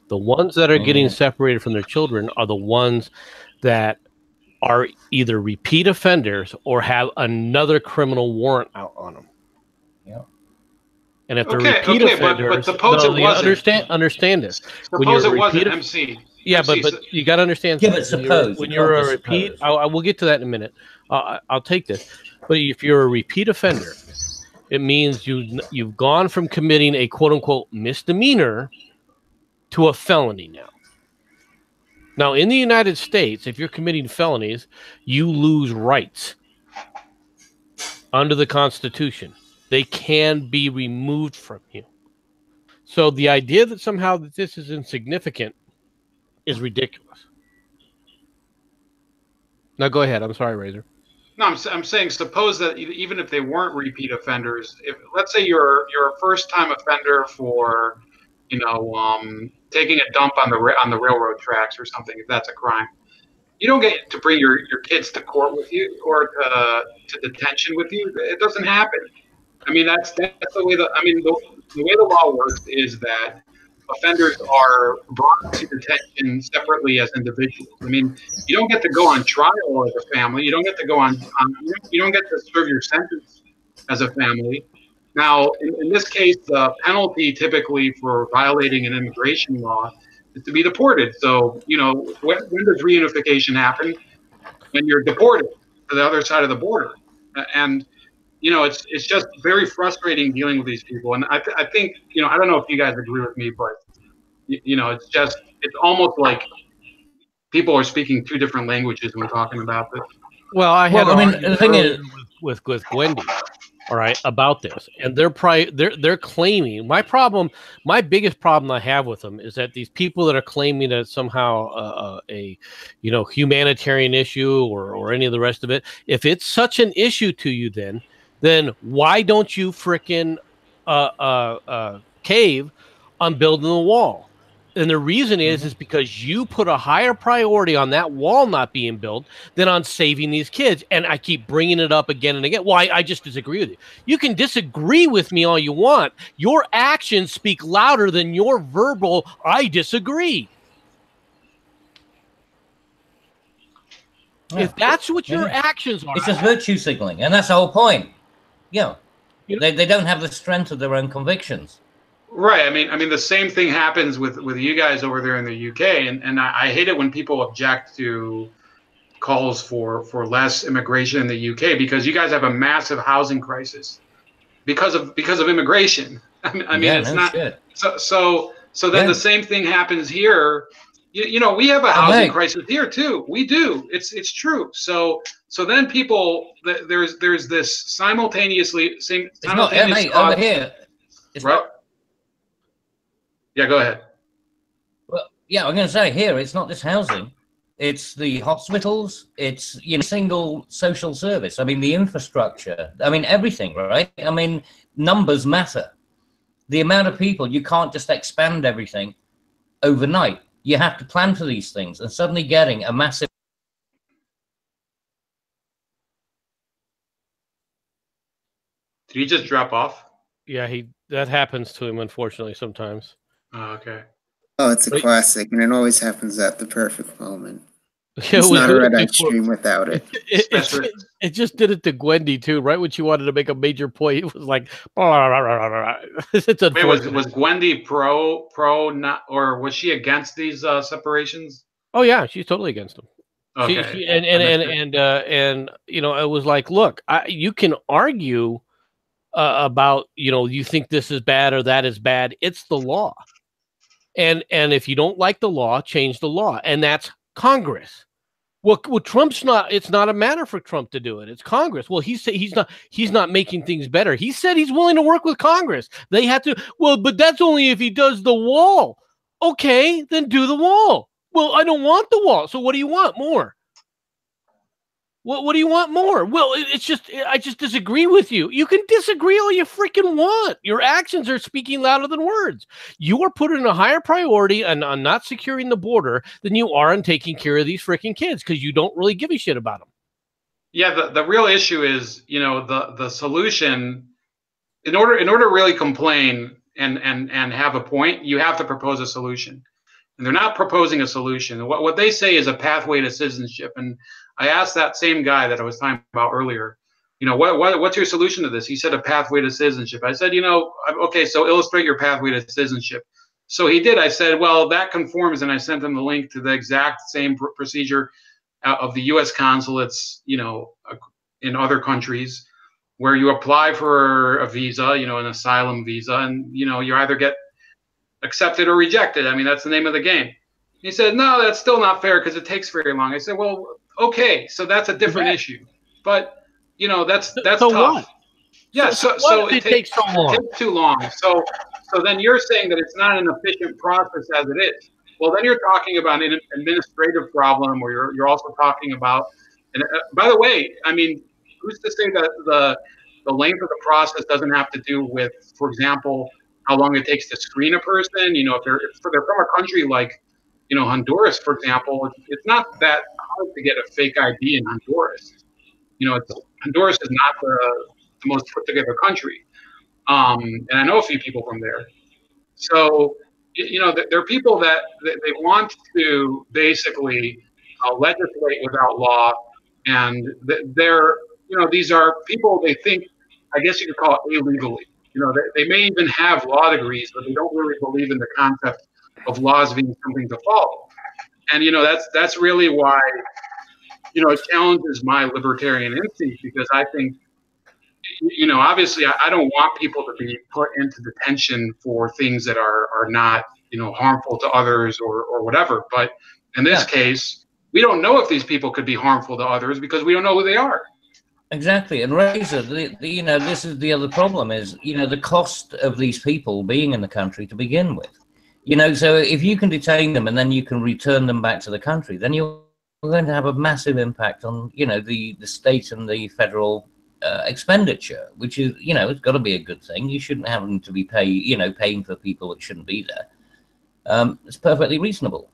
The ones that are getting separated from their children are the ones that are either repeat offenders or have another criminal warrant out on them. Yeah. And if they're repeat offenders, but suppose it wasn't. Understand this. Suppose it wasn't MC. Yeah, but you got to understand. Yeah, but suppose when you're a repeat, I will get to that in a minute. I'll take this. But if you're a repeat offender, it means you've gone from committing a quote unquote misdemeanor to a felony now. Now, in the United States, if you're committing felonies, you lose rights under the Constitution. They can be removed from you. So the idea that somehow that this is insignificant is ridiculous. Now go ahead. I'm sorry, Razor. No, I'm saying suppose that even if they weren't repeat offenders, if let's say you're a first time offender for taking a dump on the railroad tracks or something, if that's a crime, you don't get to bring your kids to court with you or to detention with you. It doesn't happen. I mean, that's the way the way the law works is that offenders are brought to detention separately as individuals. I mean, you don't get to go on trial as a family. You don't get to go you don't get to serve your sentence as a family. Now, in this case, the penalty typically for violating an immigration law is to be deported. So, when does reunification happen? When you're deported to the other side of the border. And it's just very frustrating dealing with these people. And I think, I don't know if you guys agree with me, but, it's almost like people are speaking two different languages when talking about this. Well, the thing is with Wendy, all right, about this, and they're claiming my biggest problem I have with them is that these people that are claiming that somehow a humanitarian issue or any of the rest of it, if it's such an issue to you, then why don't you frickin' cave on building the wall? And the reason is because you put a higher priority on that wall not being built than on saving these kids. And I keep bringing it up again and again. Well, I just disagree with you. You can disagree with me all you want. Your actions speak louder than your verbal, I disagree. Yeah. If that's what your actions are. It's just virtue signaling. And that's the whole point. Yeah. They don't have the strength of their own convictions. Right. I mean, the same thing happens with you guys over there in the UK, and I hate it when people object to calls for less immigration in the UK, because you guys have a massive housing crisis because of immigration. I mean, yeah, it's not shit. So then the same thing happens here. You know, we have a housing crisis here too. We do. It's true. So then people, there's this simultaneously same. It's not over here. It's right. Not, yeah, go ahead. Well, yeah, I'm going to say here, it's not just housing. It's the hospitals. It's, you know, single social service. I mean, the infrastructure. I mean, everything, right? I mean, numbers matter. The amount of people, you can't just expand everything overnight. You have to plan for these things, and suddenly getting a massive. Did he just drop off? Yeah, that happens to him, unfortunately, sometimes. Oh, okay. Oh, it's a classic, and it always happens at the perfect moment. It's not a Red Eye stream without it. It just did it to Gwendy too, right when she wanted to make a major point. It was like, it's unfortunate. Was Gwendy pro not, or was she against these separations? Oh yeah, she's totally against them. Okay. And you know, it was like, look, you can argue about, you know, you think this is bad or that is bad. It's the law. And if you don't like the law, change the law. And that's Congress. Well, Trump's not. It's not a matter for Trump to do it. It's Congress. Well, he's not making things better. He said he's willing to work with Congress. They have to. Well, but that's only if he does the wall. Okay, then do the wall. Well, I don't want the wall. So what do you want more? What do you want more? Well, it's just, I just disagree with you. You can disagree all you freaking want. Your actions are speaking louder than words. You are putting a higher priority on not securing the border than you are on taking care of these freaking kids, because you don't really give a shit about them. Yeah, the real issue is, you know, the solution. In order to really complain and have a point, you have to propose a solution. And they're not proposing a solution. What they say is a pathway to citizenship. And I asked that same guy that I was talking about earlier, you know, what's your solution to this? He said a pathway to citizenship. I said, you know, okay, so illustrate your pathway to citizenship. So he did. I said, well, that conforms, and I sent him the link to the exact same procedure of the U.S. consulates, you know, in other countries, where you apply for a visa, you know, an asylum visa, and, you know, you either get accepted or rejected. I mean, that's the name of the game. He said, no, that's still not fair because it takes very long. I said, well, okay, so that's a different issue. But, you know, that's so tough. What? Yeah, so it takes so long. It takes too long. So then you're saying that it's not an efficient process as it is. Well, then you're talking about an administrative problem, or you're also talking about, and by the way, I mean, who's to say that the length of the process doesn't have to do with, for example, how long it takes to screen a person? You know, if they're from a country like, you know, Honduras, for example, it's not that hard to get a fake ID in Honduras. You know, Honduras is not the most put together country. And I know a few people from there. So, you know, there are people that they want to basically legislate without law. And they're, you know, these are people they think, I guess you could call it illegally. You know, they may even have law degrees, but they don't really believe in the concept of laws being something to follow. And, you know, that's really why, you know, it challenges my libertarian instinct, because I think, you know, obviously I don't want people to be put into detention for things that are not, you know, harmful to others or whatever. But in this case, we don't know if these people could be harmful to others because we don't know who they are. Exactly. And Razor, you know, this is the other problem is, you know, the cost of these people being in the country to begin with. You know, so if you can detain them and then you can return them back to the country, then you're going to have a massive impact on, you know, the state and the federal expenditure, which is, you know, it's got to be a good thing. You shouldn't have them to be paying for people that shouldn't be there. it's perfectly reasonable.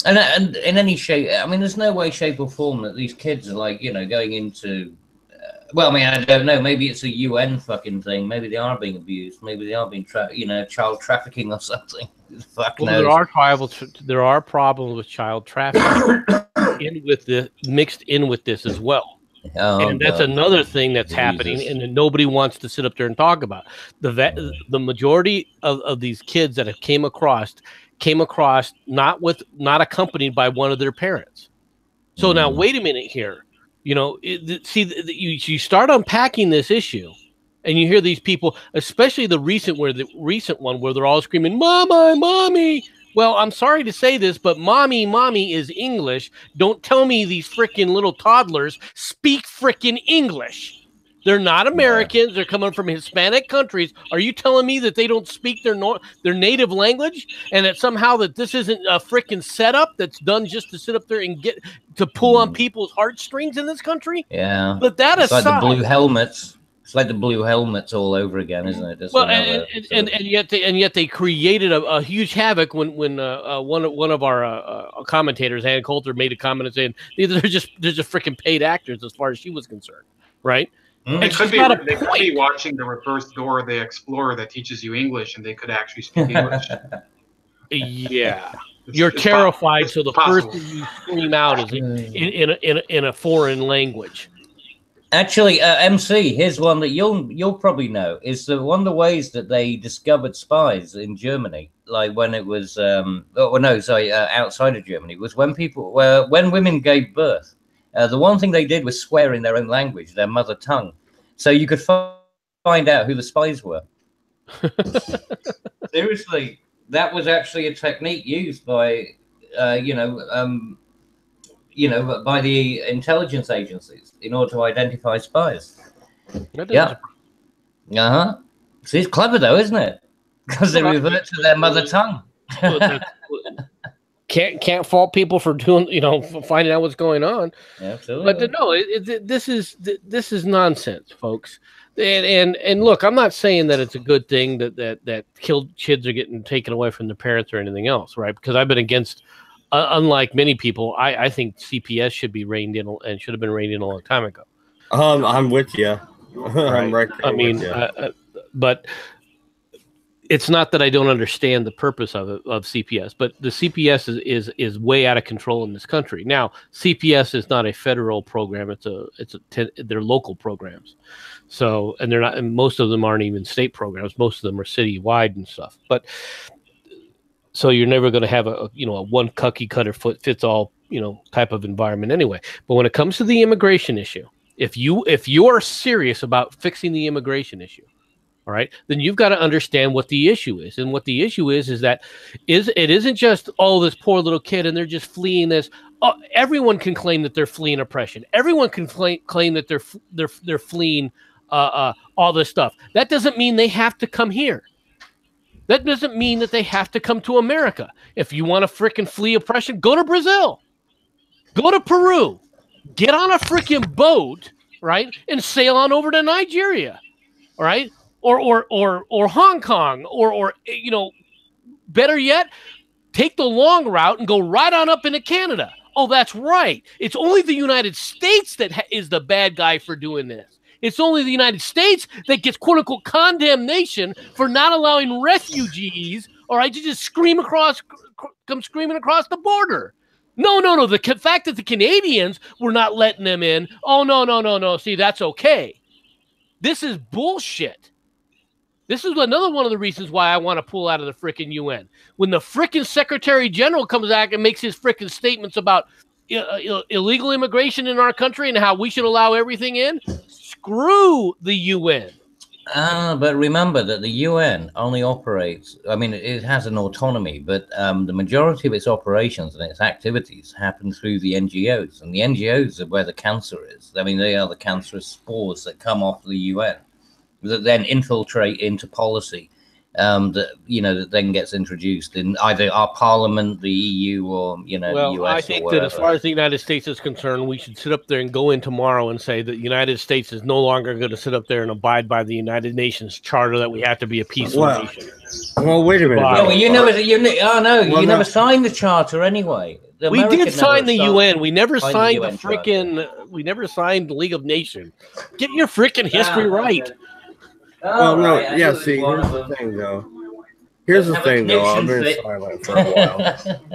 And in any shape, I mean, there's no way, shape, or form that these kids are like, going into. Well, I mean, I don't know. Maybe it's a UN fucking thing. Maybe they are being abused. Maybe they are being child trafficking or something. Fuck knows. There are problems with child trafficking mixed in with this as well. And that's another thing that's happening, and nobody wants to sit up there and talk about. The majority of these kids that have came across not accompanied by one of their parents. So now, wait a minute here. You start unpacking this issue, and you hear these people, especially the recent one where they're all screaming, "Mama, mommy." Well, I'm sorry to say this, but mommy is English. Don't tell me these freaking little toddlers speak freaking English. They're not Americans. They're coming from Hispanic countries. Are you telling me that they don't speak their native language, and that somehow that this isn't a freaking setup that's done just to sit up there and get to pull on people's heartstrings in this country? Yeah. But that it's aside, like the blue helmets. It's like the blue helmets all over again, isn't it? Well, and yet they created a huge havoc when one of our commentators, Ann Coulter, made a comment saying they're just freaking paid actors as far as she was concerned, right? They could be watching the reverse door of the Explorer that teaches you English, and they could actually speak English. Yeah. You're terrified, so the first thing you scream out is in a foreign language. Actually, MC, here's one that you'll probably know. Is one of the ways that they discovered spies in Germany, like when it was outside of Germany, was when women gave birth. The one thing they did was swear in their own language, their mother tongue, so you could find out who the spies were. Seriously, that was actually a technique used by, by the intelligence agencies in order to identify spies. Yeah. See, it's clever though, isn't it? Because they revert to their mother tongue. Can't fault people for doing, finding out what's going on. Absolutely. But no, this is nonsense, folks. And look, I'm not saying that it's a good thing that killed kids are getting taken away from their parents or anything else, right? Because I've been against. Unlike many people, I think CPS should be reined in and should have been reined in a long time ago. I'm with you. Right. I'm right. I mean, but it's not that I don't understand the purpose of CPS, but the CPS is way out of control in this country. Now, CPS is not a federal program; they're local programs. So, and they're not, and most of them aren't even state programs. Most of them are citywide and stuff. But so you're never going to have a one cookie cutter fits all type of environment anyway. But when it comes to the immigration issue, if you are serious about fixing the immigration issue, all right, then you've got to understand what the issue is. And what the issue is that it isn't just this poor little kid and they're just fleeing this. Everyone can claim that they're fleeing oppression. Everyone can claim that they're fleeing all this stuff. That doesn't mean they have to come here. That doesn't mean that they have to come to America. If you want to freaking flee oppression, go to Brazil. Go to Peru. Get on a freaking boat, right? And sail on over to Nigeria. All right? Or Hong Kong. Or better yet, take the long route and go right on up into Canada. Oh, that's right. It's only the United States that is the bad guy for doing this. It's only the United States that gets quote-unquote condemnation for not allowing refugees, all right, to just come screaming across the border. No. The fact that the Canadians were not letting them in, no. See, that's okay. This is bullshit. This is another one of the reasons why I want to pull out of the freaking UN. When the freaking Secretary General comes back and makes his freaking statements about illegal immigration in our country and how we should allow everything in, screw the UN. But remember that the UN only operates, I mean, it has an autonomy, but the majority of its operations and its activities happen through the NGOs. And the NGOs are where the cancer is. I mean, they are the cancerous spores that come off the UN that then infiltrate into policy, that then gets introduced in either our parliament, the EU, or the US. I think that as far as the United States is concerned, we should sit up there and go in tomorrow and say that the United States is no longer going to sit up there and abide by the United Nations Charter that we have to be a peaceful nation. Well, wait a minute. No, you never signed the charter anyway. We did sign the UN. We never signed the freaking. We never signed the League of Nations. Get your freaking history right. Well, no, yeah. See, here's the thing, though. I've been silent for a while.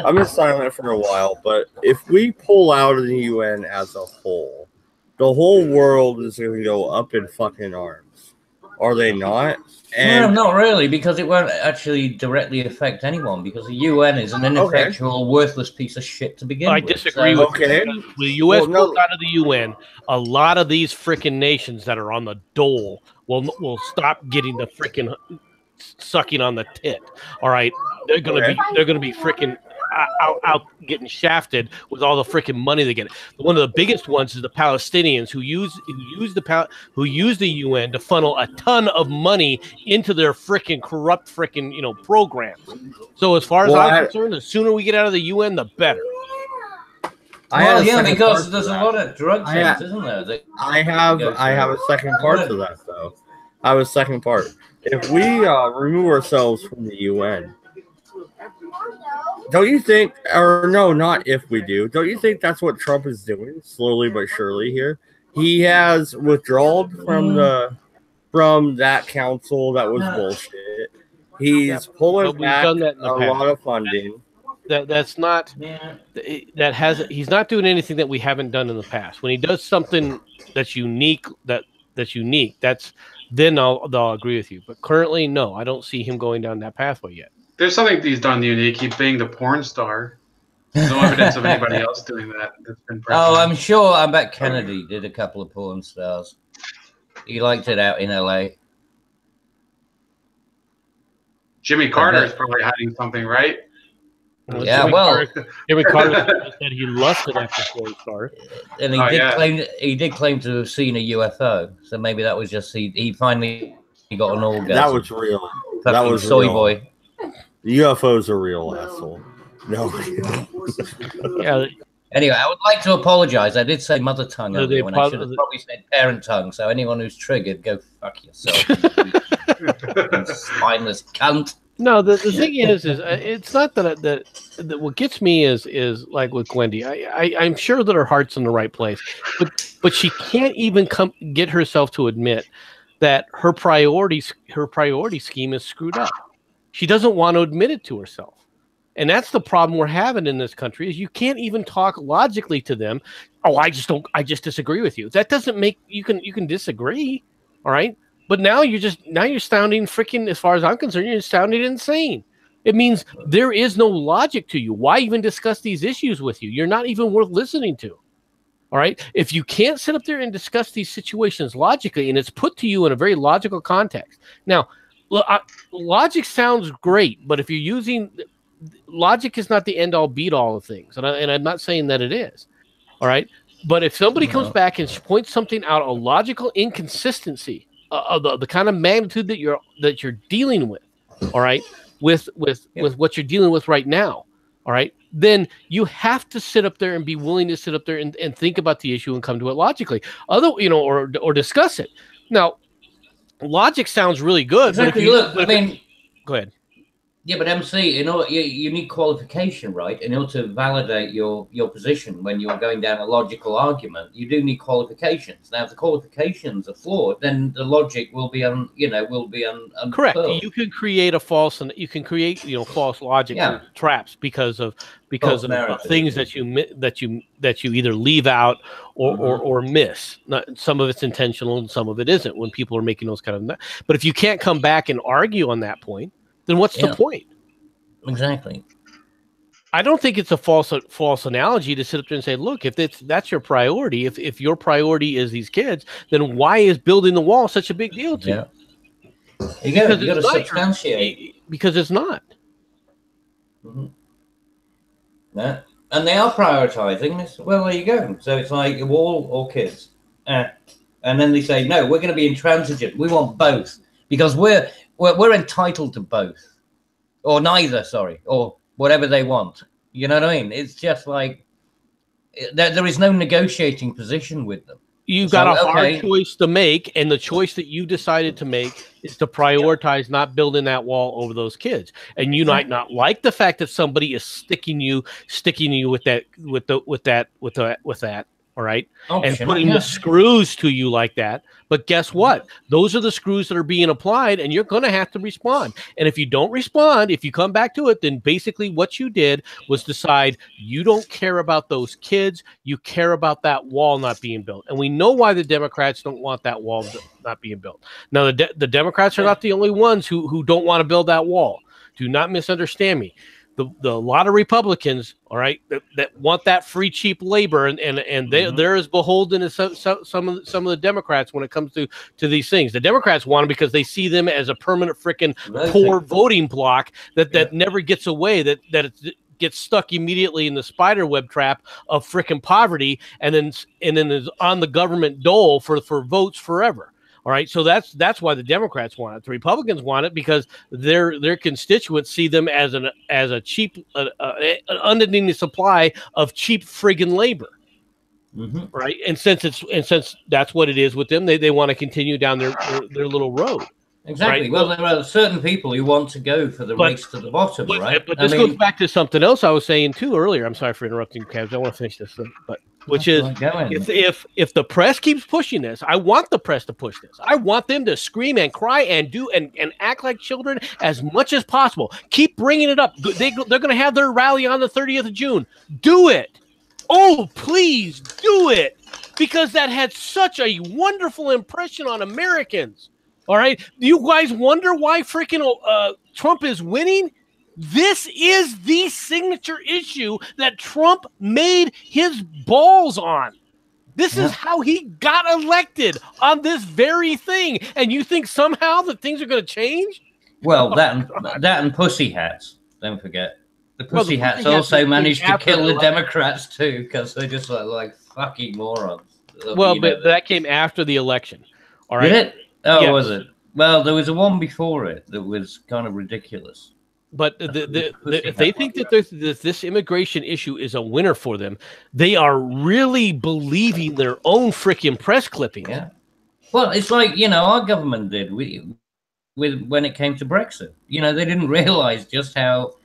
I've been silent for a while, but if we pull out of the UN as a whole, the whole world is going to go up in fucking arms. Are they not? No, not really, because it won't actually directly affect anyone, because the UN is an ineffectual, worthless piece of shit to begin with. I disagree with you. The US pulls out of the UN, a lot of these freaking nations that are on the dole will stop getting the freaking sucking on the tit. All right, they're gonna be freaking out getting shafted with all the freaking money they get. One of the biggest ones is the Palestinians who use the UN to funnel a ton of money into their freaking corrupt freaking programs. So as far as I'm concerned, the sooner we get out of the UN, the better. Because there's a lot of drug things, isn't there? I have a second part to that, though. I have a second part. If we remove ourselves from the UN, don't you think, or no, not if we do, don't you think that's what Trump is doing, slowly but surely here? He has withdrawn from that council that was bullshit. He's pulling back a lot of funding. He's not doing anything that we haven't done in the past. When he does something that's unique, then I'll agree with you. But currently, no, I don't see him going down that pathway yet. There's something he's done unique. He's being the porn star. There's no evidence of anybody else doing that. That's been I'm sure. I bet Kennedy did a couple of porn stars. He liked it out in LA. Jimmy Carter is probably hiding something, right? Jimmy Carter said he lusted after porn stars, and he did claim to have seen a UFO. So maybe that was just he finally got an orgasm. That was real. That was soy real. Boy. The UFO's a real asshole. No. Anyway, I would like to apologize. I did say mother tongue earlier when I should have probably said parent tongue. So anyone who's triggered, go fuck yourself. Spineless cunt. No, the thing is it's not that what gets me is like with Wendy. I'm sure that her heart's in the right place, but she can't even get herself to admit that her priority scheme is screwed up. She doesn't want to admit it to herself. And that's the problem we're having in this country is you can't even talk logically to them. Oh, I just disagree with you. That doesn't make you can disagree. All right. But now you're sounding freaking, as far as I'm concerned, you're sounding insane. It means there is no logic to you. Why even discuss these issues with you? You're not even worth listening to. All right. If you can't sit up there and discuss these situations logically, and it's put to you in a very logical context. Now, logic sounds great, but if you're using logic is not the end all beat all of things. And I'm not saying that it is. All right. But if somebody comes back and points something out, a logical inconsistency of the kind of magnitude that you're dealing with, all right, with what you're dealing with right now, all right, then you have to sit up there and be willing to sit up there and think about the issue and come to it logically, or discuss it. Now, logic sounds really good. Exactly. But go ahead. Yeah, but MC, you need qualification, right? In order to validate your position when you're going down a logical argument, you do need qualifications. Now, if the qualifications are flawed, then the logic will be correct. You can create false logic traps because of things that you either leave out or miss. Some of it's intentional and some of it isn't. When people are making those kind of, but if you can't come back and argue on that point, then what's the point? Exactly. I don't think it's a false analogy to sit up there and say, look, if that's your priority, if your priority is these kids, then why is building the wall such a big deal to you? You got to substantiate. Because it's not. Mm-hmm. Yeah. And they are prioritizing this. Well, there you go. So it's like wall or kids. And then they say, no, we're going to be intransigent. We want both. Because we're entitled to both, or neither. Sorry, or whatever they want. You know what I mean? It's just like there is no negotiating position with them. You've got a hard choice to make, and the choice that you decided to make is to prioritize not building that wall over those kids. And you might not like the fact that somebody is sticking you with that, all right, and putting the screws to you like that. But guess what? Those are the screws that are being applied, and you're going to have to respond. And if you don't respond, if you come back to it, then basically what you did was decide you don't care about those kids. You care about that wall not being built. And we know why the Democrats don't want that wall not being built. Now, the Democrats are not the only ones who don't want to build that wall. Do not misunderstand me. The lot of Republicans, all right, that want that free, cheap labor, and they're as beholden as some of the Democrats when it comes to these things. The Democrats want them because they see them as a permanent freaking poor voting bloc that never gets away, that it gets stuck immediately in the spider web trap of freaking poverty, and then is on the government dole for votes forever. All right, so that's why the Democrats want it. The Republicans want it because their constituents see them as a cheap, an unending supply of cheap friggin' labor, right? And since that's what it is with them, they want to continue down their little road. Exactly. Right? Well, there are certain people who want to go for the race to the bottom, right? But this goes back to something else I was saying too earlier. I'm sorry for interrupting, Cavs. I want to finish this, but. Which is, if the press keeps pushing this, I want the press to push this. I want them to scream and cry and do and act like children as much as possible. Keep bringing it up. They're going to have their rally on the 30th of June. Do it. Oh, please do it. Because that had such a wonderful impression on Americans. All right. Do you guys wonder why freaking Trump is winning? This is the signature issue that Trump made his balls on. This is how he got elected, on this very thing. And you think somehow that things are going to change? Well, that and pussy hats. Don't forget. The pussy hats also managed to kill the Democrats too, because they're just like fucking morons. Well, but that came after the election. All right. Did it? Oh, yes. Was it? Well, there was a one before it that was kind of ridiculous. But if they think that this immigration issue is a winner for them, they are really believing their own freaking press clipping. Yeah. Well, it's like, our government did when it came to Brexit. They didn't realize just how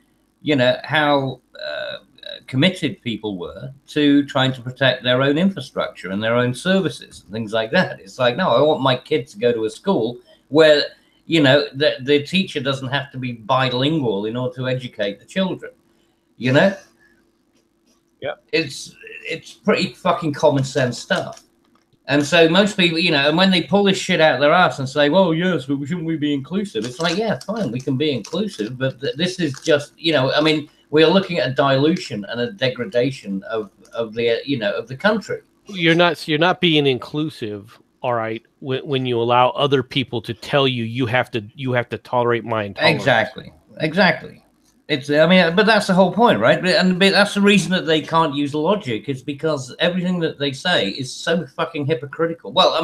committed people were to trying to protect their own infrastructure and their own services and things like that. It's like, no, I want my kids to go to a school where the teacher doesn't have to be bilingual in order to educate the children. Yeah. It's pretty fucking common sense stuff. And so most people, and when they pull this shit out of their ass and say, well, yes, but shouldn't we be inclusive? It's like, yeah, fine, we can be inclusive, but this is just, we are looking at a dilution and a degradation of the country. You're not being inclusive. All right, when you allow other people to tell you have to tolerate my intolerance. Exactly. But that's the whole point, right? And that's the reason that they can't use logic, is because everything that they say is so fucking hypocritical. Well,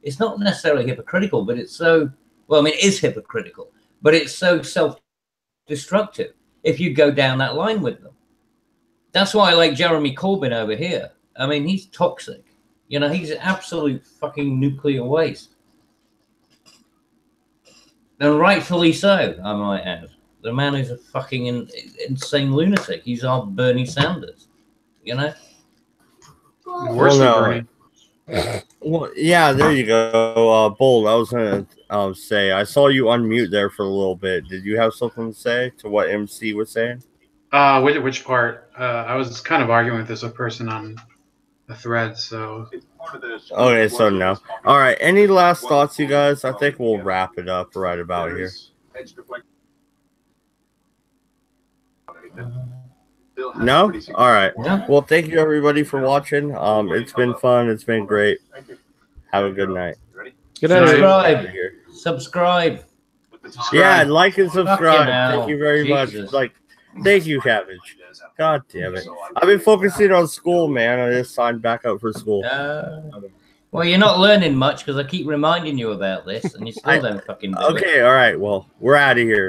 it's not necessarily hypocritical, but it's so. Well, it is hypocritical, but it's so self-destructive if you go down that line with them. That's why I like Jeremy Corbyn over here. He's toxic. He's an absolute fucking nuclear waste. And rightfully so, I might add. The man is a fucking insane lunatic. He's our Bernie Sanders. Worse than Bernie. Well, yeah, there you go. Bold, I was going to say, I saw you unmute there for a little bit. Did you have something to say to what MC was saying? Which part? I was kind of arguing with this person on the thread, so okay, so no. All right, any last thoughts, you guys? I think we'll wrap it up right about here. No? All right. Well, thank you everybody for watching. It's been fun. It's been great. Have a good night. Good night. Subscribe. Yeah, like and subscribe. Thank you very much. Thank you, Cabbage. God damn it. I've been focusing on school, man. I just signed back up for school. Well, you're not learning much because I keep reminding you about this, and you still don't fucking do it. Okay, all right. Well, we're out of here.